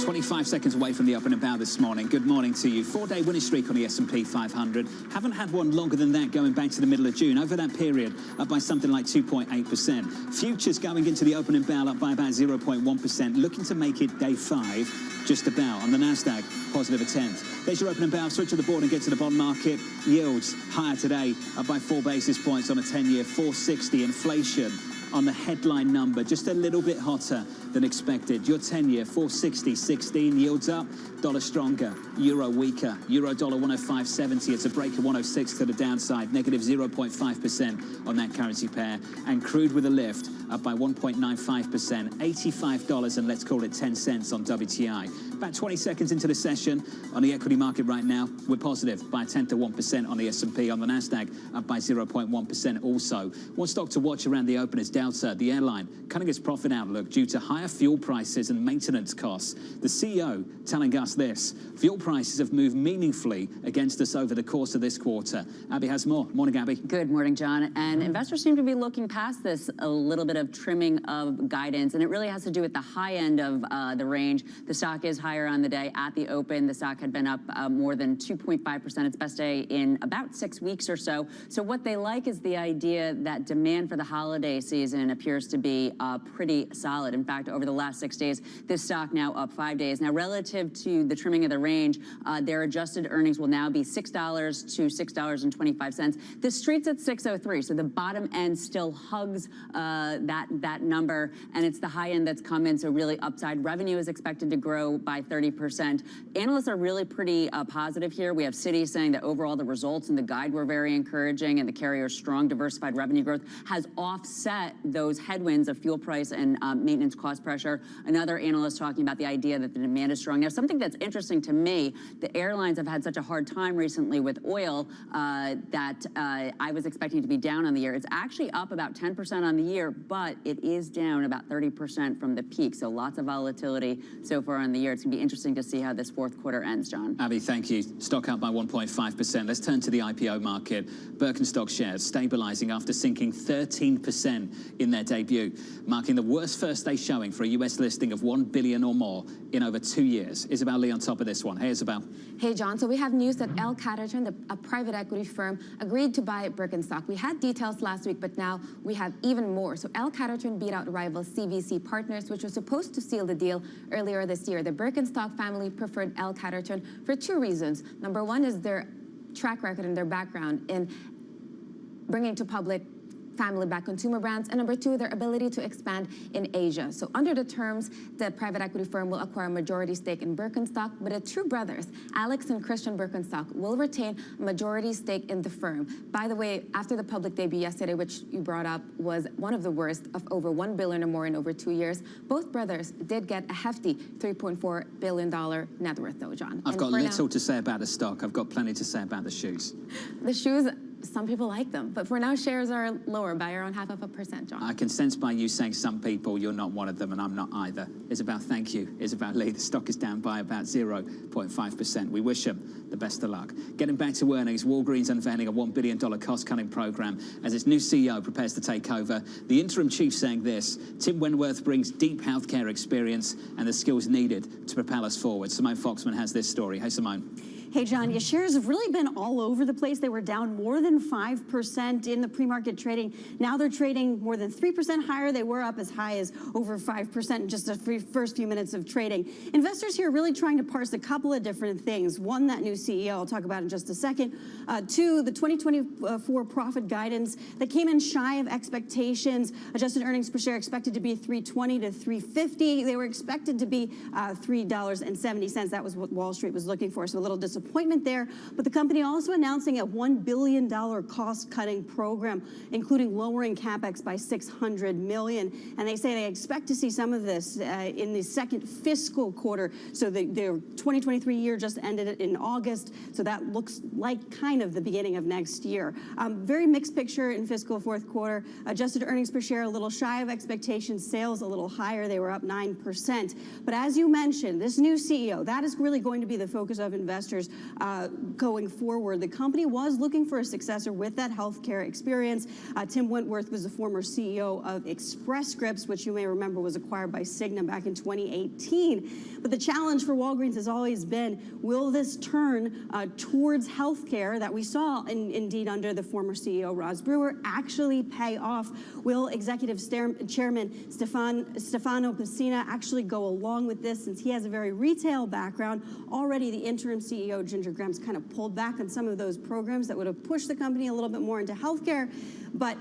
25 seconds away from the opening bow this morning. Good morning to you. 4-day winning streak on the S&P 500. Haven't had one longer than that going back to the middle of June. Over that period, up by something like 2.8%. Futures going into the opening bell up by about 0.1%. Looking to make it day 5, just about. On the NASDAQ, positive a tenth. There's your opening bell. Switch to the board and get to the bond market. Yields higher today, up by 4 basis points on a 10-year, 460. Inflation on the headline number, just a little bit hotter than expected. Your 10-year, 460.16, yields up, dollar stronger, euro weaker, euro dollar 105.70. It's a break of 106 to the downside, negative 0.5% on that currency pair. And crude with a lift, up by 1.95%, $85 and let's call it 10 cents on WTI. About 20 seconds into the session on the equity market right now, we're positive by 1/10 of 1% on the S&P. On the NASDAQ, up by 0.1% also. One stock to watch around the open is Delta, the airline, cutting its profit outlook due to higher fuel prices and maintenance costs. The CEO telling us this: fuel prices have moved meaningfully against us over the course of this quarter. Abby has more. Morning, Abby. Good morning, John. And investors seem to be looking past this a little bit of trimming of guidance, and it really has to do with the high end of the range. The stock is higher on the day. At the open, the stock had been up more than 2.5%, its best day in about 6 weeks or so. So what they like is the idea that demand for the holiday season appears to be pretty solid. In fact, over the last 6 days, this stock now up 5 days. Now, relative to the trimming of the range, their adjusted earnings will now be $6 to $6.25. The street's at $6.03, so the bottom end still hugs that number, and it's the high end that's come in, so really upside. Revenue is expected to grow by 30%. Analysts are really pretty positive here. We have Citi saying that overall the results and the guide were very encouraging, and the carrier's strong diversified revenue growth has offset those headwinds of fuel price and maintenance cost pressure. Another analyst talking about the idea that the demand is strong. Now, something that's interesting to me, the airlines have had such a hard time recently with oil that I was expecting to be down on the year. It's actually up about 10% on the year, but it is down about 30% from the peak. So lots of volatility so far on the year. It's going to be interesting to see how this fourth quarter ends, John. Abby, thank you. Stock up by 1.5%. Let's turn to the IPO market. Birkenstock shares stabilizing after sinking 13% in their debut, marking the worst first day showing for a US listing of $1 billion or more in over 2 years. Isabel Lee on top of this one. Hey, Isabel. Hey, John. So we have news that L Catterton, a private equity firm, agreed to buy Birkenstock. We had details last week, but now we have even more. So L Catterton beat out rival CVC Partners, which was supposed to seal the deal earlier this year. The Birkenstock family preferred L Catterton for 2 reasons. Number one is their track record and their background in bringing to public family-backed consumer brands, and number 2, their ability to expand in Asia. So under the terms, the private equity firm will acquire a majority stake in Birkenstock, but the two brothers, Alex and Christian Birkenstock, will retain a majority stake in the firm. By the way, after the public debut yesterday, which you brought up, was one of the worst of over $1 billion or more in over 2 years, both brothers did get a hefty $3.4 billion net worth, though, John. I've got little to say about the stock. I've got plenty to say about the shoes. The shoes, some people like them, but for now, shares are lower by around 0.5%, John. I can sense by you saying some people, you're not one of them, and I'm not either. Isabel, thank you. Isabel Lee, the stock is down by about 0.5%. We wish them the best of luck. Getting back to earnings, Walgreens unveiling a $1 billion cost-cutting program as its new CEO prepares to take over. The interim chief saying this: Tim Wentworth brings deep healthcare experience and the skills needed to propel us forward. Simone Foxman has this story. Hey, Simone. Hey, John, your shares have really been all over the place. They were down more than 5% in the pre-market trading. Now they're trading more than 3% higher. They were up as high as over 5% in just the first few minutes of trading. Investors here are really trying to parse a couple of different things. One, that new CEO I'll talk about in just a second. 2, the 2024 profit guidance that came in shy of expectations. Adjusted earnings per share expected to be $3.20 to $3.50. They were expected to be $3.70. That was what Wall Street was looking for, so a little disappointment there. But the company also announcing a $1 billion cost-cutting program, including lowering CapEx by $600 million. And they say they expect to see some of this in the second fiscal quarter. So their 2023 year just ended in August. So that looks like kind of the beginning of next year. Very mixed picture in fiscal fourth quarter. Adjusted earnings per share a little shy of expectations. Sales a little higher. They were up 9%. But as you mentioned, this new CEO, that is really going to be the focus of investors going forward. The company was looking for a successor with that healthcare experience. Tim Wentworth was the former CEO of Express Scripts, which you may remember was acquired by Cigna back in 2018. But the challenge for Walgreens has always been, will this turn towards healthcare that we saw indeed under the former CEO, Roz Brewer, actually pay off? Will Executive Chairman Stefano Pessina actually go along with this, since he has a very retail background? Already the interim CEO, Ginger Graham's, kind of pulled back on some of those programs that would have pushed the company a little bit more into healthcare. But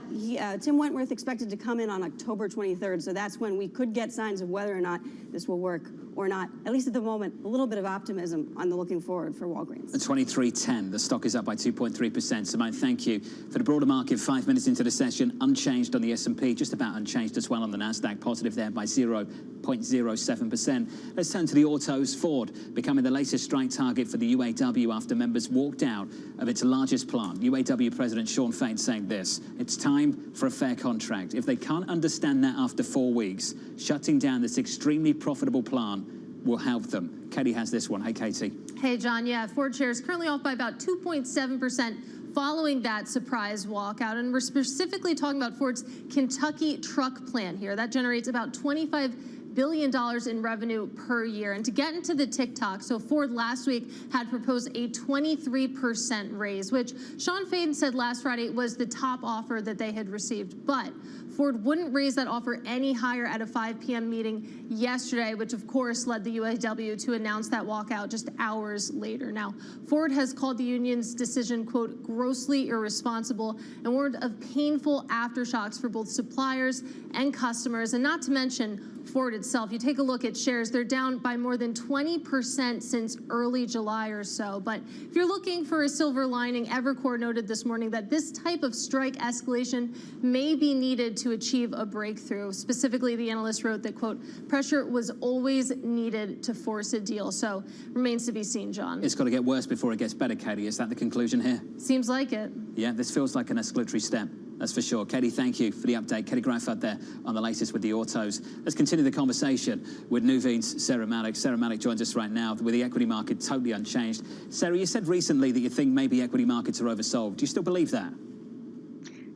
Tim Wentworth expected to come in on October 23rd, so that's when we could get signs of whether or not this will work or not. At least at the moment, a little bit of optimism on the looking forward for Walgreens. At 23.10, the stock is up by 2.3%. Simone, thank you. For the broader market, 5 minutes into the session, unchanged on the S&P, just about unchanged as well on the Nasdaq, positive there by 0.07%. Let's turn to the autos. Ford becoming the latest strike target for the UAW after members walked out of its largest plant. UAW President Sean Fain saying this: it's time for a fair contract. If they can't understand that after 4 weeks, shutting down this extremely profitable plant will help them. Katie has this one. Hey, Katie. Hey, John. Yeah, Ford shares currently off by about 2.7%. following that surprise walkout. And we're specifically talking about Ford's Kentucky truck plant here. That generates about $25 billion in revenue per year. And to get into the TikTok, so Ford last week had proposed a 23% raise, which Sean Faden said last Friday was the top offer that they had received. But Ford wouldn't raise that offer any higher at a 5 p.m. meeting yesterday, which of course led the UAW to announce that walkout just hours later. Now, Ford has called the union's decision, quote, grossly irresponsible, and warned of painful aftershocks for both suppliers and customers, and not to mention Ford itself. You take a look at shares, they're down by more than 20% since early July or so. But if you're looking for a silver lining, Evercore noted this morning that this type of strike escalation may be needed to achieve a breakthrough. Specifically, the analyst wrote that, quote, pressure was always needed to force a deal. So remains to be seen, John. It's got to get worse before it gets better, Katie. Is that the conclusion here? Seems like it. Yeah, this feels like an escalatory step. That's for sure. Katie, thank you for the update. Katie Greifeld there on the latest with the autos. Let's continue the conversation with Nuveen's Sarah Malik. Sarah Malik joins us right now with the equity market totally unchanged. Sarah, you said recently that you think maybe equity markets are oversold. Do you still believe that?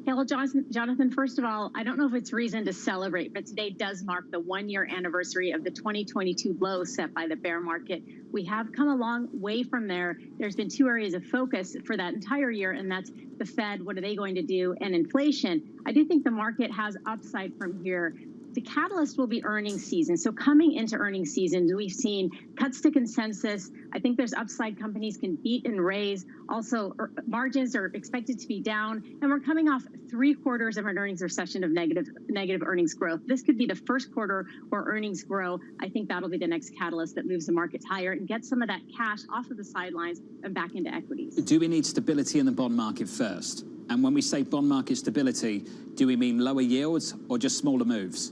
Yeah, well, Jonathan, first of all, I don't know if it's reason to celebrate, but today does mark the one-year anniversary of the 2022 low set by the bear market. We have come a long way from there. There's been two areas of focus for that entire year, and that's the Fed, what are they going to do, and inflation. I do think the market has upside from here. The catalyst will be earnings season. So coming into earnings season, we've seen cuts to consensus. I think there's upside. Companies can beat and raise. Also, margins are expected to be down. And we're coming off 3 quarters of an earnings recession of negative earnings growth. This could be the first quarter where earnings grow. I think that'll be the next catalyst that moves the markets higher and gets some of that cash off of the sidelines and back into equities. Do we need stability in the bond market first? And when we say bond market stability, do we mean lower yields or just smaller moves?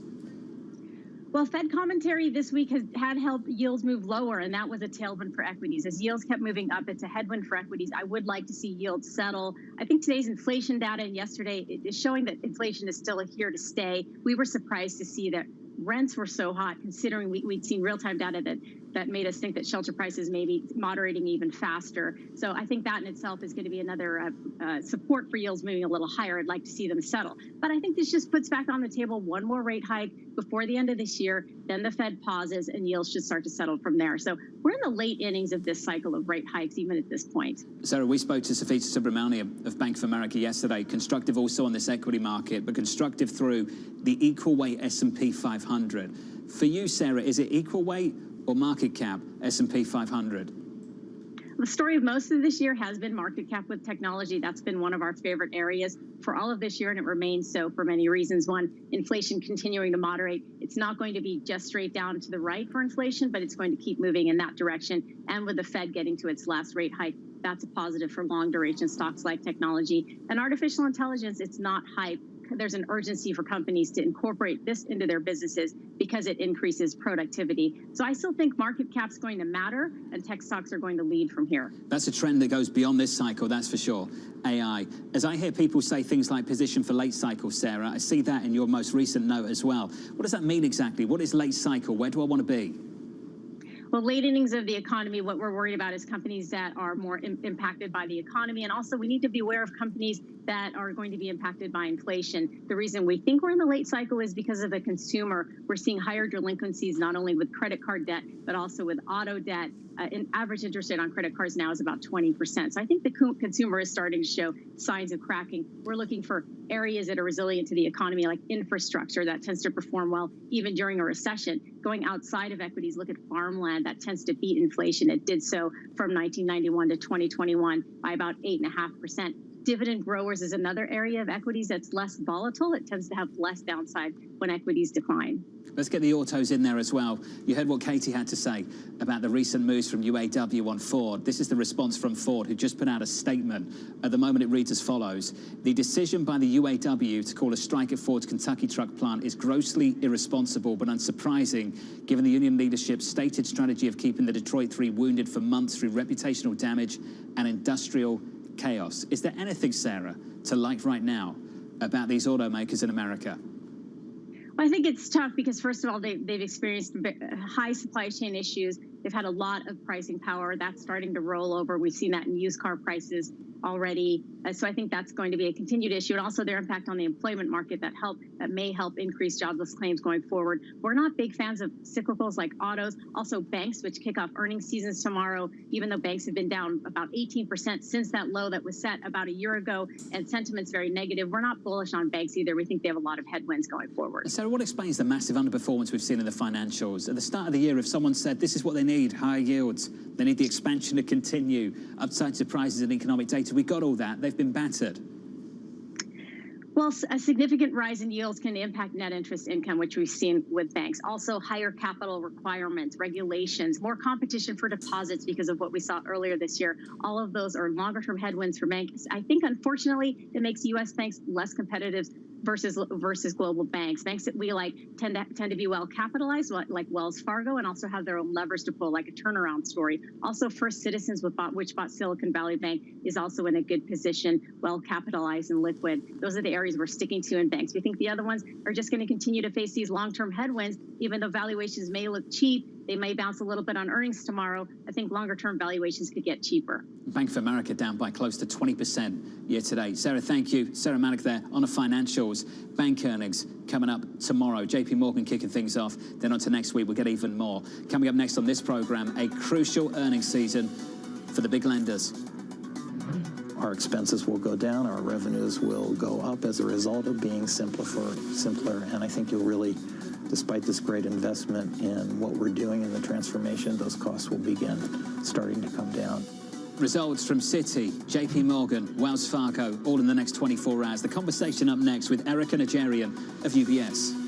Well, Fed commentary this week had helped yields move lower, and that was a tailwind for equities. As yields kept moving up, it's a headwind for equities. I would like to see yields settle. I think today's inflation data and yesterday is showing that inflation is still here to stay. We were surprised to see that rents were so hot, considering we'd seen real-time data that made us think that shelter prices may be moderating even faster. So I think that in itself is going to be another support for yields moving a little higher. I'd like to see them settle. But I think this just puts back on the table one more rate hike before the end of this year. Then the Fed pauses and yields should start to settle from there. So we're in the late innings of this cycle of rate hikes, even at this point. Sarah, we spoke to Safita Subramanian of Bank of America yesterday. Constructive also on this equity market, but constructive through the equal weight S&P 500. For you, Sarah, is it equal weight or market cap S&P 500? The story of most of this year has been market cap with technology. That's been one of our favorite areas for all of this year, and it remains so for many reasons. One, inflation continuing to moderate. It's not going to be just straight down to the right for inflation, but it's going to keep moving in that direction. And with the Fed getting to its last rate hike, that's a positive for long duration stocks like technology. And artificial intelligence, it's not hype. There's an urgency for companies to incorporate this into their businesses because it increases productivity. So I still think market cap's going to matter, and tech stocks are going to lead from here. That's a trend that goes beyond this cycle, that's for sure. AI. As I hear people say things like position for late cycle, Sarah, I see that in your most recent note as well. What does that mean exactly? What is late cycle? Where do I want to be? Well, late innings of the economy, what we're worried about is companies that are more impacted by the economy. And also, we need to be aware of companies that are going to be impacted by inflation. The reason we think we're in the late cycle is because of the consumer. We're seeing higher delinquencies, not only with credit card debt, but also with auto debt. Average interest rate on credit cards now is about 20%. So I think the consumer is starting to show signs of cracking. We're looking for areas that are resilient to the economy, like infrastructure, that tends to perform well even during a recession. Going outside of equities, look at farmland, that tends to beat inflation. It did so from 1991 to 2021 by about 8.5%. Dividend growers is another area of equities that's less volatile. It tends to have less downside when equities decline. Let's get the autos in there as well. You heard what Katie had to say about the recent moves from UAW on Ford. This is the response from Ford, who just put out a statement. At the moment, it reads as follows. The decision by the UAW to call a strike at Ford's Kentucky truck plant is grossly irresponsible but unsurprising, given the union leadership's stated strategy of keeping the Detroit Three wounded for months through reputational damage and industrial chaos. Is there anything, Sarah, to like right now about these automakers in America? Well, I think it's tough because, first of all, they've experienced high supply chain issues. They've had a lot of pricing power. That's starting to roll over. We've seen that in used car prices. already. So I think that's going to be a continued issue, and also their impact on the employment market that may help increase jobless claims going forward. We're not big fans of cyclicals like autos, also banks, which kick off earnings seasons tomorrow, even though banks have been down about 18% since that low that was set about a year ago, and sentiment's very negative. We're not bullish on banks either. We think they have a lot of headwinds going forward. Sarah, what explains the massive underperformance we've seen in the financials? At the start of the year, if someone said this is what they need, higher yields, they need the expansion to continue, upside surprises in economic data, we got all that. They've been battered. Well, a significant rise in yields can impact net interest income, which we've seen with banks. Also, higher capital requirements, regulations, more competition for deposits because of what we saw earlier this year. All of those are longer-term headwinds for banks. I think, unfortunately, it makes U.S. banks less competitive versus global banks. Banks that we like tend to be well capitalized, like Wells Fargo, and also have their own levers to pull, like a turnaround story. Also, First Citizens, which bought Silicon Valley Bank, is also in a good position, well capitalized and liquid. Those are the areas we're sticking to in banks. We think the other ones are just going to continue to face these long-term headwinds, even though valuations may look cheap. They may bounce a little bit on earnings tomorrow. I think longer-term valuations could get cheaper. Bank of America down by close to 20% year to date. Sarah, thank you. Sarah Malik there on the financials. Bank earnings coming up tomorrow. JP Morgan kicking things off. Then on to next week, we'll get even more. Coming up next on this program, a crucial earnings season for the big lenders. Our expenses will go down, our revenues will go up as a result of being simpler, and I think you'll really, despite this great investment in what we're doing in the transformation, those costs will begin starting to come down. Results from Citi, JP Morgan, Wells Fargo, all in the next 24 hours. The conversation up next with Erica Najarian of UBS.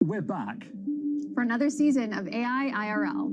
We're back for another season of AI IRL.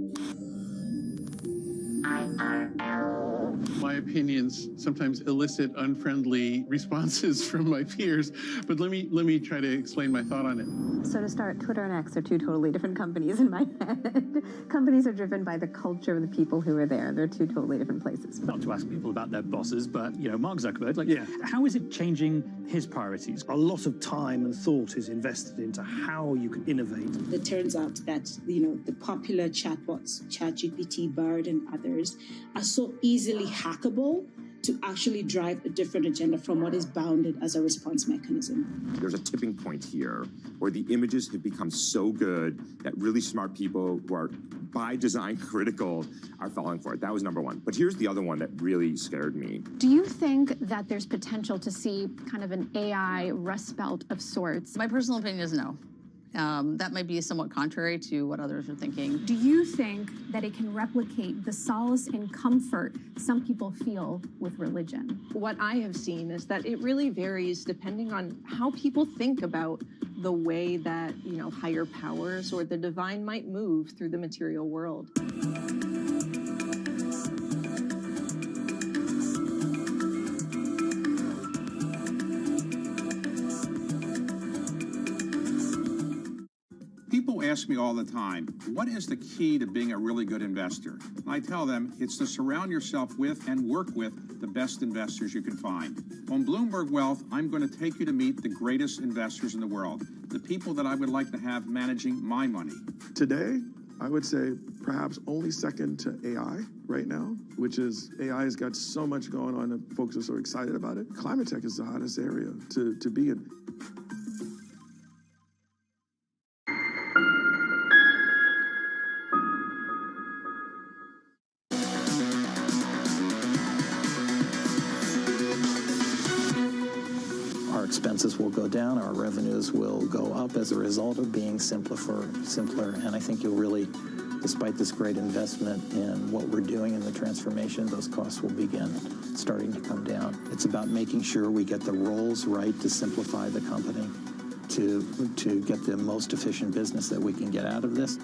My opinions sometimes elicit unfriendly responses from my peers, but let me try to explain my thought on it. So to start, Twitter and X are two totally different companies in my head. Companies are driven by the culture of the people who are there. They're two totally different places. Not to ask people about their bosses, but Mark Zuckerberg, how is it changing his priorities? A lot of time and thought is invested into how you can innovate. It turns out that the popular chatbots, ChatGPT, Bard, and others, are so easily hackable to actually drive a different agenda from what is bounded as a response mechanism. There's a tipping point here where the images have become so good that really smart people who are by design critical are falling for it. That was number one. But here's the other one that really scared me. Do you think that there's potential to see kind of an AI Rust Belt of sorts? My personal opinion is no. That might be somewhat contrary to what others are thinking. Do you think that it can replicate the solace and comfort some people feel with religion? What I have seen is that it really varies depending on how people think about the way that, higher powers or the divine might move through the material world. People ask me all the time, what is the key to being a really good investor? And I tell them it's to surround yourself with and work with the best investors you can find. On Bloomberg Wealth, I'm going to take you to meet the greatest investors in the world, the people that I would like to have managing my money. Today, I would say perhaps only second to AI right now, which is AI has got so much going on and folks are so excited about it. Climate tech is the hottest area to be in. Our expenses will go down, our revenues will go up as a result of being simpler, and I think you'll really, despite this great investment in what we're doing in the transformation, those costs will begin starting to come down. It's about making sure we get the roles right to simplify the company, to get the most efficient business that we can get out of this.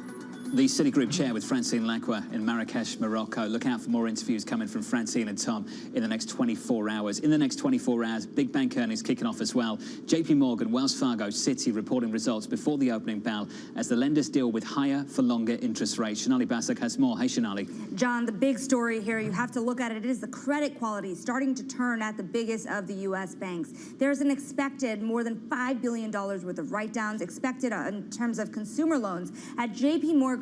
The Citigroup chair with Francine Lacqua in Marrakesh, Morocco. Look out for more interviews coming from Francine and Tom in the next 24 hours. In the next 24 hours, big bank earnings kicking off as well. JP Morgan, Wells Fargo, Citi reporting results before the opening bell as the lenders deal with higher for longer interest rates. Shanali Basak has more. Hey, Shanali. John, the big story here, you have to look at it, is the credit quality starting to turn at the biggest of the U.S. banks. There's an expected more than $5 billion worth of write-downs expected in terms of consumer loans at JP Morgan,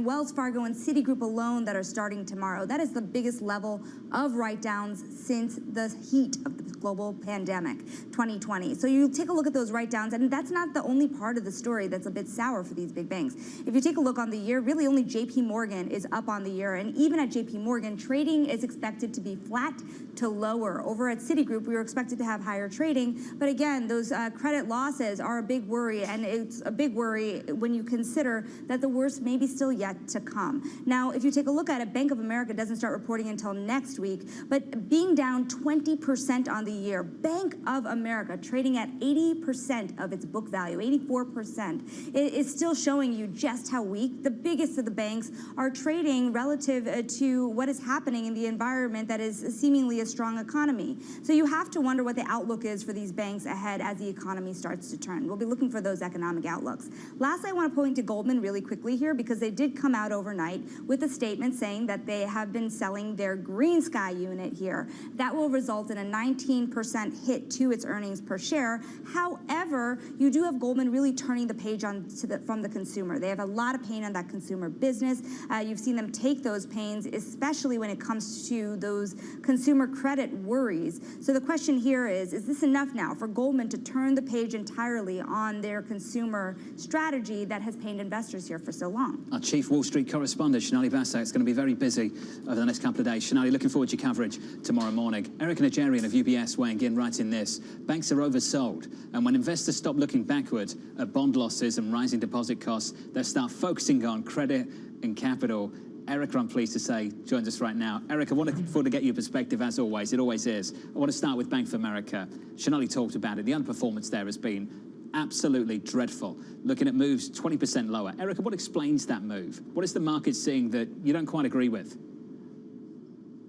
Wells Fargo, and Citigroup alone that are starting tomorrow. That is the biggest level of write-downs since the heat of the global pandemic, 2020. So you take a look at those write-downs, and that's not the only part of the story that's a bit sour for these big banks. If you take a look on the year, really only JP Morgan is up on the year, and even at JP Morgan, trading is expected to be flat to lower. Over at Citigroup, we were expected to have higher trading, but again, those credit losses are a big worry, and it's a big worry when you consider that the worst may be still yet to come. Now, if you take a look at it, Bank of America doesn't start reporting until next week, but being down 20% on the year, Bank of America trading at 80% of its book value, 84%, it is still showing you just how weak the biggest of the banks are trading relative to what is happening in the environment that is seemingly a strong economy. So you have to wonder what the outlook is for these banks ahead as the economy starts to turn. We'll be looking for those economic outlooks. Last, I want to point to Goldman really quickly here, because they did come out overnight with a statement saying that they have been selling their Green Sky unit here. That will result in a 19% hit to its earnings per share. However, you do have Goldman really turning the page from the consumer. They have a lot of pain on that consumer business. You've seen them take those pains, especially when it comes to those consumer credit worries. So the question here is this enough now for Goldman to turn the page entirely on their consumer strategy that has pained investors here for so long? Our chief Wall Street correspondent, Shanali Basak, is going to be very busy over the next couple of days. Shanali, looking forward to your coverage tomorrow morning. Eric Najarian of UBS weighing in right in this. Banks are oversold, and when investors stop looking backward at bond losses and rising deposit costs, they'll start focusing on credit and capital. Eric, I'm pleased to say, joins us right now. Eric, I want to get your perspective, as always. It always is. I want to start with Bank of America. Shanali talked about it. The underperformance there has been absolutely dreadful. Looking at moves 20% lower. Erica, what explains that move? What is the market seeing that you don't quite agree with?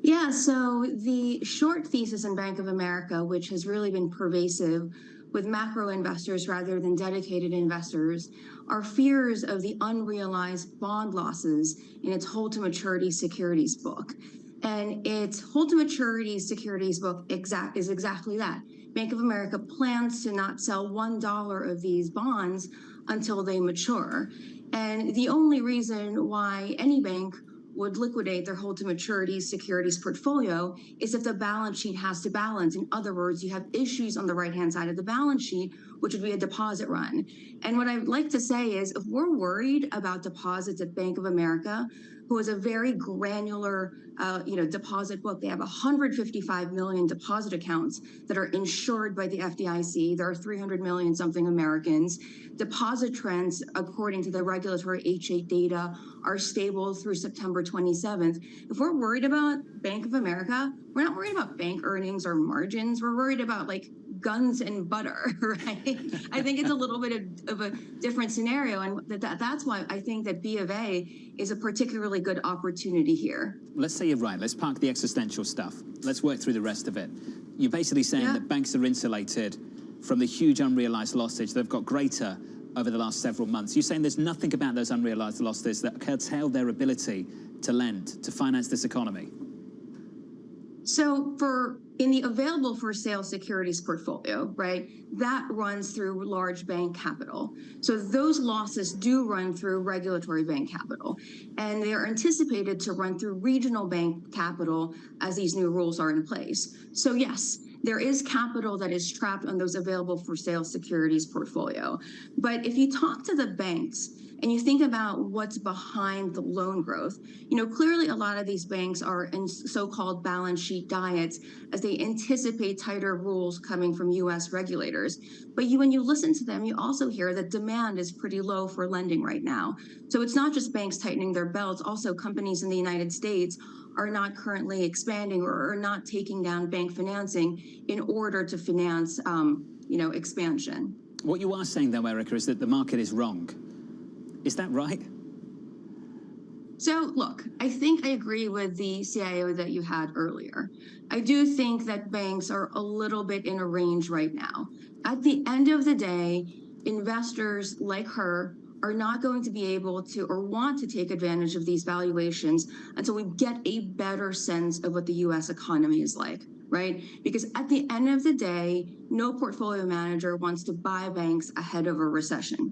Yeah, so the short thesis in Bank of America, which has really been pervasive with macro investors rather than dedicated investors, are fears of the unrealized bond losses in its hold-to-maturity securities book. And its hold-to-maturity securities book is exactly that. Bank of America plans to not sell $1 of these bonds until they mature. And the only reason why any bank would liquidate their hold-to-maturity securities portfolio is if the balance sheet has to balance. In other words, you have issues on the right-hand side of the balance sheet, which would be a deposit run. And what I'd like to say is, if we're worried about deposits at Bank of America, who has a very granular deposit book. They have 155 million deposit accounts that are insured by the FDIC. There are 300 million something Americans. Deposit trends, according to the regulatory H8 data, are stable through September 27th. If we're worried about Bank of America, we're not worried about bank earnings or margins. We're worried about guns and butter, right? I think it's a little bit of a different scenario, and that's why I think that B of A is a particularly good opportunity here. Let's say you're right. Let's park the existential stuff. Let's work through the rest of it. You're basically saying that banks are insulated from the huge unrealized losses they've got greater over the last several months. You're saying there's nothing about those unrealized losses that curtail their ability to lend, to finance this economy? So for In the available for sale securities portfolio, right, that runs through large bank capital. So those losses do run through regulatory bank capital, and they are anticipated to run through regional bank capital as these new rules are in place. So yes, there is capital that is trapped on those available for sale securities portfolio. But if you talk to the banks, and you think about what's behind the loan growth, clearly a lot of these banks are in so-called balance sheet diets as they anticipate tighter rules coming from U.S. regulators. But when you listen to them, you also hear that demand is pretty low for lending right now. So it's not just banks tightening their belts, also companies in the United States are not currently expanding or are not taking down bank financing in order to finance, expansion. What you are saying, though, Erica, is that the market is wrong. Is that right? So look, I think I agree with the CIO that you had earlier. I do think that banks are a little bit in a range right now. At the end of the day, investors like her are not going to be able to or want to take advantage of these valuations until we get a better sense of what the U.S. economy is like, right? Because at the end of the day, no portfolio manager wants to buy banks ahead of a recession.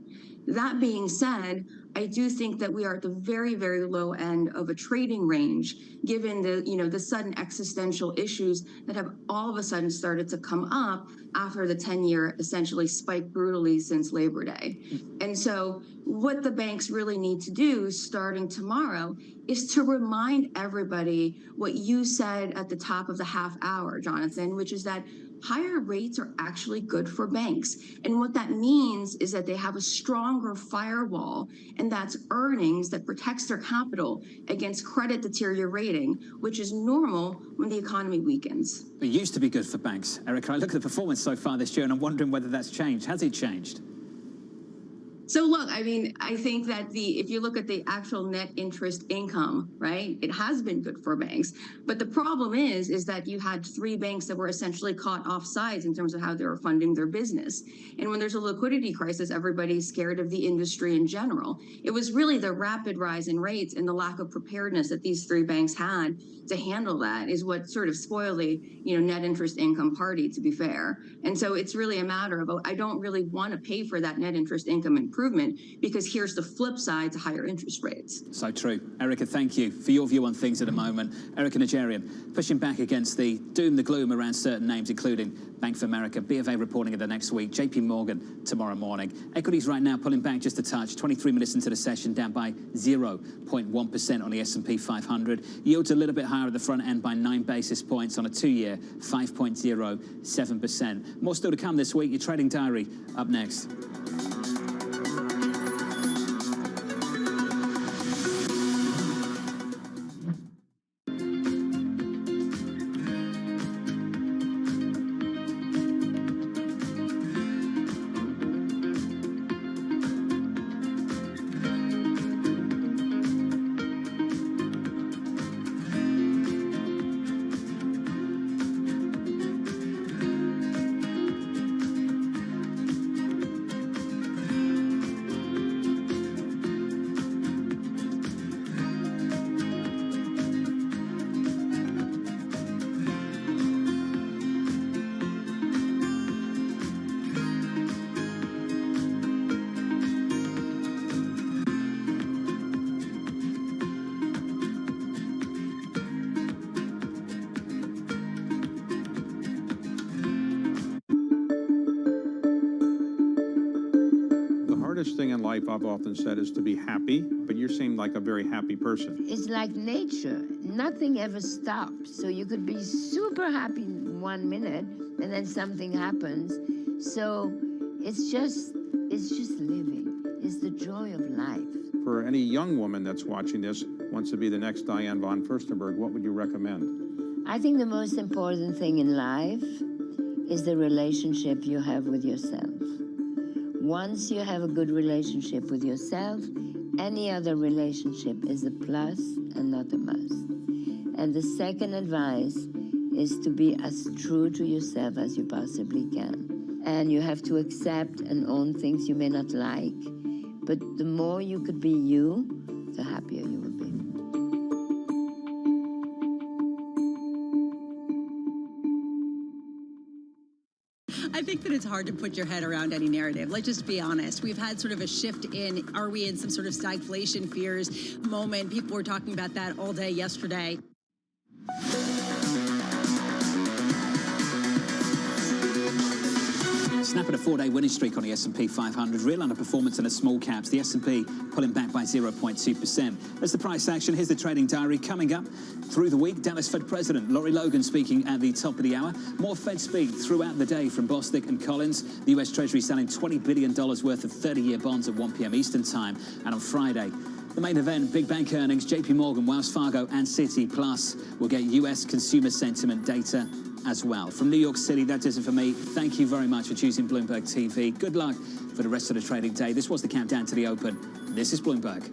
That being said, I do think that we are at the very, very low end of a trading range, given the sudden existential issues that have all of a sudden started to come up after the 10-year essentially spiked brutally since Labor Day. And so what the banks really need to do starting tomorrow is to remind everybody what you said at the top of the half hour, Jonathan, which is that higher rates are actually good for banks. And what that means is that they have a stronger firewall, and that's earnings that protects their capital against credit deteriorating, which is normal when the economy weakens. It used to be good for banks. Erica, I look at the performance so far this year, and I'm wondering whether that's changed. Has it changed? So look, I mean, I think that if you look at the actual net interest income, right, it has been good for banks. But the problem is that you had three banks that were essentially caught off sides in terms of how they were funding their business. And when there's a liquidity crisis, everybody's scared of the industry in general. It was really the rapid rise in rates and the lack of preparedness that these three banks had to handle that is what sort of spoiled the net interest income party, to be fair. And so it's really a matter of, I don't really want to pay for that net interest income improvement because here's the flip side to higher interest rates. So true. Erica, thank you for your view on things at the moment. Erica Najarian, pushing back against the doom, the gloom around certain names, including Bank of America, B of A reporting it the next week, JP Morgan tomorrow morning. Equities right now pulling back just a touch, 23 minutes into the session, down by 0.1% on the S&P 500. Yields a little bit higher at the front end by 9 basis points on a 2-year, 5.07%. More still to come this week. Your trading diary up next. Thing in life I've often said is to be happy, but you seem like a very happy person. It's like nature. Nothing ever stops. So you could be super happy 1 minute and then something happens. So it's just living. It's the joy of life. For any young woman that's watching this, wants to be the next Diane von Furstenberg, what would you recommend? I think the most important thing in life is the relationship you have with yourself. Once you have a good relationship with yourself, any other relationship is a plus and not a must. And the second advice is to be as true to yourself as you possibly can. And you have to accept and own things you may not like, but the more you could be you, the happier you will be. that it's hard to put your head around any narrative. Let's just be honest. We've had sort of a shift in, are we in some sort of stagflation fears moment? People were talking about that all day yesterday. Snapping a 4-day winning streak on the S&P 500. Real underperformance in the small caps. The S&P pulling back by 0.2%. That's the price action. Here's the trading diary coming up through the week. Dallas Fed President Lori Logan speaking at the top of the hour. More Fed speak throughout the day from Bostic and Collins. The US Treasury selling $20 billion worth of 30-year bonds at 1 p.m. Eastern Time. And on Friday, the main event, big bank earnings, JP Morgan, Wells Fargo and Citi. Plus, we'll get US consumer sentiment data as well. From New York City, that does it for me. Thank you very much for choosing Bloomberg TV. Good luck for the rest of the trading day. This was the countdown to the open. This is Bloomberg.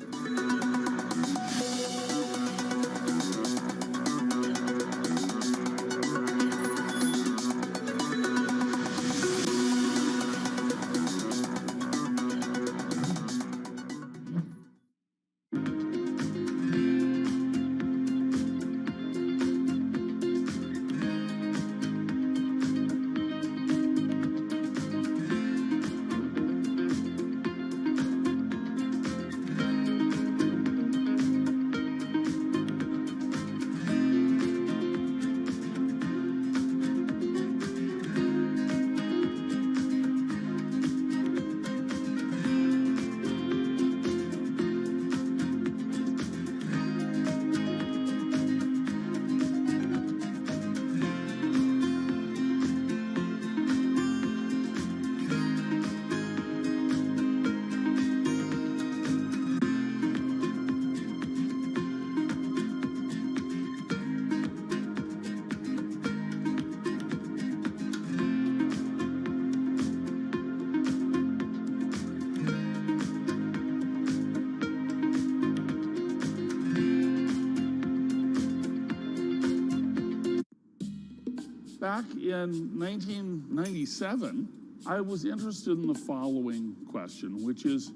Back in 1997, I was interested in the following question, which is,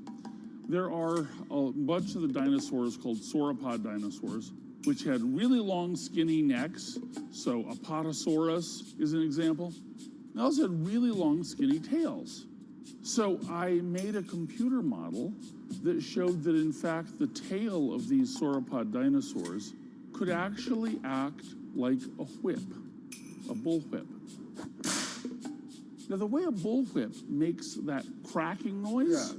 there are a bunch of the dinosaurs called sauropod dinosaurs, which had really long, skinny necks. So Apatosaurus is an example. They also had really long, skinny tails. So I made a computer model that showed that, in fact, the tail of these sauropod dinosaurs could actually act like a whip. A bullwhip. Now, the way a bullwhip makes that cracking noise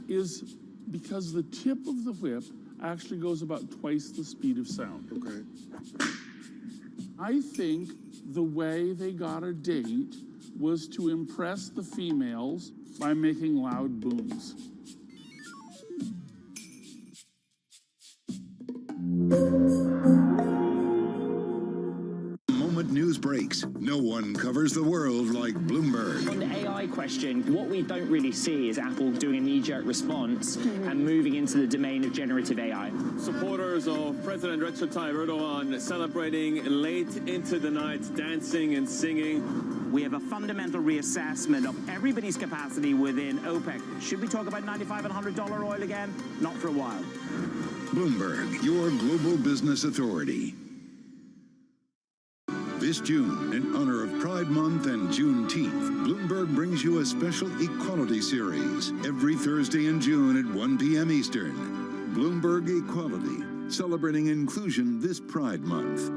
is because the tip of the whip actually goes about twice the speed of sound. Okay. I think the way they got a date was to impress the females by making loud booms. News breaks. No one covers the world like Bloomberg. On the AI question, what we don't really see is Apple doing a knee-jerk response and moving into the domain of generative AI. Supporters of President Recep Tayyip Erdogan celebrating late into the night, dancing and singing. We have a fundamental reassessment of everybody's capacity within OPEC. Should we talk about $95 and $100 oil again? Not for a while. Bloomberg, your global business authority. This June, in honor of Pride Month and Juneteenth, Bloomberg brings you a special equality series every Thursday in June at 1 p.m. Eastern. Bloomberg Equality, celebrating inclusion this Pride Month.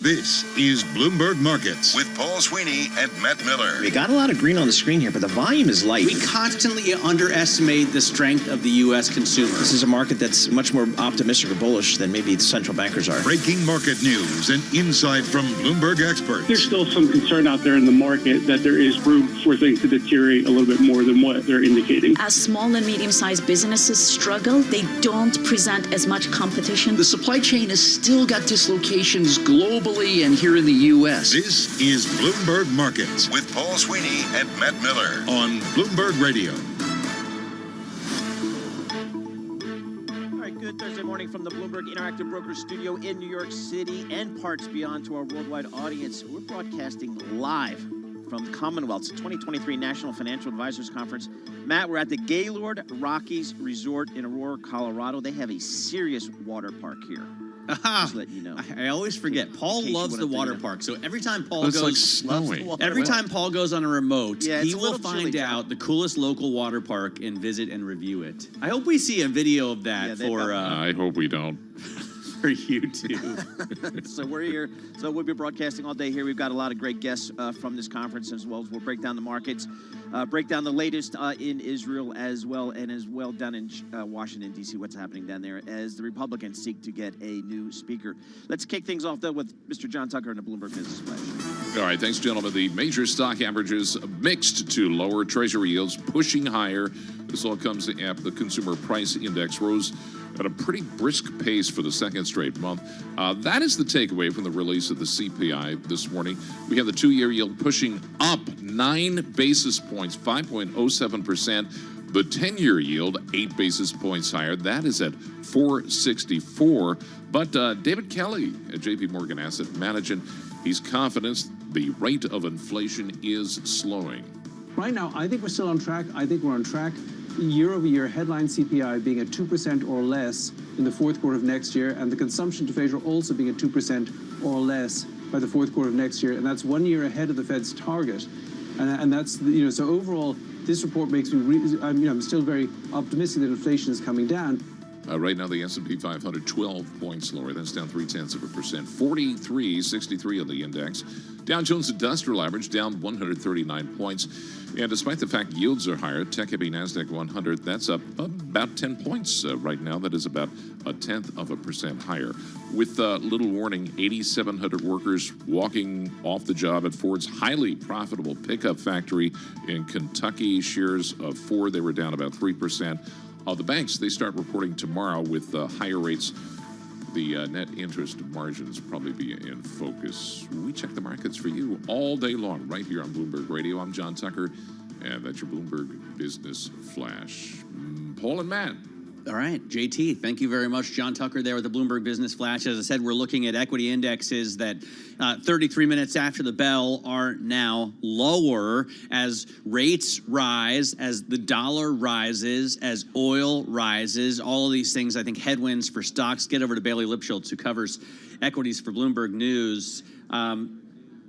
This is Bloomberg Markets with Paul Sweeney and Matt Miller. We got a lot of green on the screen here, but the volume is light. We constantly underestimate the strength of the U.S. consumer. This is a market that's much more optimistic or bullish than maybe the central bankers are. Breaking market news and insight from Bloomberg experts. There's still some concern out there in the market that there is room for things to deteriorate a little bit more than what they're indicating. As small and medium-sized businesses struggle, they don't present as much competition. The supply chain has still got dislocations globally and here in the U.S. This is Bloomberg Markets with Paul Sweeney and Matt Miller on Bloomberg Radio. All right, good Thursday morning from the Bloomberg Interactive Brokers Studio in New York City and parts beyond to our worldwide audience. We're broadcasting live from Commonwealth's 2023 National Financial Advisors Conference. Matt, we're at the Gaylord Rockies Resort in Aurora, Colorado. They have a serious water park here. Just let you know. I always forget. Paul loves the water park. So every time Paul It's goes, like snowing. every time Paul goes on a remote, Yeah, it's he a will little find chilly, out the coolest local water park and visit and review it. I hope we see a video of that I hope we don't. for YouTube. So we're here. So we'll be broadcasting all day here. We've got a lot of great guests from this conference as well. We'll break down the markets, break down the latest in Israel as well, and as well down in Washington, D.C., what's happening down there as the Republicans seek to get a new speaker. Let's kick things off, though, with Mr. John Tucker in the Bloomberg Business Flash. All right, thanks, gentlemen. The major stock averages mixed to lower. Treasury yields pushing higher. This all comes after the Consumer Price Index rose at a pretty brisk pace for the second straight month. That is the takeaway from the release of the CPI this morning. We have the two-year yield pushing up 9 basis points, 5.07%. The 10-year yield, 8 basis points higher. That is at 4.64. But David Kelly at JP Morgan Asset Management, he's confident the rate of inflation is slowing. Right now, I think we're still on track. I think we're on track. Year-over-year headline CPI being at 2% or less in the fourth quarter of next year, and the consumption to Treasury also being at 2% or less by the fourth quarter of next year, and that's 1 year ahead of the Fed's target. And that's, so overall, this report makes me, I'm still very optimistic that inflation is coming down. Right now, the S&P 500, 12 points lower. That's down 0.3%. 43.63 on the index. Dow Jones Industrial Average down 139 points. And despite the fact yields are higher, tech-heavy NASDAQ 100, that's up about 10 points right now. That is about 0.1% higher. With little warning, 8,700 workers walking off the job at Ford's highly profitable pickup factory in Kentucky. Shares of Ford, they were down about 3%. The banks, they start reporting tomorrow with higher rates. The net interest margins probably be in focus. We check the markets for you all day long right here on Bloomberg Radio. I'm John Tucker, and that's your Bloomberg Business Flash. Paul and Matt. All right, JT, thank you very much. John Tucker there with the Bloomberg Business Flash. As I said, we're looking at equity indexes that 33 minutes after the bell are now lower as rates rise, as the dollar rises, as oil rises. All of these things, I think, headwinds for stocks. Get over to Bailey Lipschultz, who covers equities for Bloomberg News.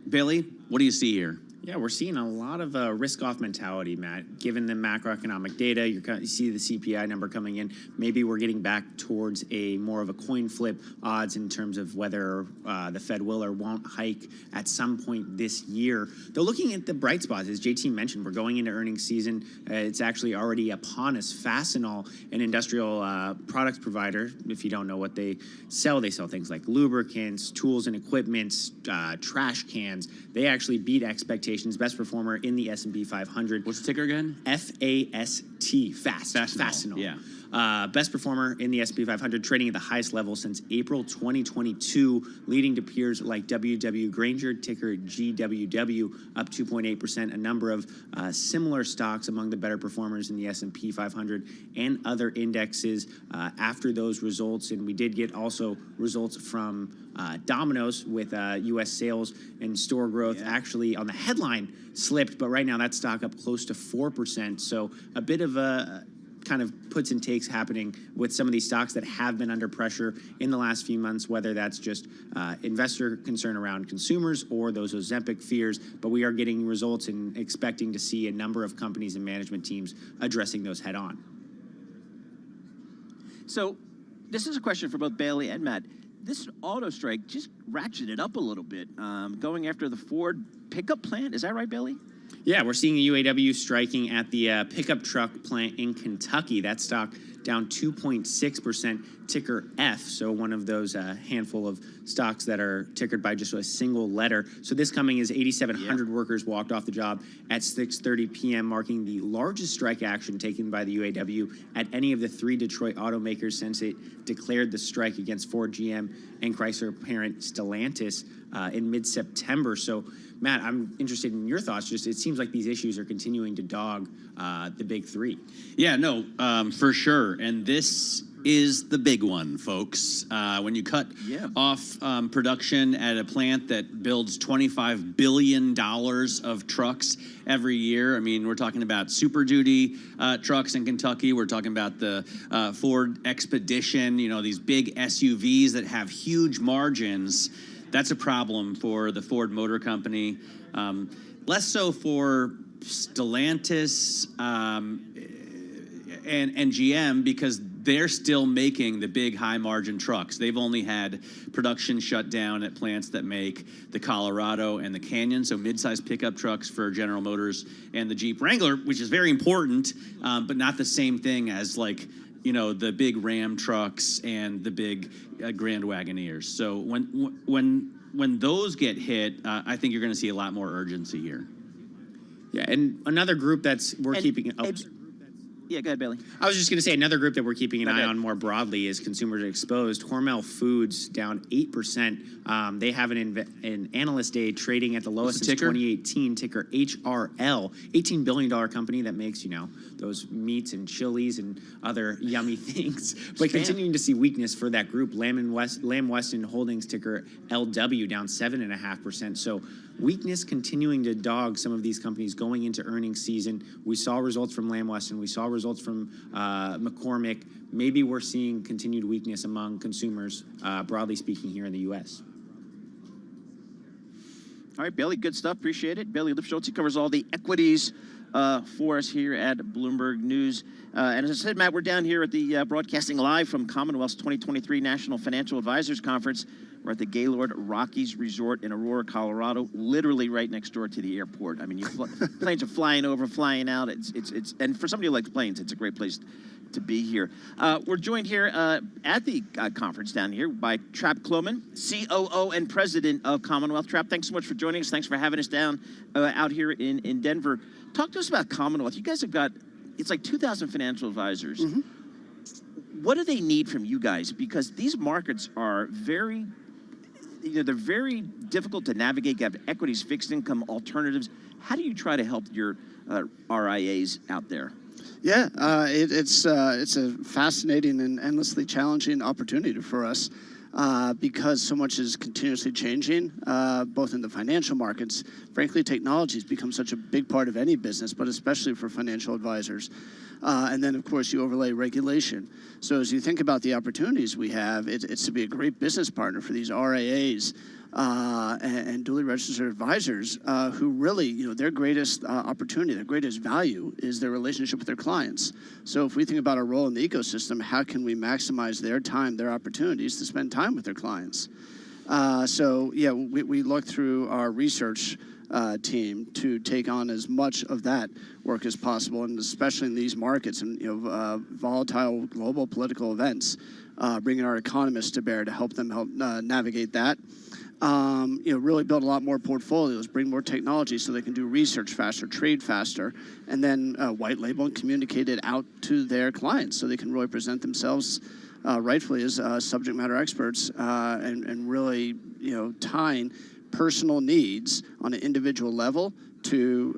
Bailey, what do you see here? Yeah, we're seeing a lot of risk-off mentality, Matt. Given the macroeconomic data, you see the CPI number coming in. Maybe we're getting back towards a more of a coin flip odds in terms of whether the Fed will or won't hike at some point this year. Though looking at the bright spots, as JT mentioned, we're going into earnings season. It's actually already upon us. Fastenal, an industrial products provider, if you don't know what they sell things like lubricants, tools and equipment, trash cans. They actually beat expectations. Best performer in the S&P 500. What's the ticker again? FAST. Fastenal. Yeah. Best performer in the S&P 500, trading at the highest level since April 2022, leading to peers like WW Grainger, ticker GWW, up 2.8%. A number of similar stocks among the better performers in the S&P 500 and other indexes after those results. And we did get also results from Domino's with U.S. sales and store growth actually on the headline slipped, but right now that stock up close to 4%. So a bit of a kind of puts and takes happening with some of these stocks that have been under pressure in the last few months, whether that's just investor concern around consumers or those Ozempic fears. But we are getting results and expecting to see a number of companies and management teams addressing those head on. So this is a question for both Bailey and Matt. this auto strike just ratcheted up a little bit, going after the Ford pickup plant. Is that right, Billy? Yeah, we're seeing a UAW striking at the pickup truck plant in Kentucky. That stock down 2.6%, ticker F, so one of those handful of stocks that are tickered by just a single letter. So this coming as 8,700 workers walked off the job at 6:30 p.m., marking the largest strike action taken by the UAW at any of the 3 Detroit automakers since it declared the strike against Ford, GM, and Chrysler parent Stellantis in mid-September. So, Matt, I'm interested in your thoughts. Just it seems like these issues are continuing to dog the big three. Yeah, no, for sure. And this is the big one, folks. When you cut off production at a plant that builds $25 billion of trucks every year, I mean, we're talking about Super Duty trucks in Kentucky. We're talking about the Ford Expedition, you know, these big SUVs that have huge margins. That's a problem for the Ford Motor Company. Less so for Stellantis and GM, because they're still making the big high-margin trucks. They've only had production shut down at plants that make the Colorado and the Canyon, so mid-sized pickup trucks for General Motors and the Jeep Wrangler, which is very important, but not the same thing as, like, you know, the big Ram trucks and the big Grand Wagoneers. So when those get hit, I think you're going to see a lot more urgency here. Yeah, and another group we're keeping. Yeah, go ahead, Bailey. I was just going to say another group that we're keeping an eye on more broadly is consumers exposed. Hormel Foods down 8%. They have an analyst day trading at the lowest since 2018. Ticker HRL. $18 billion company that makes, you know, those meats and chilies and other yummy things. But continuing to see weakness for that group. Lamb Weston Holdings, ticker LW, down 7.5%. So weakness continuing to dog some of these companies going into earnings season. We saw results from Lamb Weston. We saw results from McCormick. Maybe we're seeing continued weakness among consumers, broadly speaking, here in the U.S. All right, Bailey, good stuff. Appreciate it. Bailey Lipschultz, he covers all the equities for us here at Bloomberg News. And as I said, Matt, we're down here at the broadcasting live from Commonwealth's 2023 National Financial Advisors Conference. We're at the Gaylord Rockies Resort in Aurora, Colorado, literally right next door to the airport. I mean, planes are flying over, flying out. It's and for somebody who likes planes, it's a great place to be here. We're joined here at the conference down here by Trap Kloman, COO and President of Commonwealth. Trap, thanks so much for joining us. Thanks for having us down out here in Denver. Talk to us about Commonwealth. You guys have got, it's like 2,000 financial advisors. Mm-hmm. What do they need from you guys? Because these markets are very, you know, they're very difficult to navigate. You have equities, fixed income, alternatives. How do you try to help your RIAs out there? Yeah, it's a fascinating and endlessly challenging opportunity for us because so much is continuously changing, both in the financial markets. Frankly, technology has become such a big part of any business, but especially for financial advisors. And then, of course, you overlay regulation. So as you think about the opportunities we have, it's to be a great business partner for these RIAs and duly registered advisors who really, you know, their greatest opportunity, their greatest value is their relationship with their clients. So if we think about our role in the ecosystem, how can we maximize their time, their opportunities to spend time with their clients? So, yeah, we look through our research team to take on as much of that work as possible, and especially in these markets and, you know, volatile global political events, bringing our economists to bear to help them navigate that. You know, really build a lot more portfolios, bring more technology so they can do research faster, trade faster, and then white label and communicate it out to their clients so they can really present themselves rightfully as subject matter experts and really, you know, tying personal needs on an individual level to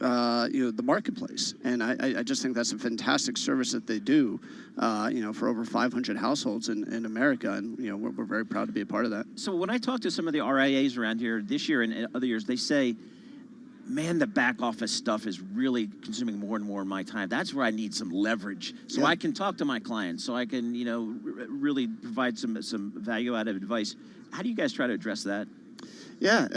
you know, the marketplace. And I just think that's a fantastic service that they do, you know, for over 500 households in America, and, you know, we're very proud to be a part of that. So when I talk to some of the RIAs around here this year and other years, they say, man, the back office stuff is really consuming more and more of my time. That's where I need some leverage, so I can talk to my clients, so I can, you know, really provide some value-added advice. How do you guys try to address that? Yeah,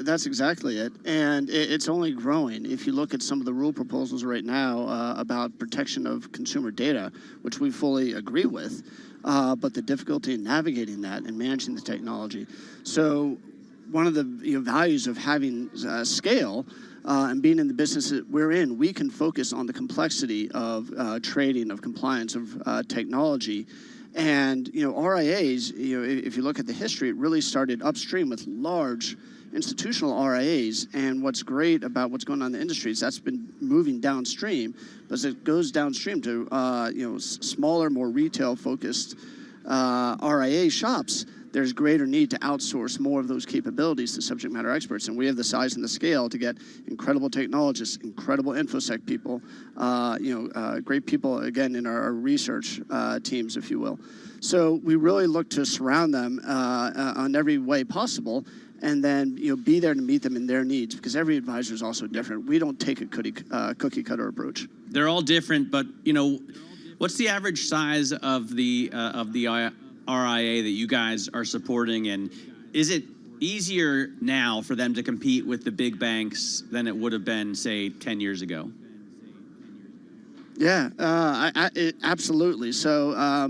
that's exactly it. And it's only growing. If you look at some of the rule proposals right now about protection of consumer data, which we fully agree with, but the difficulty in navigating that and managing the technology. So one of the values of having scale and being in the business that we're in, we can focus on the complexity of trading, of compliance, of technology. And RIAs, if you look at the history, it really started upstream with large institutional RIAs. And what's great about what's going on in the industry is that's been moving downstream. But as it goes downstream to smaller, more retail-focused RIA shops, there's greater need to outsource more of those capabilities to subject matter experts. And we have the size and the scale to get incredible technologists, incredible InfoSec people, great people, again, in our research teams, if you will. So we really look to surround them on every way possible, and then be there to meet them in their needs, because every advisor is also different. We don't take a cookie cutter approach. They're all different, but what's the average size of the RIA that you guys are supporting, and is it easier now for them to compete with the big banks than it would have been, say, 10 years ago? Yeah, absolutely. So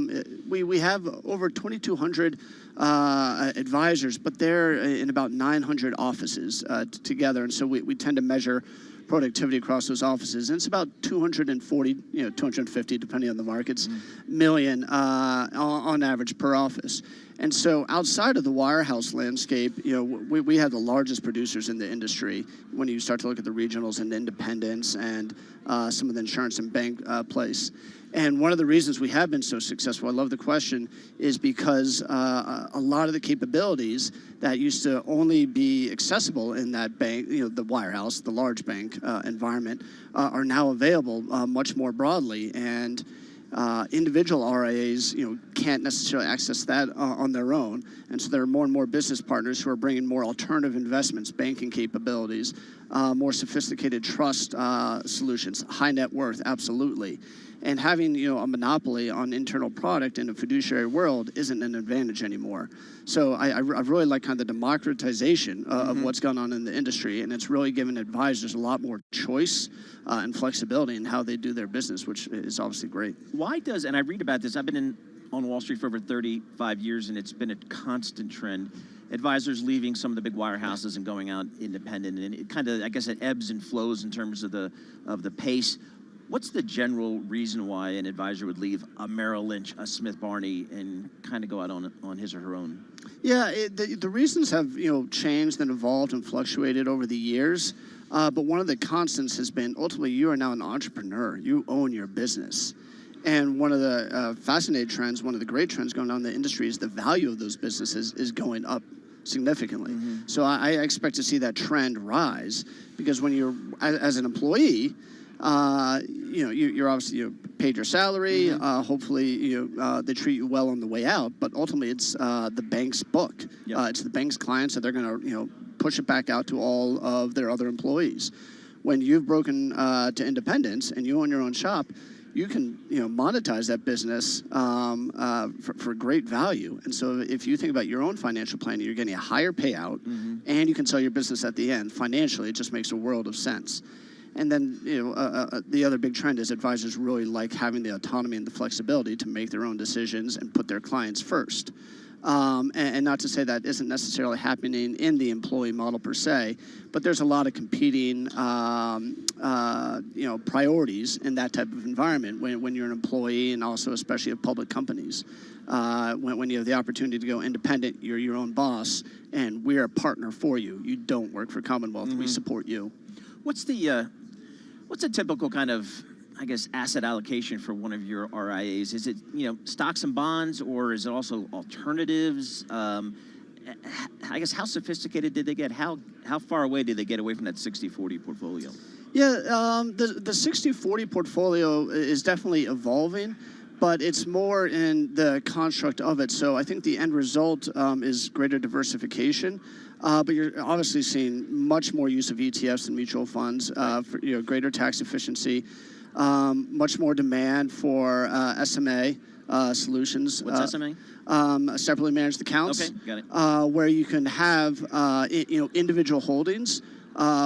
we have over 2,200 advisors, but they're in about 900 offices together, and so we tend to measure productivity across those offices, and it's about 240, 250, depending on the markets, million on average per office. And so outside of the wirehouse landscape, we have the largest producers in the industry when you start to look at the regionals and independents and some of the insurance and bank place. And one of the reasons we have been so successful, I love the question, is because a lot of the capabilities that used to only be accessible in that bank, the wirehouse, the large bank environment, are now available much more broadly. And individual RIAs, can't necessarily access that on their own. And so there are more and more business partners who are bringing more alternative investments, banking capabilities, more sophisticated trust solutions, high net worth, absolutely. And having a monopoly on internal product in a fiduciary world isn't an advantage anymore. So I really like kind of the democratization of what's going on in the industry, and it's really given advisors a lot more choice and flexibility in how they do their business, which is obviously great. Why does, and I read about this, I've been on Wall Street for over 35 years, and it's been a constant trend, advisors leaving some of the big wirehouses and going out independent, and it kind of, I guess, it ebbs and flows in terms of the pace. What's the general reason why an advisor would leave a Merrill Lynch, a Smith Barney, and kind of go out on his or her own? Yeah, the reasons have changed and evolved and fluctuated over the years. But one of the constants has been ultimately you are now an entrepreneur. You own your business. And one of the fascinating trends, one of the great trends going on in the industry is the value of those businesses is going up significantly. So I expect to see that trend rise, because when you're, as an employee, you're obviously paid your salary. Hopefully, they treat you well on the way out. But ultimately, it's the bank's book. It's the bank's clients that they're going to push it back out to all of their other employees. When you've broken to independence and you own your own shop, you can monetize that business for great value. And so if you think about your own financial planning, you're getting a higher payout, and you can sell your business at the end. Financially, it just makes a world of sense. And then, the other big trend is advisors really like having the autonomy and the flexibility to make their own decisions and put their clients first. And not to say that isn't necessarily happening in the employee model per se, but there's a lot of competing, priorities in that type of environment when you're an employee, and also especially of public companies. When you have the opportunity to go independent, you're your own boss, and we're a partner for you. You don't work for Commonwealth. We support you. What's a typical kind of, I guess, asset allocation for one of your RIAs? Is it, stocks and bonds, or is it also alternatives? I guess, how sophisticated did they get? How far away did they get away from that 60-40 portfolio? Yeah, the 60-40 portfolio is definitely evolving, but it's more in the construct of it. So I think the end result is greater diversification. But you're obviously seeing much more use of ETFs and mutual funds for greater tax efficiency, much more demand for SMA solutions. What's SMA? Separately managed accounts. Okay, got it. Where you can have individual holdings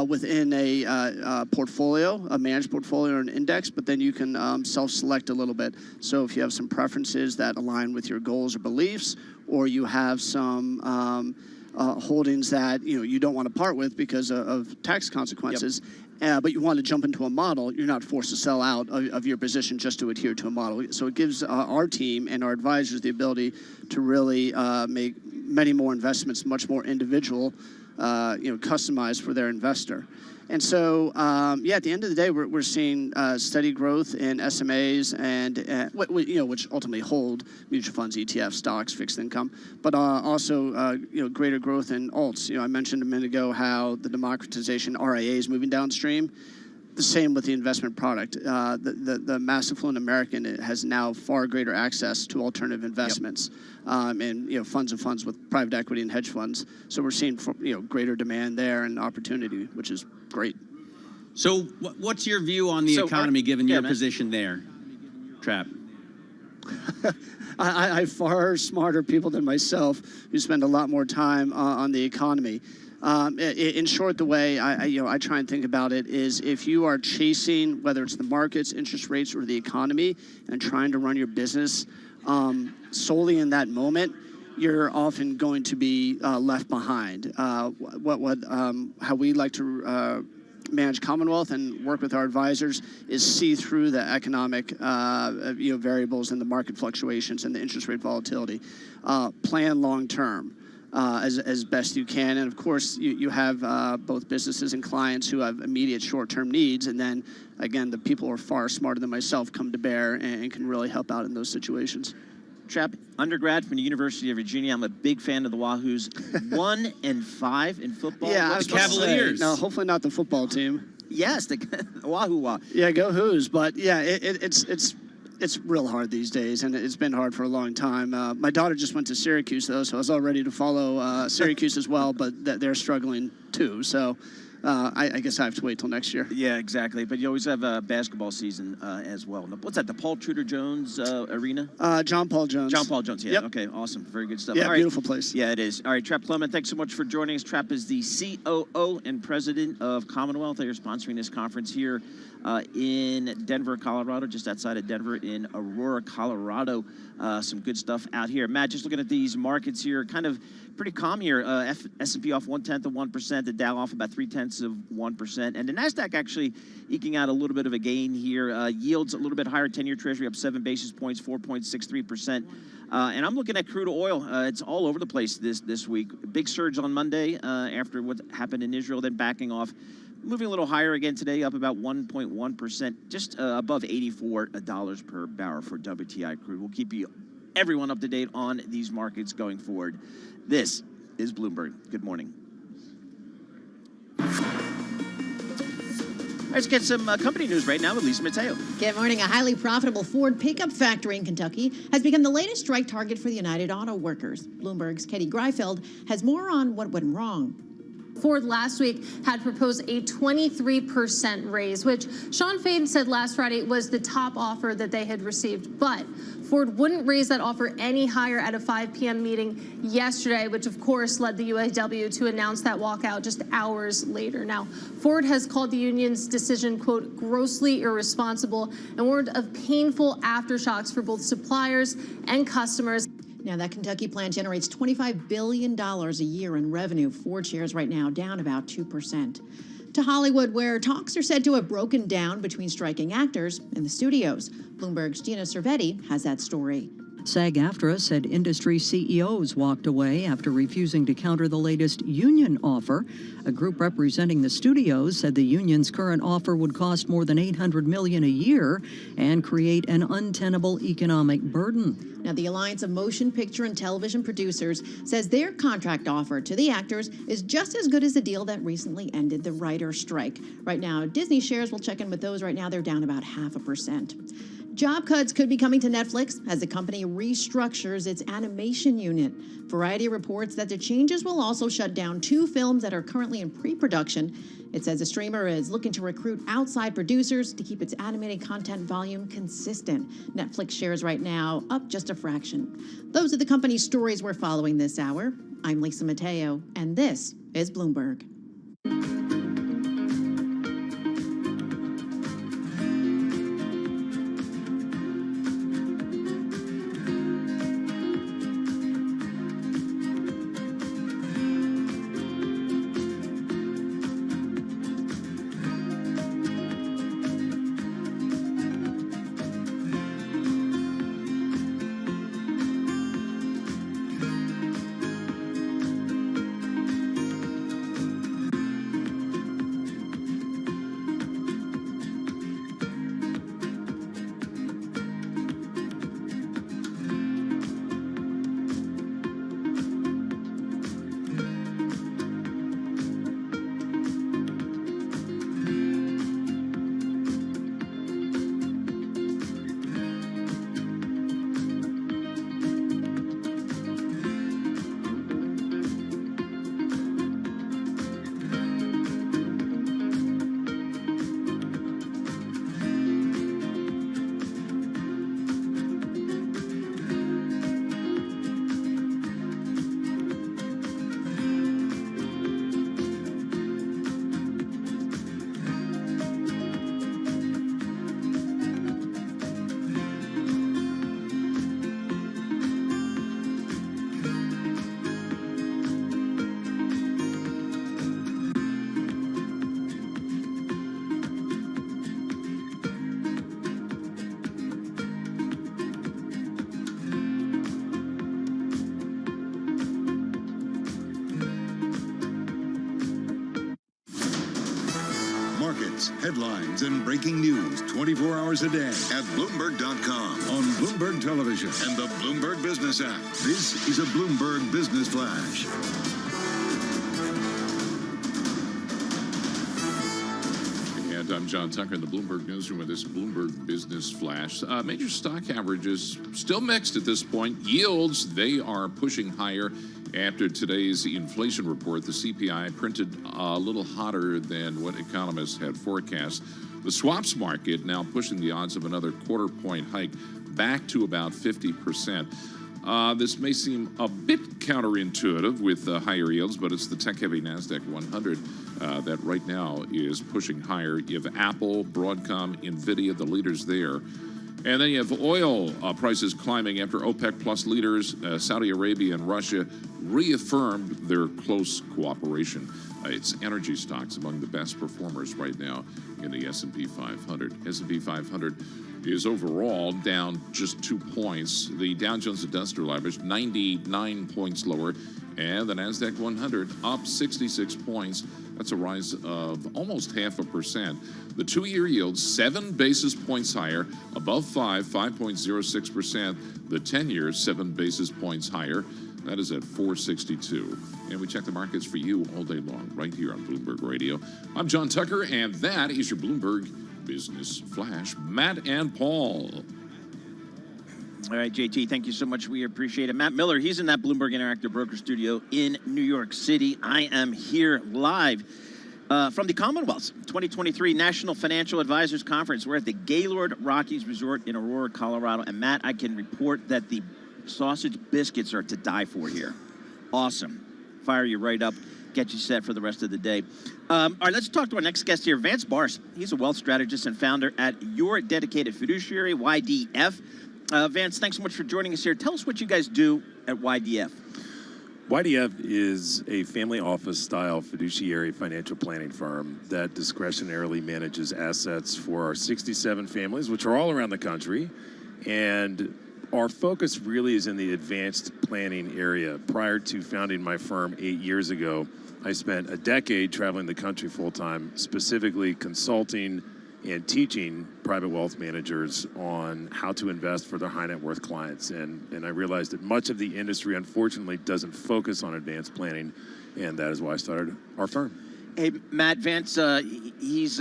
within a portfolio, a managed portfolio or an index, but then you can self-select a little bit. So if you have some preferences that align with your goals or beliefs, or you have some holdings that you don't want to part with because of tax consequences, but you want to jump into a model, you're not forced to sell out of your position just to adhere to a model. So it gives our team and our advisors the ability to really make many more investments, much more individual, customized for their investor. And so, at the end of the day, we're seeing steady growth in SMAs and which ultimately hold mutual funds, ETFs, stocks, fixed income, but also greater growth in alts. I mentioned a minute ago how the democratization RIA is moving downstream. The same with the investment product. The mass affluent American has now far greater access to alternative investments, and funds of funds with private equity and hedge funds. So we're seeing greater demand there and opportunity, which is great. So what's your view on the economy, given your position there, Trap? I have far smarter people than myself who spend a lot more time on the economy. In short, the way I try and think about it is, if you are chasing whether it's the markets, interest rates, or the economy, and trying to run your business solely in that moment, you're often going to be left behind. How we like to manage Commonwealth and work with our advisors is see through the economic variables and the market fluctuations and the interest rate volatility. Plan long term. As best you can. And of course, you have both businesses and clients who have immediate short-term needs. And then, again, the people who are far smarter than myself come to bear and can really help out in those situations. Trap, undergrad from the University of Virginia. I'm a big fan of the Wahoos. 1-5 in football. Yeah, the Cavaliers. No, hopefully not the football team. Yes, the Wahoo. Yeah, go Hoos. But yeah, it's real hard these days, and it's been hard for a long time. My daughter just went to Syracuse, though, so I was all ready to follow Syracuse as well, but they're struggling too. So I guess I have to wait till next year. Yeah, exactly. But you always have a basketball season as well. What's that, the Paul Tudor Jones Arena? John Paul Jones. John Paul Jones, yeah. Yep. Okay, awesome. Very good stuff. Yeah, All right. beautiful place. Yeah, it is. All right, Trap Clement, thanks so much for joining us. Trap is the COO and president of Commonwealth. They are sponsoring this conference here in Denver, Colorado, just outside of Denver in Aurora, Colorado. Some good stuff out here. Matt, just looking at these markets here, kind of pretty calm here. S&P off 0.1%, the Dow off about 0.3%, and the Nasdaq actually eking out a little bit of a gain here. Yields a little bit higher. 10-year Treasury up 7 basis points, 4.63%. And I'm looking at crude oil. It's all over the place this week. Big surge on Monday after what happened in Israel, then backing off. Moving a little higher again today, up about 1.1%, just above $84 per barrel for WTI crude. We'll keep everyone up to date on these markets going forward. This is Bloomberg. Good morning. Let's get some company news right now with Lisa Mateo. Good morning. A highly profitable Ford pickup factory in Kentucky has become the latest strike target for the United Auto Workers. Bloomberg's Katie Greifeld has more on what went wrong. Ford last week had proposed a 23% raise, which Sean Faden said last Friday was the top offer that they had received. But Ford wouldn't raise that offer any higher at a 5 p.m. meeting yesterday, which of course led the UAW to announce that walkout just hours later. Now, Ford has called the union's decision, quote, grossly irresponsible, and warned of painful aftershocks for both suppliers and customers. Now, that Kentucky plant generates $25 billion a year in revenue. Ford shares right now down about 2%. To Hollywood, where talks are said to have broken down between striking actors and the studios. Bloomberg's Gina Cervetti has that story. SAG-AFTRA said industry CEOs walked away after refusing to counter the latest union offer. A group representing the studios said the union's current offer would cost more than $800 million a year and create an untenable economic burden. Now, the Alliance of Motion Picture and Television Producers says their contract offer to the actors is just as good as the deal that recently ended the writer's strike. Right now, Disney shares, we'll check in with those right now, they're down about 0.5%. Job cuts could be coming to Netflix as the company restructures its animation unit. Variety reports that the changes will also shut down 2 films that are currently in pre-production. It says the streamer is looking to recruit outside producers to keep its animated content volume consistent. Netflix shares right now up just a fraction. Those are the company's stories we're following this hour. I'm Lisa Mateo, and this is Bloomberg. Markets, headlines, and breaking news 24 hours a day at Bloomberg.com, on Bloomberg Television, and the Bloomberg Business app. This is a Bloomberg Business Flash. And I'm John Tucker in the Bloomberg Newsroom with this Bloomberg Business Flash. Major stock averages still mixed at this point. Yields, they are pushing higher. After today's inflation report, the CPI printed a little hotter than what economists had forecast. The swaps market now pushing the odds of another quarter-point hike back to about 50%. This may seem a bit counterintuitive with higher yields, but it's the tech-heavy NASDAQ 100 that right now is pushing higher. You have Apple, Broadcom, NVIDIA, the leaders there. And then you have oil prices climbing after OPEC plus leaders, Saudi Arabia and Russia, reaffirmed their close cooperation. It's energy stocks among the best performers right now in the S&P 500. S&P 500 is overall down just 2 points. The Dow Jones Industrial Average 99 points lower, and the NASDAQ 100 up 66 points. That's a rise of almost 0.5%. The 2-year yield 7 basis points higher, above 5.06%. The 10-year 7 basis points higher. That is at 462. And we check the markets for you all day long right here on Bloomberg Radio. I'm John Tucker, and that is your Bloomberg Business Flash. Matt and Paul. All right, JT, thank you so much. We appreciate it. Matt Miller, he's in that Bloomberg Interactive Broker Studio in New York City. I am here live from the Commonwealth's 2023 National Financial Advisors Conference. We're at the Gaylord Rockies Resort in Aurora, Colorado. And Matt, I can report that the sausage biscuits are to die for here. Awesome. Fire you right up, get you set for the rest of the day. All right, let's talk to our next guest here, Vance Bars. He's a wealth strategist and founder at Your Dedicated Fiduciary, YDF. Vance, thanks so much for joining us here. Tell us what you guys do at YDF. YDF is a family office-style fiduciary financial planning firm that discretionarily manages assets for our 67 families, which are all around the country. And our focus really is in the advanced planning area. Prior to founding my firm 8 years ago, I spent a decade traveling the country full-time, specifically consulting and teaching private wealth managers on how to invest for their high net worth clients. And I realized that much of the industry, unfortunately, doesn't focus on advanced planning, and that is why I started our firm. Hey, Matt, Vance, he's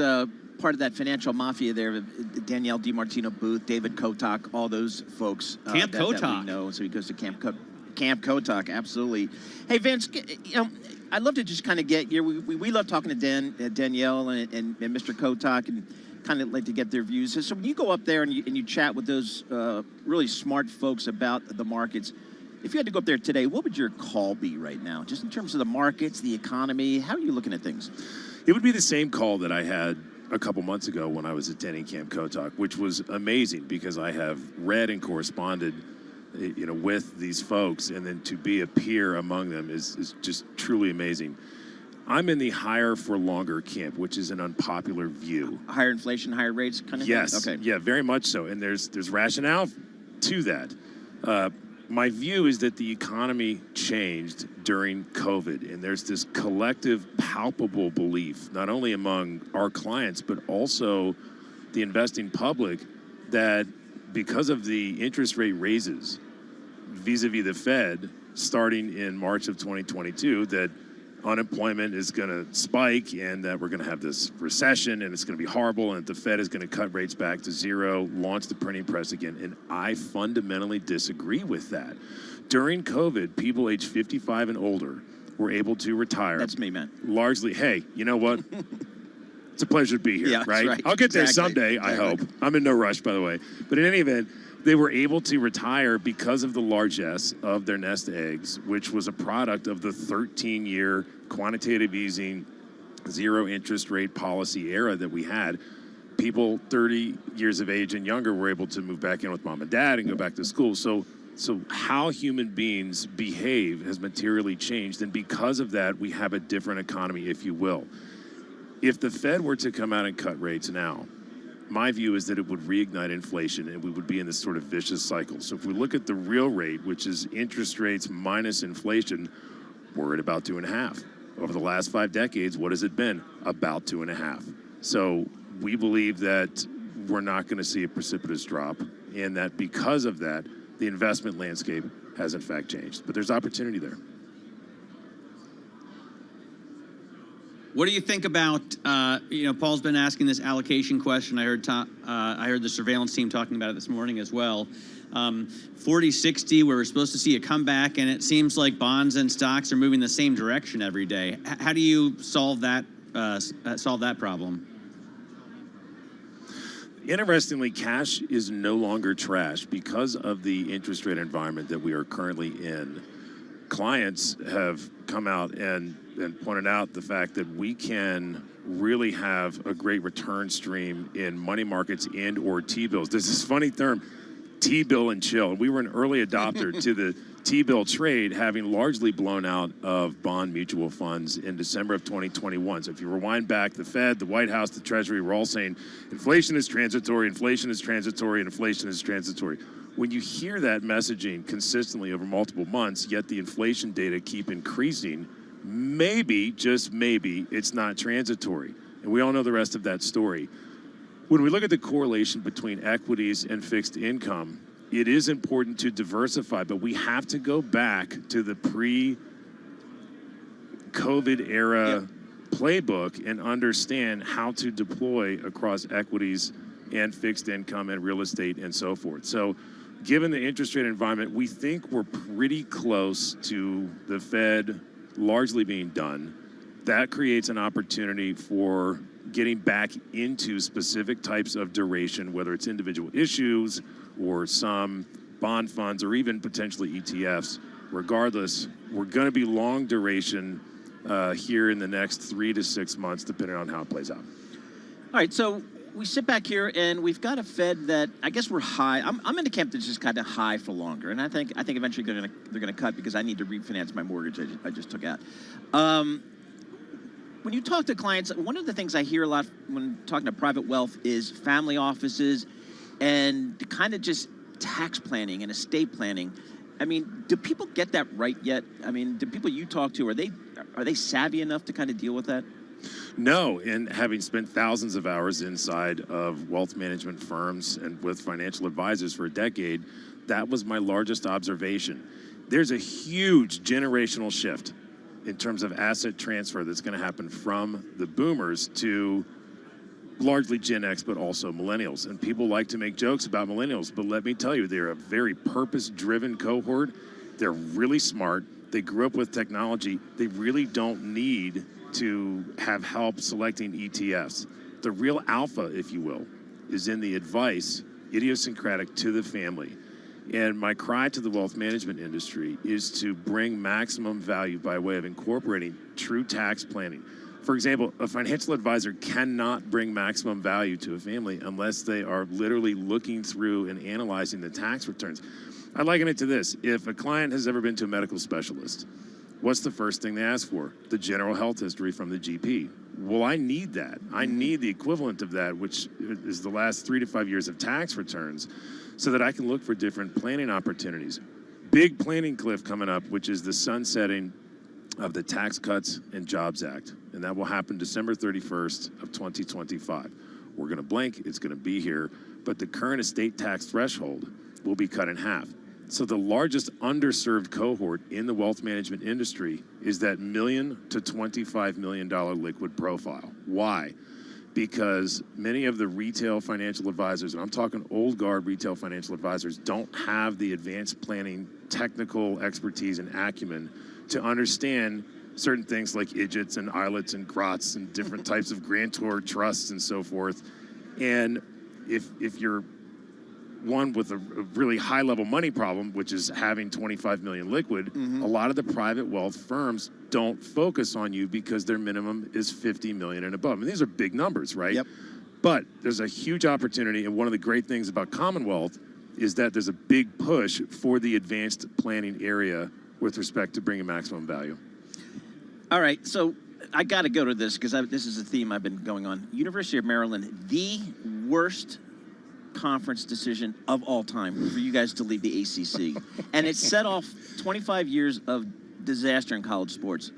part of that financial mafia there. Danielle DiMartino Booth, David Kotak, all those folks. Camp that Kotak. we know. So he goes to Camp Kotak, absolutely. Hey, Vince, I'd love to just kind of get you. We love talking to Danielle and Mr. Kotak, and kind of like to get their views. So when you go up there and you chat with those really smart folks about the markets, if you had to go up there today, what would your call be right now? Just in terms of the markets, the economy, how are you looking at things? It would be the same call that I had a couple months ago when I was attending Camp Kotak, which was amazing because I have read and corresponded, with these folks, and then to be a peer among them is just truly amazing. I'm in the higher for longer camp, which is an unpopular view. Higher inflation, higher rates kind of yes, thing? Okay. Yeah, very much so. And there's rationale to that. My view is that the economy changed during COVID, and there's this collective, palpable belief, not only among our clients, but also the investing public, that because of the interest rate raises vis-a-vis the Fed starting in March of 2022, that unemployment is going to spike and that we're going to have this recession and it's going to be horrible and the Fed is going to cut rates back to zero, launch the printing press again. And I fundamentally disagree with that. During COVID, people aged 55 and older were able to retire. That's me, man. Largely, hey, you know what? It's a pleasure to be here, Yeah, right? I'll get there someday, I hope. I'm in no rush, by the way. But in any event, they were able to retire because of the largesse of their nest eggs, which was a product of the 13-year quantitative easing, zero interest rate policy era that we had. People 30 years of age and younger were able to move back in with mom and dad and go back to school. So how human beings behave has materially changed, and because of that, we have a different economy, if you will. If the Fed were to come out and cut rates now, my view is that it would reignite inflation and we would be in this sort of vicious cycle. So if we look at the real rate, which is interest rates minus inflation, we're at about 2.5. Over the last 5 decades, what has it been? About 2.5. So we believe that we're not going to see a precipitous drop, and that because of that, the investment landscape has in fact changed. But there's opportunity there. What do you think about, Paul's been asking this allocation question. I heard the surveillance team talking about it this morning as well. 40-60, where we're supposed to see a comeback, and it seems like bonds and stocks are moving the same direction every day. How do you solve that problem? Interestingly, cash is no longer trash because of the interest rate environment that we are currently in. Clients have come out and pointed out the fact that we can really have a great return stream in money markets and or T-bills. There's this funny term, T-bill and chill. We were an early adopter to the T-bill trade, having largely blown out of bond mutual funds in December of 2021. So if you rewind back, the Fed, the White House, the Treasury were all saying inflation is transitory, inflation is transitory, inflation is transitory. When you hear that messaging consistently over multiple months, yet the inflation data keep increasing, maybe, just maybe, it's not transitory. And we all know the rest of that story. When we look at the correlation between equities and fixed income, it is important to diversify, but we have to go back to the pre-COVID era playbook and understand how to deploy across equities and fixed income and real estate and so forth. So given the interest rate environment, we think we're pretty close to the Fed largely being done. That creates an opportunity for getting back into specific types of duration, whether it's individual issues or some bond funds or even potentially ETFs. Regardless, we're going to be long duration here in the next 3 to 6 months, depending on how it plays out. All right, so we sit back here and we've got a Fed that I guess we're high. I'm in the camp that's just kind of high for longer, and I think eventually they're gonna cut because I need to refinance my mortgage I just took out. When you talk to clients, one of the things I hear a lot when talking to private wealth is family offices and kind of just tax planning and estate planning. I mean, do people get that right yet? I mean, do people you talk to, are they savvy enough to kind of deal with that? No, and having spent thousands of hours inside of wealth management firms and with financial advisors for a decade, that was my largest observation. There's a huge generational shift in terms of asset transfer that's going to happen from the boomers to largely Gen X, but also millennials. And people like to make jokes about millennials, but let me tell you, they're a very purpose-driven cohort. They're really smart. They grew up with technology. They really don't need to have help selecting ETFs. The real alpha, if you will, is in the advice idiosyncratic to the family. And my cry to the wealth management industry is to bring maximum value by way of incorporating true tax planning. For example, a financial advisor cannot bring maximum value to a family unless they are literally looking through and analyzing the tax returns. I liken it to this. If a client has ever been to a medical specialist, what's the first thing they ask for? The general health history from the GP. Well, I need that. I need the equivalent of that, which is the last 3 to 5 years of tax returns, so that I can look for different planning opportunities. Big planning cliff coming up, which is the sunsetting of the Tax Cuts and Jobs Act. And that will happen December 31st of 2025. We're going to blink, it's going to be here, but the current estate tax threshold will be cut in half. So the largest underserved cohort in the wealth management industry is that $1 million to $25 million liquid profile. Why? Because many of the retail financial advisors, and I'm talking old guard retail financial advisors, don't have the advanced planning, technical expertise and acumen to understand certain things like IDGITs and ILETs and GROTs and different types of grantor trusts and so forth. And if you're one with a really high level money problem, which is having 25 million liquid, a lot of the private wealth firms don't focus on you because their minimum is 50 million and above. And these are big numbers, right? Yep. But there's a huge opportunity, and one of the great things about Commonwealth is that there's a big push for the advanced planning area with respect to bringing maximum value. All right, so I got to go to this because this is a theme I've been going on. University of Maryland, the worst conference decision of all time for you guys to leave the ACC. And it set off 25 years of disaster in college sports.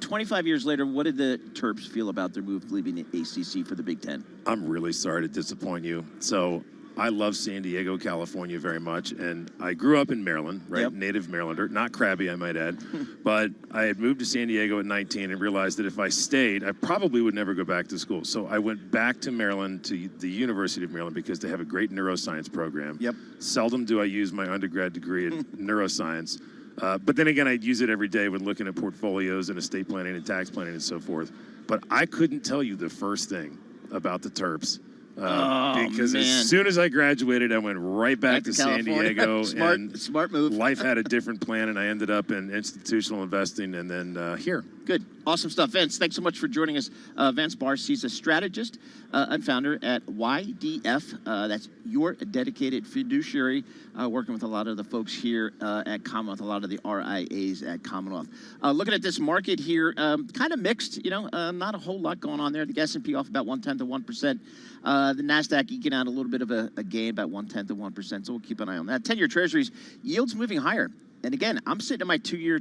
25 years later, what did the Terps feel about their move leaving the ACC for the Big Ten? I'm really sorry to disappoint you. So I love San Diego, California very much, and I grew up in Maryland, right? Yep. Native Marylander, not crabby, I might add. But I had moved to San Diego at 19 and realized that if I stayed, I probably would never go back to school. So I went back to Maryland, to the University of Maryland, because they have a great neuroscience program. Yep. Seldom do I use my undergrad degree in neuroscience. But then again, I'd use it every day when looking at portfolios and estate planning and tax planning and so forth. But I couldn't tell you the first thing about the Terps. Because as soon as I graduated, I went right back to San Diego. Smart move. Life had a different plan, and I ended up in institutional investing and then here. Good. Awesome stuff. Vince, thanks so much for joining us. Vince Barrs, he's a strategist and founder at YDF. That's Your Dedicated Fiduciary, working with a lot of the folks here at Commonwealth, a lot of the RIAs at Commonwealth. Looking at this market here, kind of mixed, not a whole lot going on there. The S&P off about 1/10 to 1%. The NASDAQ eking out a little bit of a gain, about 1/10 to 1%, so we'll keep an eye on that. 10-year Treasuries, yields moving higher. And again, I'm sitting at my 2-year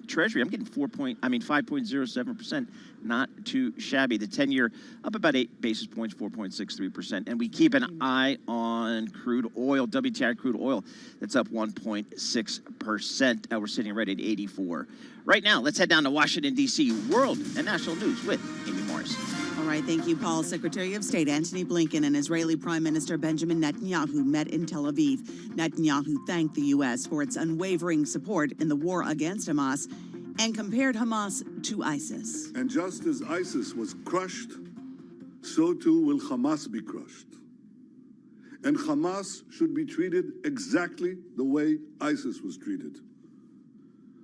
Treasury. I'm getting 5.07%, not too shabby. The 10-year up about 8 basis points, 4.63%. And we keep an eye on crude oil, WTI crude oil. That's up 1.6%. We're sitting right at 84. Right now, let's head down to Washington, D.C. World and national news with Amy Morris. All right, thank you, Paul. Secretary of State Antony Blinken and Israeli Prime Minister Benjamin Netanyahu met in Tel Aviv. Netanyahu thanked the U.S. for its unwavering support in the war against Hamas and compared Hamas to ISIS. And just as ISIS was crushed, so too will Hamas be crushed. And Hamas should be treated exactly the way ISIS was treated.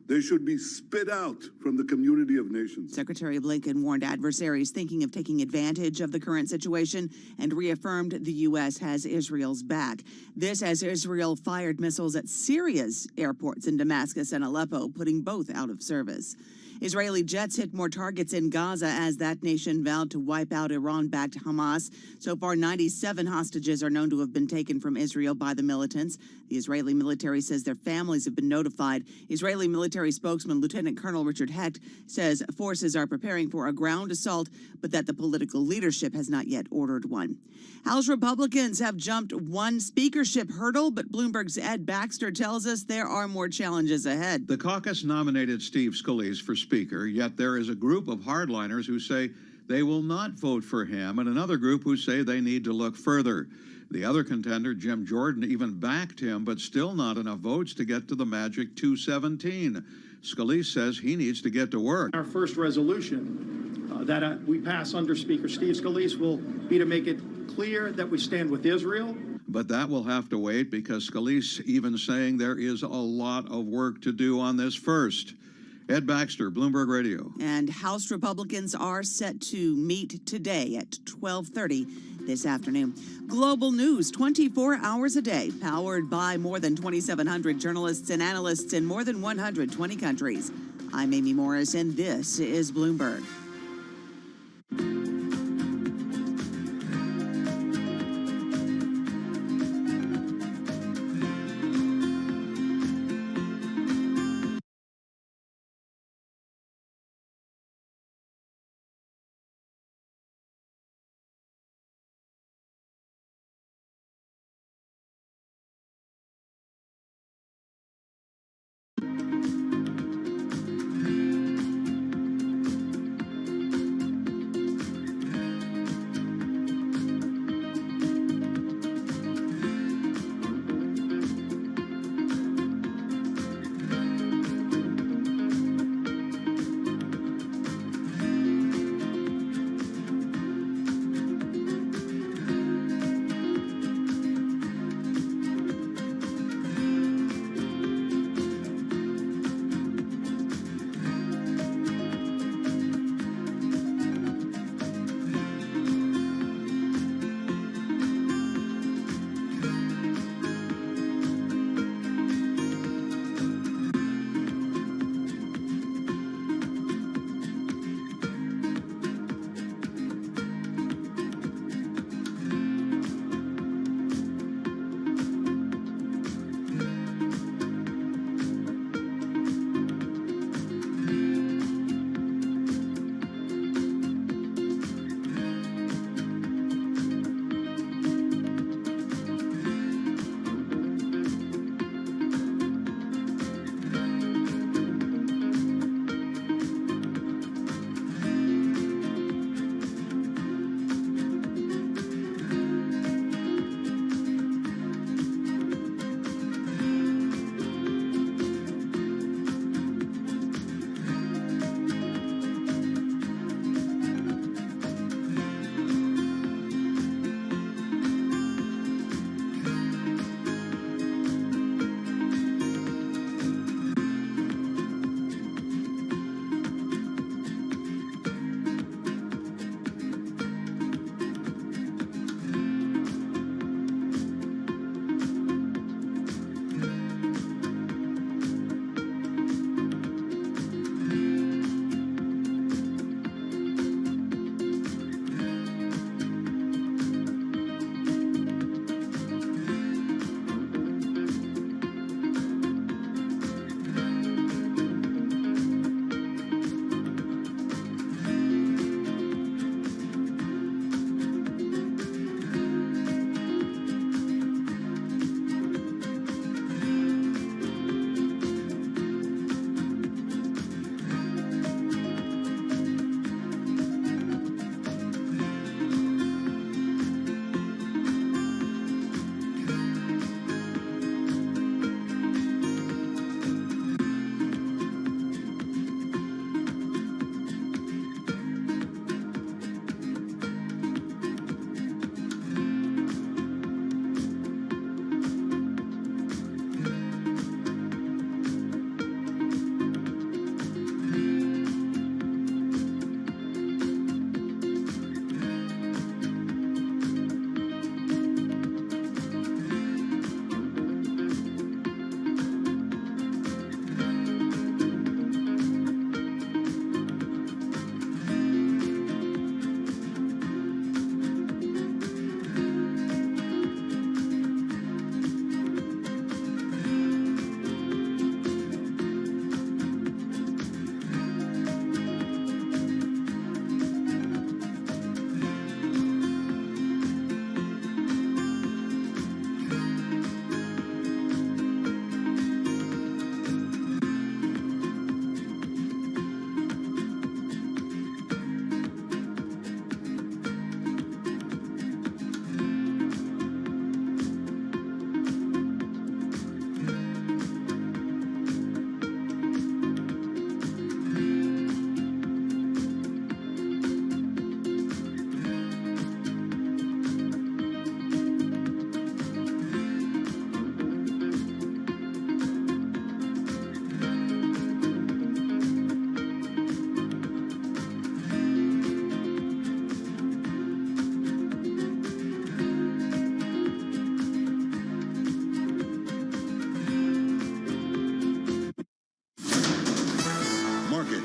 They should be spit out from the community of nations. Secretary Blinken warned adversaries thinking of taking advantage of the current situation and reaffirmed the U.S. has Israel's back. This as Israel fired missiles at Syria's airports in Damascus and Aleppo, putting both out of service. Israeli jets hit more targets in Gaza as that nation vowed to wipe out Iran-backed Hamas. So far, 97 hostages are known to have been taken from Israel by the militants. The Israeli military says their families have been notified. Israeli military spokesman Lieutenant Colonel Richard Hecht says forces are preparing for a ground assault, but that the political leadership has not yet ordered one. House Republicans have jumped one speakership hurdle, but Bloomberg's Ed Baxter tells us there are more challenges ahead. The caucus nominated Steve Scalise for Speaker, yet there is a group of hardliners who say they will not vote for him, and another group who say they need to look further. The other contender, Jim Jordan, even backed him, but still not enough votes to get to the magic 217. Scalise says he needs to get to work. Our first resolution that we pass under Speaker Steve Scalise will be to make it clear that we stand with Israel. But that will have to wait because Scalise even saying there is a lot of work to do on this first. Ed Baxter, Bloomberg Radio. And House Republicans are set to meet today at 12:30 this afternoon. Global news 24 hours a day, powered by more than 2,700 journalists and analysts in more than 120 countries. I'm Amy Morris, and this is Bloomberg.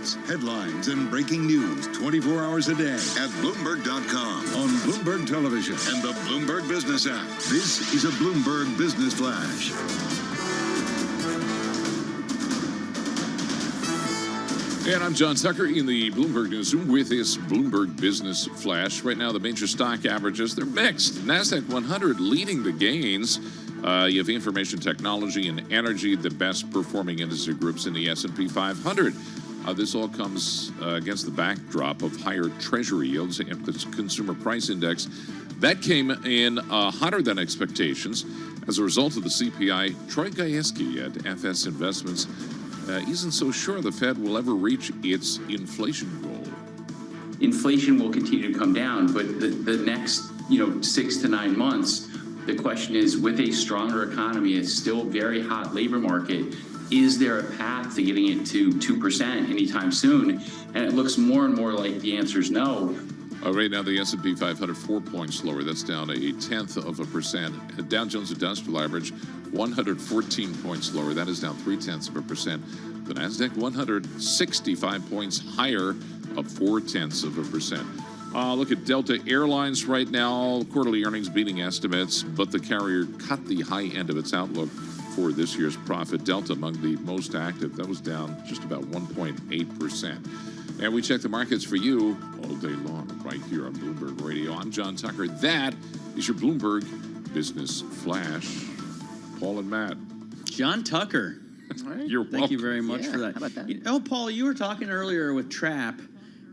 markets, headlines, and breaking news 24 hours a day at Bloomberg.com, on Bloomberg Television, and the Bloomberg Business app. This is a Bloomberg Business Flash. And I'm John Tucker in the Bloomberg Newsroom with this Bloomberg Business Flash. Right now, the major stock averages, they're mixed. NASDAQ 100 leading the gains. You have information technology and energy, the best performing industry groups in the S&P 500. This all comes against the backdrop of higher treasury yields and the consumer price index. That came in hotter than expectations. As a result of the CPI, Troy Gajewski at FS Investments isn't so sure the Fed will ever reach its inflation goal. Inflation will continue to come down, but the next 6 to 9 months, the question is, with a stronger economy, a still very hot labor market, is there a path to getting it to 2% anytime soon? And it looks more and more like the answer is no. Right now, the S&P 500, 4 points lower. That's down 0.1%. The Dow Jones Industrial Average, 114 points lower. That is down 0.3%. The NASDAQ 100, 65 points higher, up 0.4%. Look at Delta Airlines right now. Quarterly earnings beating estimates, but the carrier cut the high end of its outlook for this year's profit. Delta among the most active. That was down just about 1.8%. And we check the markets for you all day long right here on Bloomberg Radio. I'm John Tucker. That is your Bloomberg Business Flash. Paul and Matt. John Tucker. You're welcome. Thank you very much for that. How about that? Paul, you were talking earlier with Trapp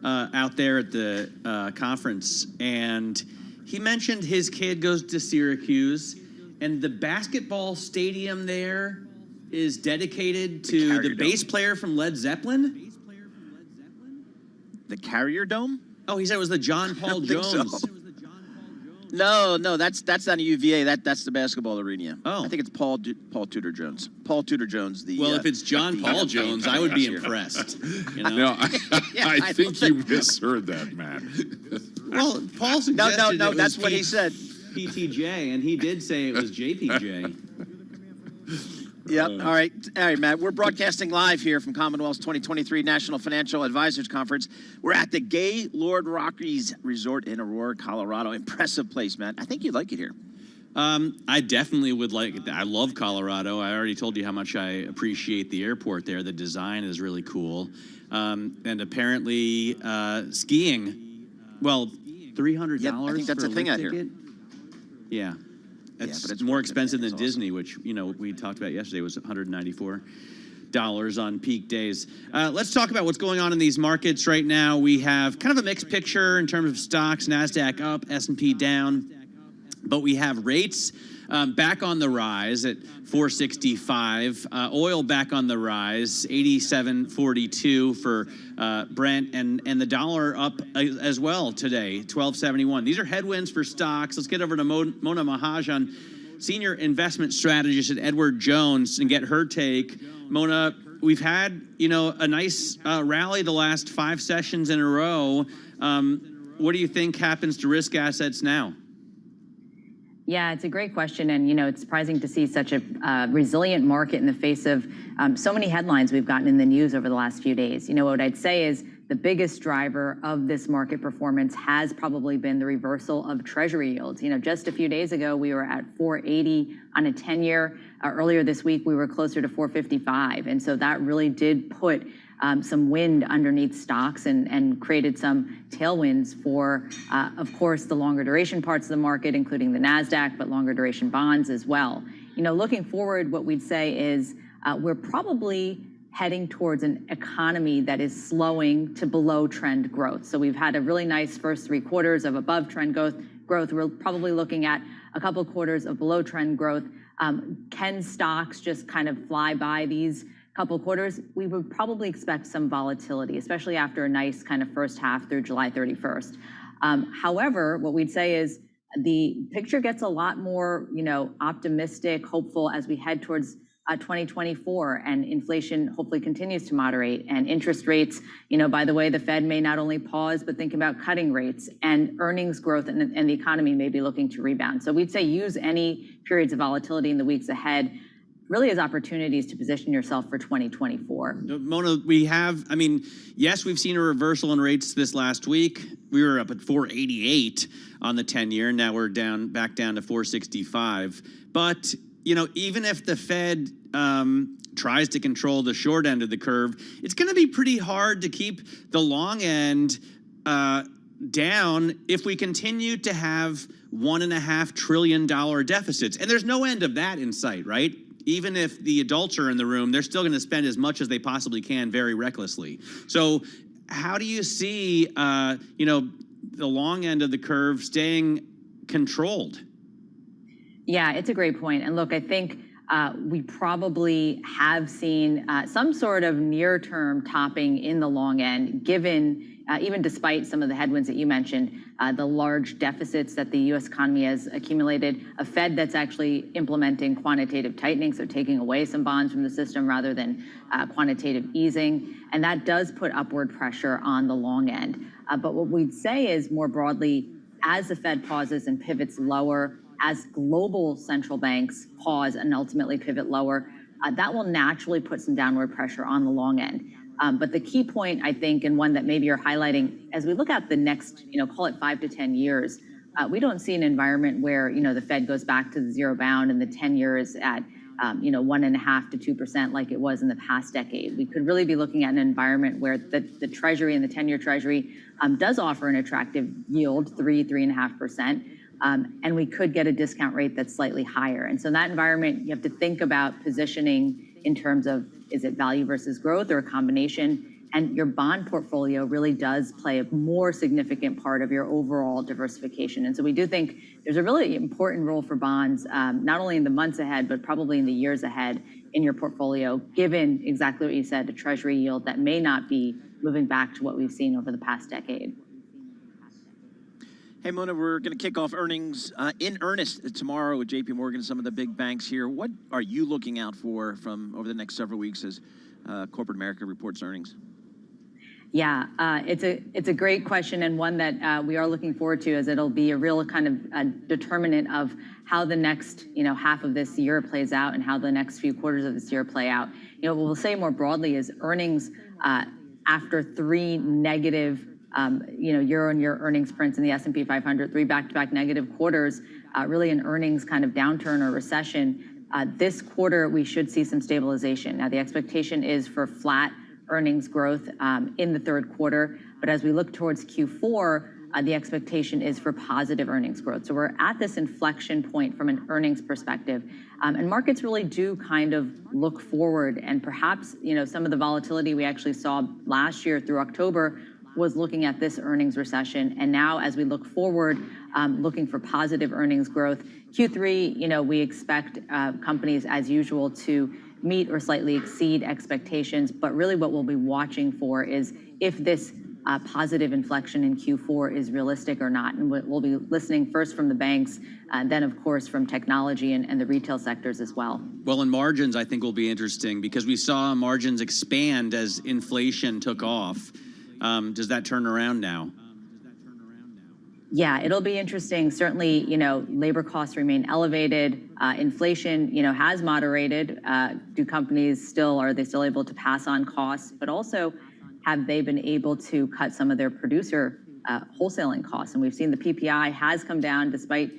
out there at the conference, and he mentioned his kid goes to Syracuse, and the basketball stadium there is dedicated to the bass player from Led Zeppelin. The Carrier Dome? Oh, he said it was the John Paul Jones. So. No, that's not a UVA. That's the basketball arena. Oh, I think it's Paul Tudor Jones. Paul Tudor Jones. Well, if it's John Paul Jones, I would be impressed. No, I think you misheard that, Matt. Well, Paul suggested no, that's what he said. PTJ, and he did say it was JPJ. Yep. All right, Matt. We're broadcasting live here from Commonwealth's 2023 National Financial Advisors Conference. We're at the Gaylord Rockies Resort in Aurora, Colorado. Impressive place, Matt. I think you'd like it here. I definitely would like it. I love Colorado. I already told you how much I appreciate the airport there. The design is really cool. And apparently skiing, well, $300 yep, I think that's for a thing out here. Yeah. It's, but it's more expensive than Disney, which, we talked about yesterday was $194 on peak days. Let's talk about what's going on in these markets right now. We have kind of a mixed picture in terms of stocks. NASDAQ up, S&P down. But we have rates back on the rise at 465. Oil back on the rise, 87.42 for Brent, and the dollar up as well today, 12.71. These are headwinds for stocks. Let's get over to Mona Mahajan, Senior Investment Strategist at Edward Jones, and get her take. Mona, we've had a nice rally the last 5 sessions in a row. What do you think happens to risk assets now? Yeah, it's a great question. And, it's surprising to see such a resilient market in the face of so many headlines we've gotten in the news over the last few days. What I'd say is the biggest driver of this market performance has probably been the reversal of Treasury yields. Just a few days ago, we were at 480 on a 10-year. Earlier this week, we were closer to 455. And so that really did put some wind underneath stocks and created some tailwinds for, of course, the longer duration parts of the market, including the NASDAQ, but longer duration bonds as well. Looking forward, what we'd say is we're probably heading towards an economy that is slowing to below trend growth. So we've had a really nice first 3 quarters of above trend growth. We're probably looking at a couple quarters of below trend growth. Can stocks just kind of fly by these couple quarters? We would probably expect some volatility, especially after a nice kind of first half through July 31st. However, what we'd say is the picture gets a lot more, optimistic, hopeful as we head towards 2024, and inflation hopefully continues to moderate, and interest rates, by the way, the Fed may not only pause, but think about cutting rates, and earnings growth and the economy may be looking to rebound. So we'd say use any periods of volatility in the weeks ahead really as opportunities to position yourself for 2024. Mona, yes, we've seen a reversal in rates this last week. We were up at 488 on the 10-year. Now we're back down to 465. But, even if the Fed tries to control the short end of the curve, it's going to be pretty hard to keep the long end down if we continue to have $1.5 trillion deficits. And there's no end of that in sight, right? Even if the adults are in the room, they're still going to spend as much as they possibly can very recklessly. So how do you see, the long end of the curve staying controlled? Yeah, it's a great point. And look, I think we probably have seen some sort of near-term topping in the long end, given even despite some of the headwinds that you mentioned, the large deficits that the U.S. economy has accumulated, a Fed that's actually implementing quantitative tightening, so taking away some bonds from the system rather than quantitative easing. And that does put upward pressure on the long end. But what we'd say is more broadly, as the Fed pauses and pivots lower, as global central banks pause and ultimately pivot lower, that will naturally put some downward pressure on the long end. But the key point, I think, and one that maybe you're highlighting, as we look at the next, call it 5 to 10 years, we don't see an environment where, the Fed goes back to the zero bound and the 10 years at, 1.5 to 2% like it was in the past decade. We could really be looking at an environment where the Treasury and the 10-year Treasury does offer an attractive yield, 3.5%. And we could get a discount rate that's slightly higher. And so in that environment, you have to think about positioning in terms of, is it value versus growth or a combination? And your bond portfolio really does play a more significant part of your overall diversification. And so we do think there's a really important role for bonds, not only in the months ahead, but probably in the years ahead in your portfolio, given exactly what you said, a Treasury yield that may not be moving back to what we've seen over the past decade. Hey, Mona, we're going to kick off earnings in earnest tomorrow with JP Morgan, some of the big banks here. What are you looking out for from over the next several weeks as corporate America reports earnings? Yeah, it's a great question, and one that we are looking forward to, as it'll be a real kind of determinant of how the next half of this year plays out and how the next few quarters of this year play out. What we'll say more broadly is earnings after 3 negative year-on-year earnings prints in the S&P 500, 3 back-to-back negative quarters, really an earnings kind of downturn or recession. This quarter, we should see some stabilization. Now, the expectation is for flat earnings growth in the third quarter, but as we look towards Q4, the expectation is for positive earnings growth. So we're at this inflection point from an earnings perspective, and markets really do kind of look forward, and perhaps some of the volatility we actually saw last year through October was looking at this earnings recession. And now as we look forward, looking for positive earnings growth, Q3, we expect companies as usual to meet or slightly exceed expectations. But really what we'll be watching for is if this positive inflection in Q4 is realistic or not. And we'll be listening first from the banks, then of course from technology and the retail sectors as well. Well, in margins, I think will be interesting because we saw margins expand as inflation took off. Does that turn around now? Yeah, it'll be interesting. Certainly, labor costs remain elevated. Inflation, has moderated. Do companies are they still able to pass on costs? But also, have they been able to cut some of their producer wholesaling costs? And we've seen the PPI has come down despite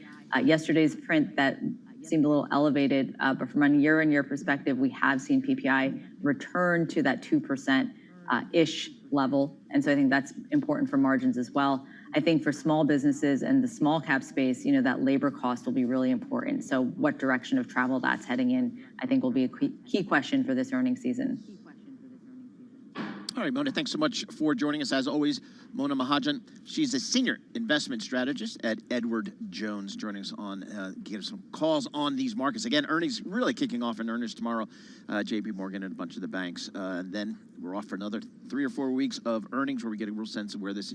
yesterday's print that seemed a little elevated. But from a year-on-year perspective, we have seen PPI return to that 2%-ish level. And so I think that's important for margins as well. I think for small businesses and the small cap space, that labor cost will be really important. So what direction of travel that's heading in, I think will be a key question for this earnings season. All right, Mona, thanks so much for joining us. As always, Mona Mahajan, she's a senior investment strategist at Edward Jones, joining us on give us some calls on these markets. Again, earnings really kicking off in earnest tomorrow. JP Morgan and a bunch of the banks. And then we're off for another 3 or 4 weeks of earnings where we get a real sense of where this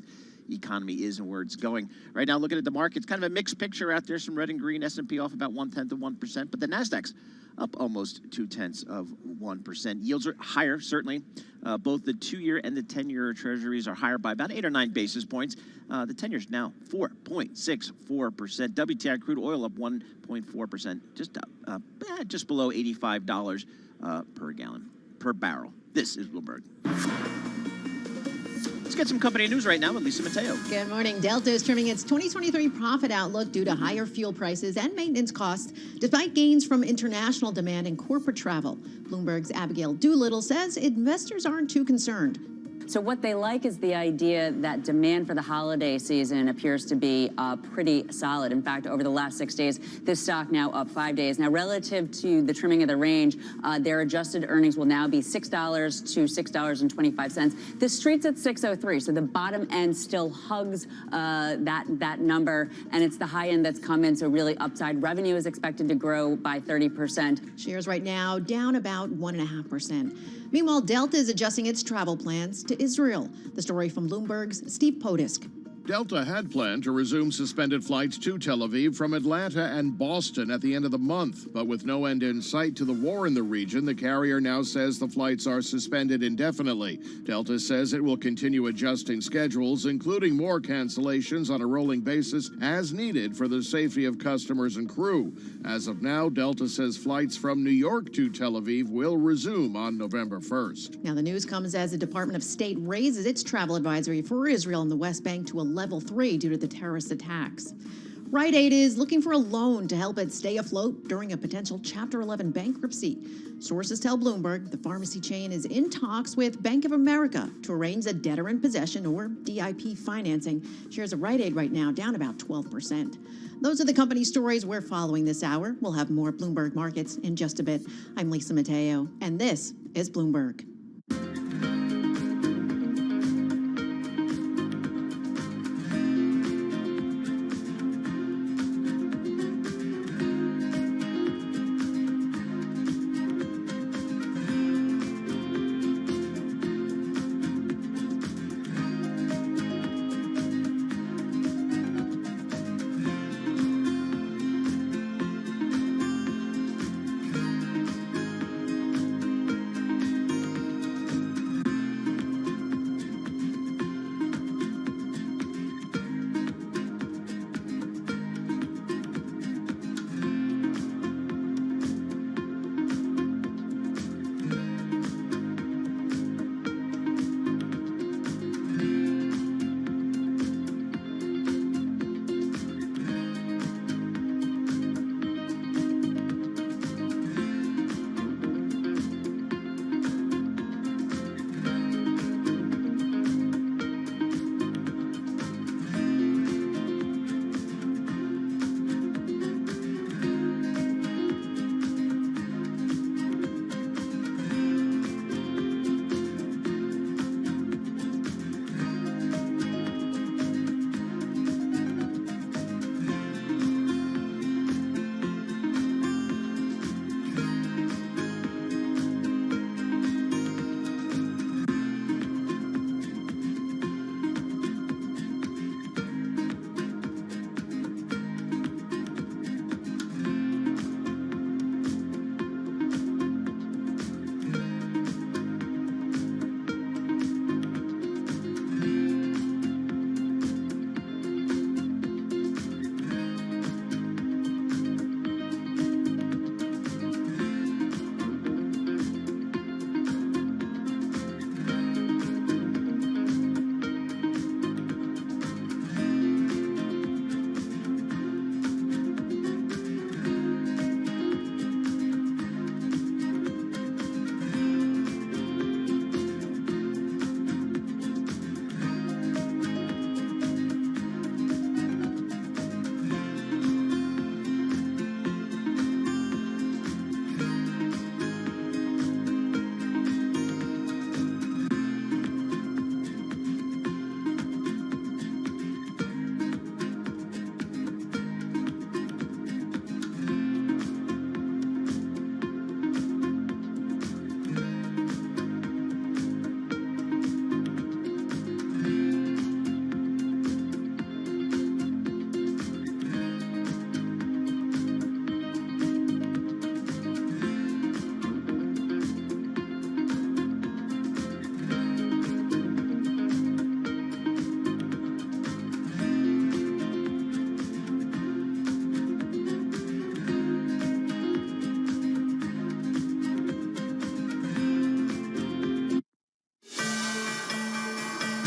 economy is and where it's going. Right now, looking at the market, it's kind of a mixed picture out there. Some red and green. S&P off about 0.1%, but the Nasdaq's up almost 0.2%. Yields are higher, certainly. Both the 2-year and the 10-year treasuries are higher by about 8 or 9 basis points. The 10-year's now 4.64%. WTI crude oil up 1.4%, just below $85 per barrel. This is Bloomberg. Let's get some company news right now with Lisa Mateo. Good morning. Delta is trimming its 2023 profit outlook due to higher fuel prices and maintenance costs, despite gains from international demand and corporate travel. Bloomberg's Abigail Doolittle says investors aren't too concerned. So what they like is the idea that demand for the holiday season appears to be pretty solid. In fact, over the last 6 days, this stock now up 5 days. Now, relative to the trimming of the range, their adjusted earnings will now be $6 to $6.25. The street's at $6.03, so the bottom end still hugs that number, and it's the high end that's come in, so really upside. Revenue is expected to grow by 30%. Shares right now down about 1.5%. Meanwhile, Delta is adjusting its travel plans to Israel. The story from Bloomberg's Steve Potisk. Delta had planned to resume suspended flights to Tel Aviv from Atlanta and Boston at the end of the month. But with no end in sight to the war in the region, the carrier now says the flights are suspended indefinitely. Delta says it will continue adjusting schedules, including more cancellations on a rolling basis as needed for the safety of customers and crew. As of now, Delta says flights from New York to Tel Aviv will resume on November 1st. Now, the news comes as the Department of State raises its travel advisory for Israel and the West Bank to a level 3 due to the terrorist attacks. Rite Aid is looking for a loan to help it stay afloat during a potential Chapter 11 bankruptcy. Sources tell Bloomberg the pharmacy chain is in talks with Bank of America to arrange a debtor in possession or DIP financing. Shares of Rite Aid right now down about 12%. Those are the company stories we're following this hour. We'll have more Bloomberg Markets in just a bit. I'm Lisa Mateo, and this is Bloomberg.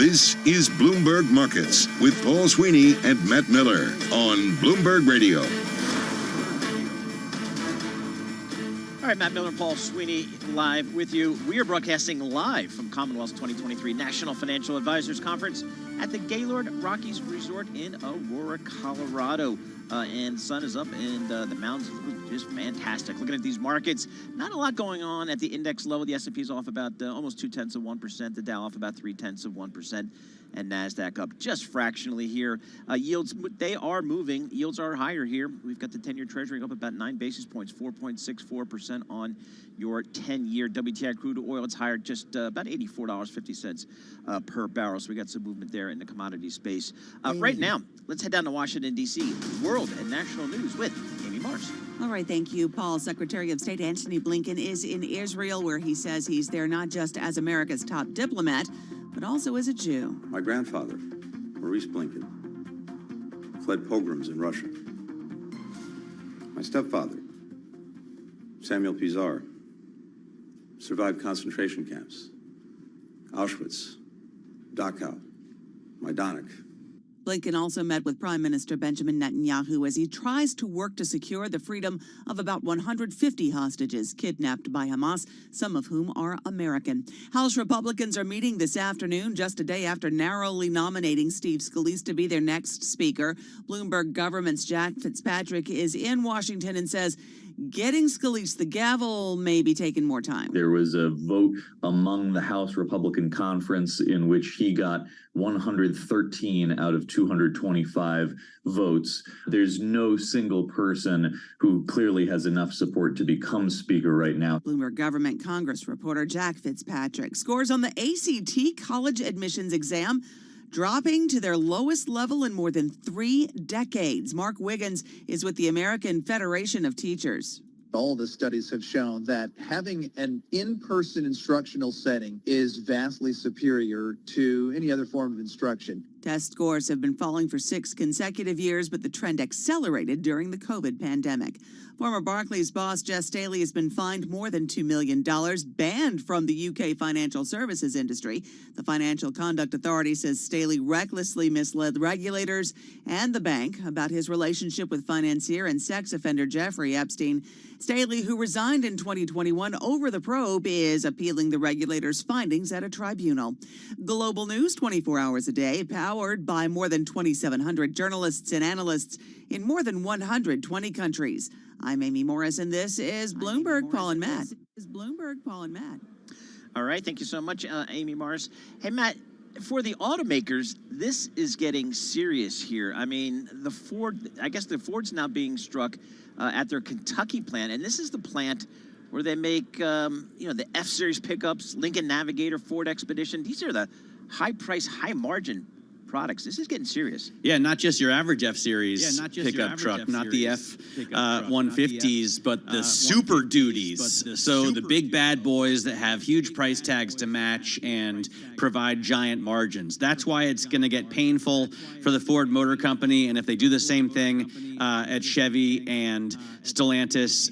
This is Bloomberg Markets with Paul Sweeney and Matt Miller on Bloomberg Radio. All right, Matt Miller and Paul Sweeney live with you. We are broadcasting live from Commonwealth's 2023 National Financial Advisors Conference at the Gaylord Rockies Resort in Aurora, Colorado. And the sun is up and the mountains look just fantastic. Looking at these markets, not a lot going on at the index low. The S&P is off about almost 0.2%. The Dow off about 0.3%. And NASDAQ up just fractionally here. Yields, they are moving. Yields are higher here. We've got the 10-year Treasury up about 9 basis points, 4.64% on your 10-year WTI crude oil. It's higher just about $84.50 per barrel. So we got some movement there in the commodity space. Right now, let's head down to Washington, D.C. World and national news with Amy Mars. All right, thank you, Paul. Secretary of State Antony Blinken is in Israel, where he says he's there not just as America's top diplomat, but also as a Jew. My grandfather, Maurice Blinken, fled pogroms in Russia. My stepfather, Samuel Pizarro, survived concentration camps, Auschwitz, Dachau, Majdanek. Blinken also met with Prime Minister Benjamin Netanyahu as he tries to work to secure the freedom of about 150 hostages kidnapped by Hamas, some of whom are American. House Republicans are meeting this afternoon, just a day after narrowly nominating Steve Scalise to be their next speaker. Bloomberg Government's Jack Fitzpatrick is in Washington and says getting Scalise the gavel may be taking more time. There was a vote among the House Republican Conference in which he got 113 out of 225 votes. There's no single person who clearly has enough support to become speaker right now. Bloomberg Government Congress reporter Jack Fitzpatrick. Scores on the ACT college admissions exam dropping to their lowest level in more than 3 decades. Mark Wiggins is with the American Federation of Teachers. All the studies have shown that having an in-person instructional setting is vastly superior to any other form of instruction. Test scores have been falling for 6 consecutive years, but the trend accelerated during the COVID pandemic. Former Barclays boss Jess Staley has been fined more than $2 million, banned from the UK financial services industry. The Financial Conduct Authority says Staley recklessly misled regulators and the bank about his relationship with financier and sex offender Jeffrey Epstein. Staley, who resigned in 2021 over the probe, is appealing the regulators' findings at a tribunal. Global news 24 hours a day, powered by more than 2,700 journalists and analysts in more than 120 countries. I'm Amy Morris, and this is Bloomberg, Paul and Matt. All right, thank you so much, Amy Mars. Hey, Matt, for the automakers, this is getting serious here. I mean, the Ford's now being struck at their Kentucky plant, and this is the plant where they make, the F-Series pickups, Lincoln Navigator, Ford Expedition. These are the high-price, high-margin products. This is getting serious. Yeah, not just your average F-Series pickup truck, not the F-150s, but the Super Duties. So the big bad boys that have huge price tags to match and provide giant margins. That's why it's going to get painful for the Ford Motor Company. And if they do the same thing at Chevy and Stellantis,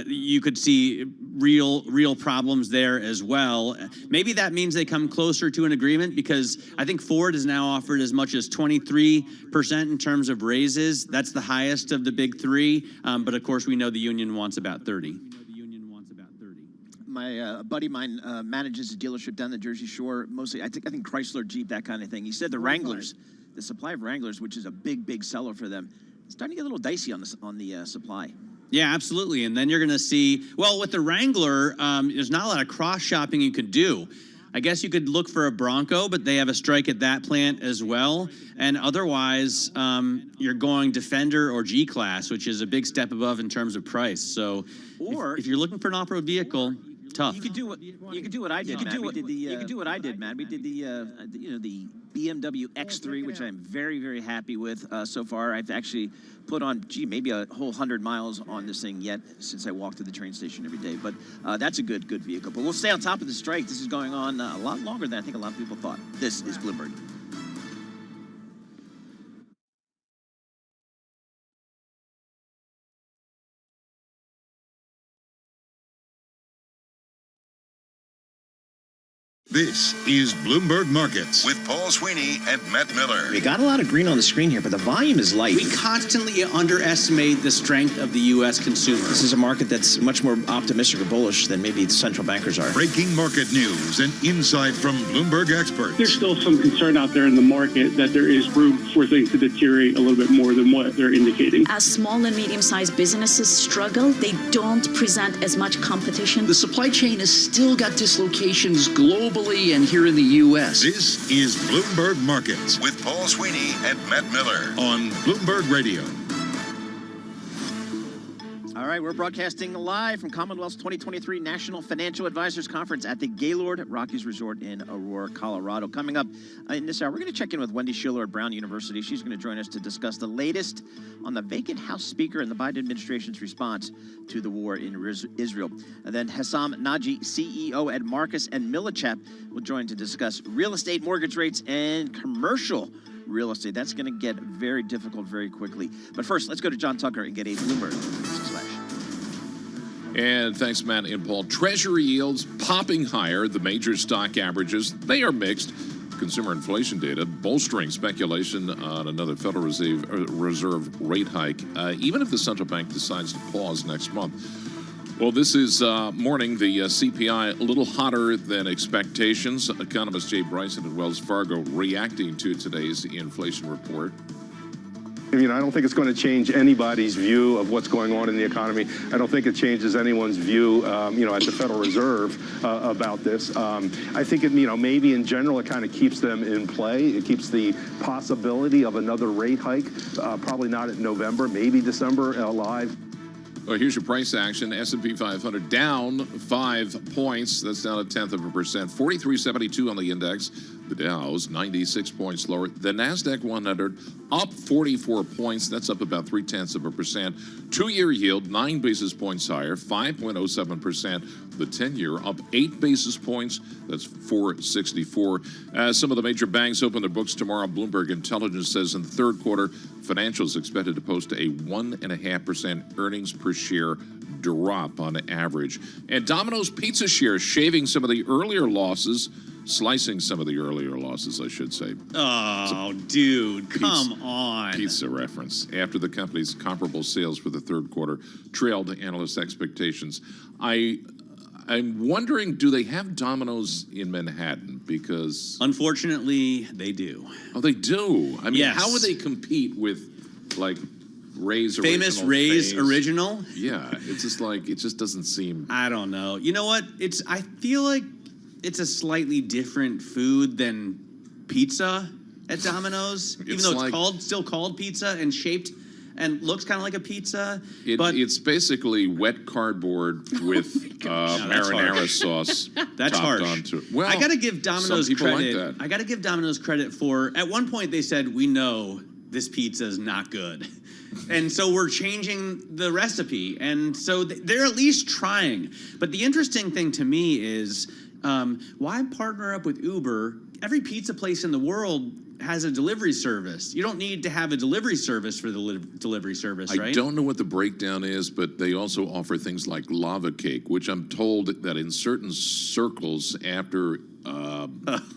you could see real problems there as well. Maybe that means they come closer to an agreement, because I think Ford has now offered as much as 23% in terms of raises. That's the highest of the big three. But of course, we know the union wants about 30. My buddy of mine manages a dealership down the Jersey Shore, mostly I think Chrysler, Jeep, that kind of thing. He said the Wranglers, the supply of Wranglers, which is a big seller for them, it's starting to get a little dicey on the supply. Yeah, absolutely. And then you're going to see, well, with the Wrangler, there's not a lot of cross-shopping you could do. I guess you could look for a Bronco, but they have a strike at that plant as well. And otherwise, you're going Defender or G-Class, which is a big step above in terms of price. So if you're looking for an off-road vehicle, tough. You could do what I did. You could do what I did, man. We did the BMW X3, which I'm very happy with so far. I've actually put on maybe a whole 100 miles on this thing yet since I walk to the train station every day. But that's a good vehicle. But we'll stay on top of the strike. This is going on a lot longer than I think a lot of people thought. This is Bloomberg. This is Bloomberg Markets with Paul Sweeney and Matt Miller. We got a lot of green on the screen here, but the volume is light. We constantly underestimate the strength of the U.S. consumer. This is a market that's much more optimistic or bullish than maybe the central bankers are. Breaking market news and insight from Bloomberg experts. There's still some concern out there in the market that there is room for things to deteriorate a little bit more than what they're indicating. As small and medium-sized businesses struggle, they don't present as much competition. The supply chain has still got dislocations globally and here in the U.S. This is Bloomberg Markets with Paul Sweeney and Matt Miller on Bloomberg Radio. All right, we're broadcasting live from Commonwealth's 2023 National Financial Advisors Conference at the Gaylord Rockies Resort in Aurora, Colorado. Coming up in this hour, we're going to check in with Wendy Schiller at Brown University. She's going to join us to discuss the latest on the vacant House Speaker and the Biden administration's response to the war in Israel. And then Hassam Naji, CEO at Marcus & Millichap, will join to discuss real estate mortgage rates and commercial real estate. That's going to get very difficult very quickly. But first, let's go to John Tucker and get a Bloomberg Flash. And thanks, Matt and Paul. Treasury yields popping higher. The major stock averages, they are mixed. Consumer inflation data bolstering speculation on another Federal Reserve rate hike, even if the central bank decides to pause next month. Well, this is morning. The CPI a little hotter than expectations. Economist Jay Bryson at Wells Fargo reacting to today's inflation report. I don't think it's going to change anybody's view of what's going on in the economy. I don't think it changes anyone's view, at the Federal Reserve about this. I think it, maybe in general it kind of keeps them in play. It keeps the possibility of another rate hike, probably not in November, maybe December, alive. Well, here's your price action. S&P 500 down 5 points. That's down 0.1%. 43.72 on the index. The Dow's 96 points lower. The NASDAQ 100 up 44 points. That's up about 0.3%. 2-year yield 9 basis points higher, 5.07%. The 10-year up 8 basis points. That's 4.64. Some of the major banks open their books tomorrow. Bloomberg Intelligence says in the third quarter, financials expected to post a 1.5% earnings per share drop on average. And Domino's Pizza shares shaving some of the earlier losses, slicing some of the earlier losses, I should say. Oh, dude, come on. Pizza reference. After the company's comparable sales for the third quarter trailed analyst expectations. I'm wondering, do they have Domino's in Manhattan? Because unfortunately, they do. Oh, they do? I mean, yes. How would they compete with, like, Ray's Famous Original? Ray's Original? Yeah, it's just like, it just doesn't seem... I don't know. You know what? I feel like it's a slightly different food than pizza at Domino's, even though it's still called pizza and shaped and looks kind of like a pizza. But it's basically wet cardboard with marinara sauce. That's harsh. Onto, well, I got to give Domino's credit. Like that. I got to give Domino's credit for, at one point they said, we know this pizza is not good. And so we're changing the recipe. And so they're at least trying. But the interesting thing to me is, why partner up with Uber? Every pizza place in the world has a delivery service. You don't need to have a delivery service for the delivery service, right? I don't know what the breakdown is, but they also offer things like lava cake, which I'm told that in certain circles, after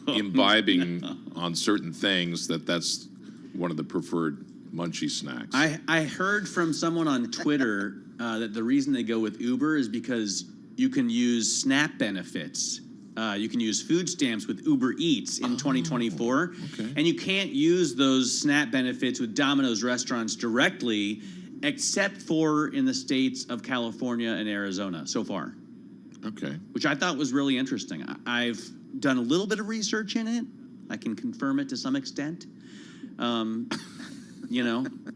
imbibing on certain things, that's one of the preferred munchie snacks. I heard from someone on Twitter that the reason they go with Uber is because you can use SNAP benefits. You can use food stamps with Uber Eats in 2024. Okay. And you can't use those SNAP benefits with Domino's restaurants directly, except for in the states of California and Arizona so far. Okay. Which I thought was really interesting. I've done a little bit of research in it. I can confirm it to some extent. In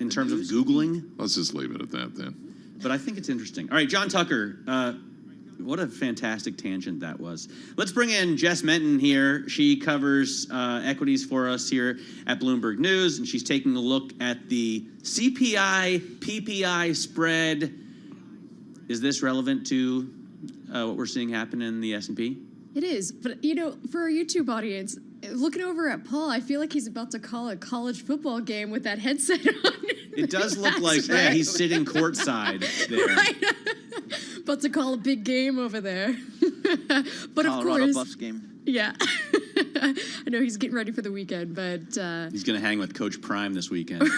terms of Googling. Let's just leave it at that then. But I think it's interesting. All right, John Tucker. What a fantastic tangent that was. Let's bring in Jess Menton here. She covers equities for us here at Bloomberg News, and she's taking a look at the CPI-PPI spread. Is this relevant to what we're seeing happen in the S&P? It is, but for our YouTube audience, looking over at Paul, I feel like he's about to call a college football game with that headset on. It does look like, yeah, he's sitting courtside there. Right. About to call a big game over there. But Colorado of course, Buffs game. Yeah. I know he's getting ready for the weekend, but he's going to hang with Coach Prime this weekend.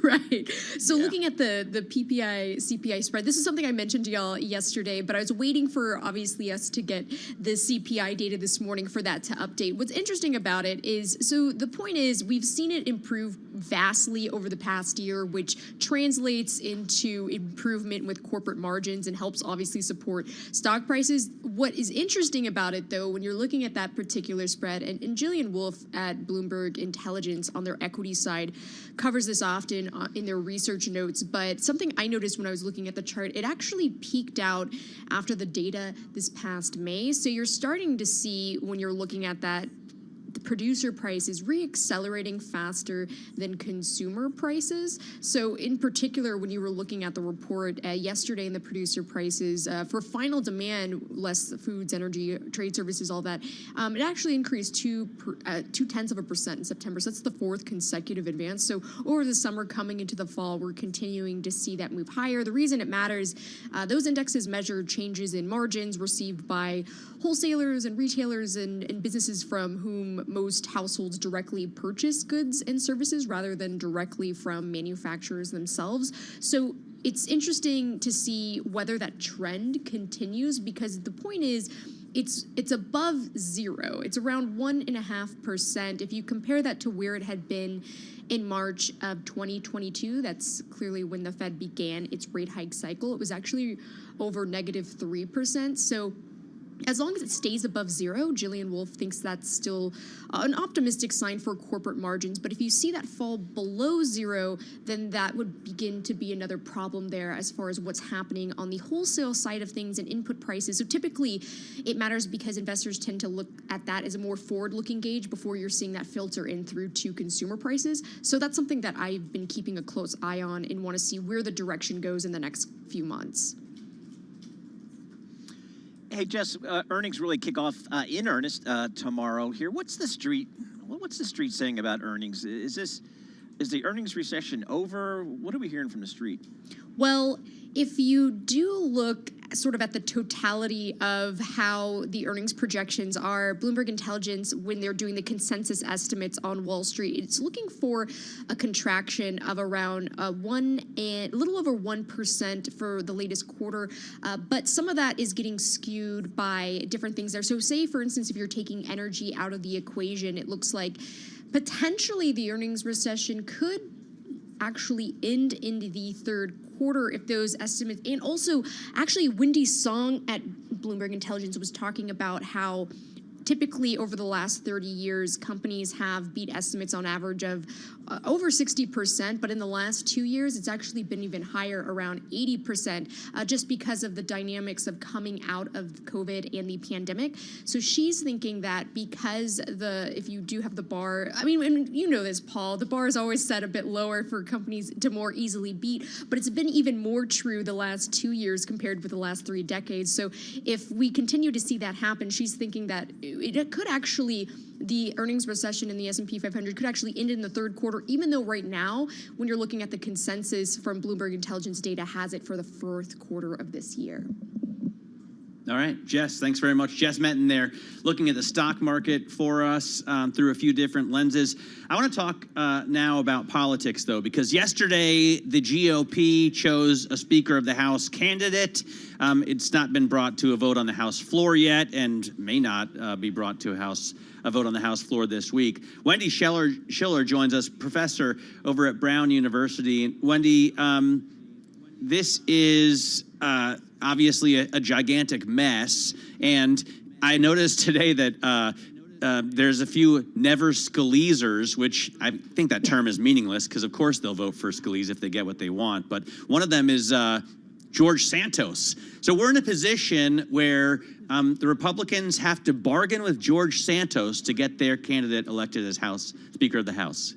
right. So looking at the PPI CPI spread, this is something I mentioned to y'all yesterday, but I was waiting for obviously us to get the CPI data this morning for that to update. What's interesting about it is, so the point is we've seen it improve vastly over the past year, which translates into improvement with corporate margins and helps obviously support stock prices. What is interesting about it, though, when you're looking at that particular spread, and Jillian Wolf at Bloomberg Intelligence on their equity side covers this often in their research notes, but something I noticed when I was looking at the chart, it actually peaked out after the data this past May. So you're starting to see, when you're looking at that, the producer price is re-accelerating faster than consumer prices. So in particular, when you were looking at the report yesterday in the producer prices for final demand, less foods, energy, trade services, all that, it actually increased 0.2% in September. So that's the fourth consecutive advance. So over the summer coming into the fall, we're continuing to see that move higher. The reason it matters, those indexes measure changes in margins received by wholesalers and retailers and businesses from whom most households directly purchase goods and services rather than directly from manufacturers themselves. So it's interesting to see whether that trend continues, because the point is it's above zero. It's around 1.5%. If you compare that to where it had been in March of 2022, that's clearly when the Fed began its rate hike cycle, it was actually over -3%. So as long as it stays above zero, Jillian Wolf thinks that's still an optimistic sign for corporate margins. But if you see that fall below zero, then that would begin to be another problem there as far as what's happening on the wholesale side of things and input prices. So typically it matters because investors tend to look at that as a more forward-looking gauge before you're seeing that filter in through to consumer prices. So that's something that I've been keeping a close eye on and want to see where the direction goes in the next few months. Hey, Jess, earnings really kick off in earnest tomorrow here. What's the street saying about earnings? Is the earnings recession over? What are we hearing from the street? Well, if you do look sort of at the totality of how the earnings projections are, Bloomberg Intelligence, when they're doing the consensus estimates on Wall Street, it's looking for a contraction of around a little over 1% for the latest quarter. But some of that is getting skewed by different things there. So say, for instance, if you're taking energy out of the equation, it looks like potentially the earnings recession could actually end into the third quarter if those estimates, and also actually Wendy Song at Bloomberg Intelligence was talking about how typically over the last 30 years, companies have beat estimates on average of over 60%, but in the last 2 years, it's actually been even higher, around 80%, just because of the dynamics of coming out of COVID and the pandemic. So she's thinking that because if you do have the bar, I mean, and you know this, Paul, the bar is always set a bit lower for companies to more easily beat, but it's been even more true the last 2 years compared with the last 3 decades. So if we continue to see that happen, she's thinking that it could actually, the earnings recession in the S&P 500 could actually end in the third quarter, even though right now, when you're looking at the consensus from Bloomberg Intelligence data, has it for the fourth quarter of this year. All right, Jess, thanks very much. Jess Metten there, looking at the stock market for us through a few different lenses. I want to talk now about politics, though, because yesterday the GOP chose a Speaker of the House candidate. It's not been brought to a vote on the House floor yet, and may not be brought to a vote on the House floor this week. Wendy Schiller joins us, professor over at Brown University. Wendy, this is obviously a gigantic mess, and I noticed today that there's a few never Scalesers, which I think that term is meaningless because of course they'll vote for Scalise if they get what they want, but one of them is George Santos. So we're in a position where the Republicans have to bargain with George Santos to get their candidate elected as Speaker of the House.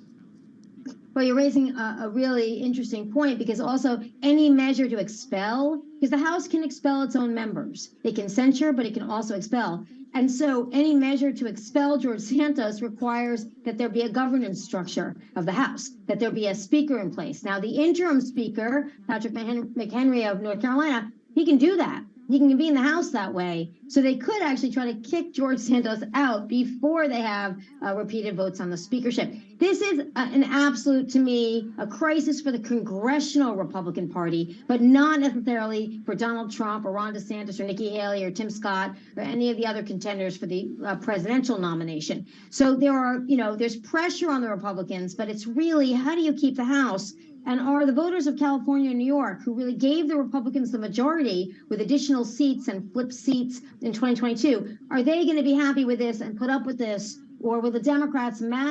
Well, you're raising a really interesting point, because also any measure to expel, because the House can expel its own members. It can censure, but it can also expel. And so any measure to expel George Santos requires that there be a governance structure of the House, that there be a speaker in place. Now, the interim speaker, Patrick McHenry of North Carolina, he can do that. he can convene the House that way. So they could actually try to kick George Santos out before they have repeated votes on the speakership. This is an absolute, to me, a crisis for the congressional Republican Party, but not necessarily for Donald Trump or Ron DeSantis or Nikki Haley or Tim Scott or any of the other contenders for the presidential nomination. So there's pressure on the Republicans, but it's really, how do you keep the House? And are the voters of California and New York, who really gave the Republicans the majority with additional seats and flip seats in 2022, are they going to be happy with this and put up with this? Or will the Democrats manage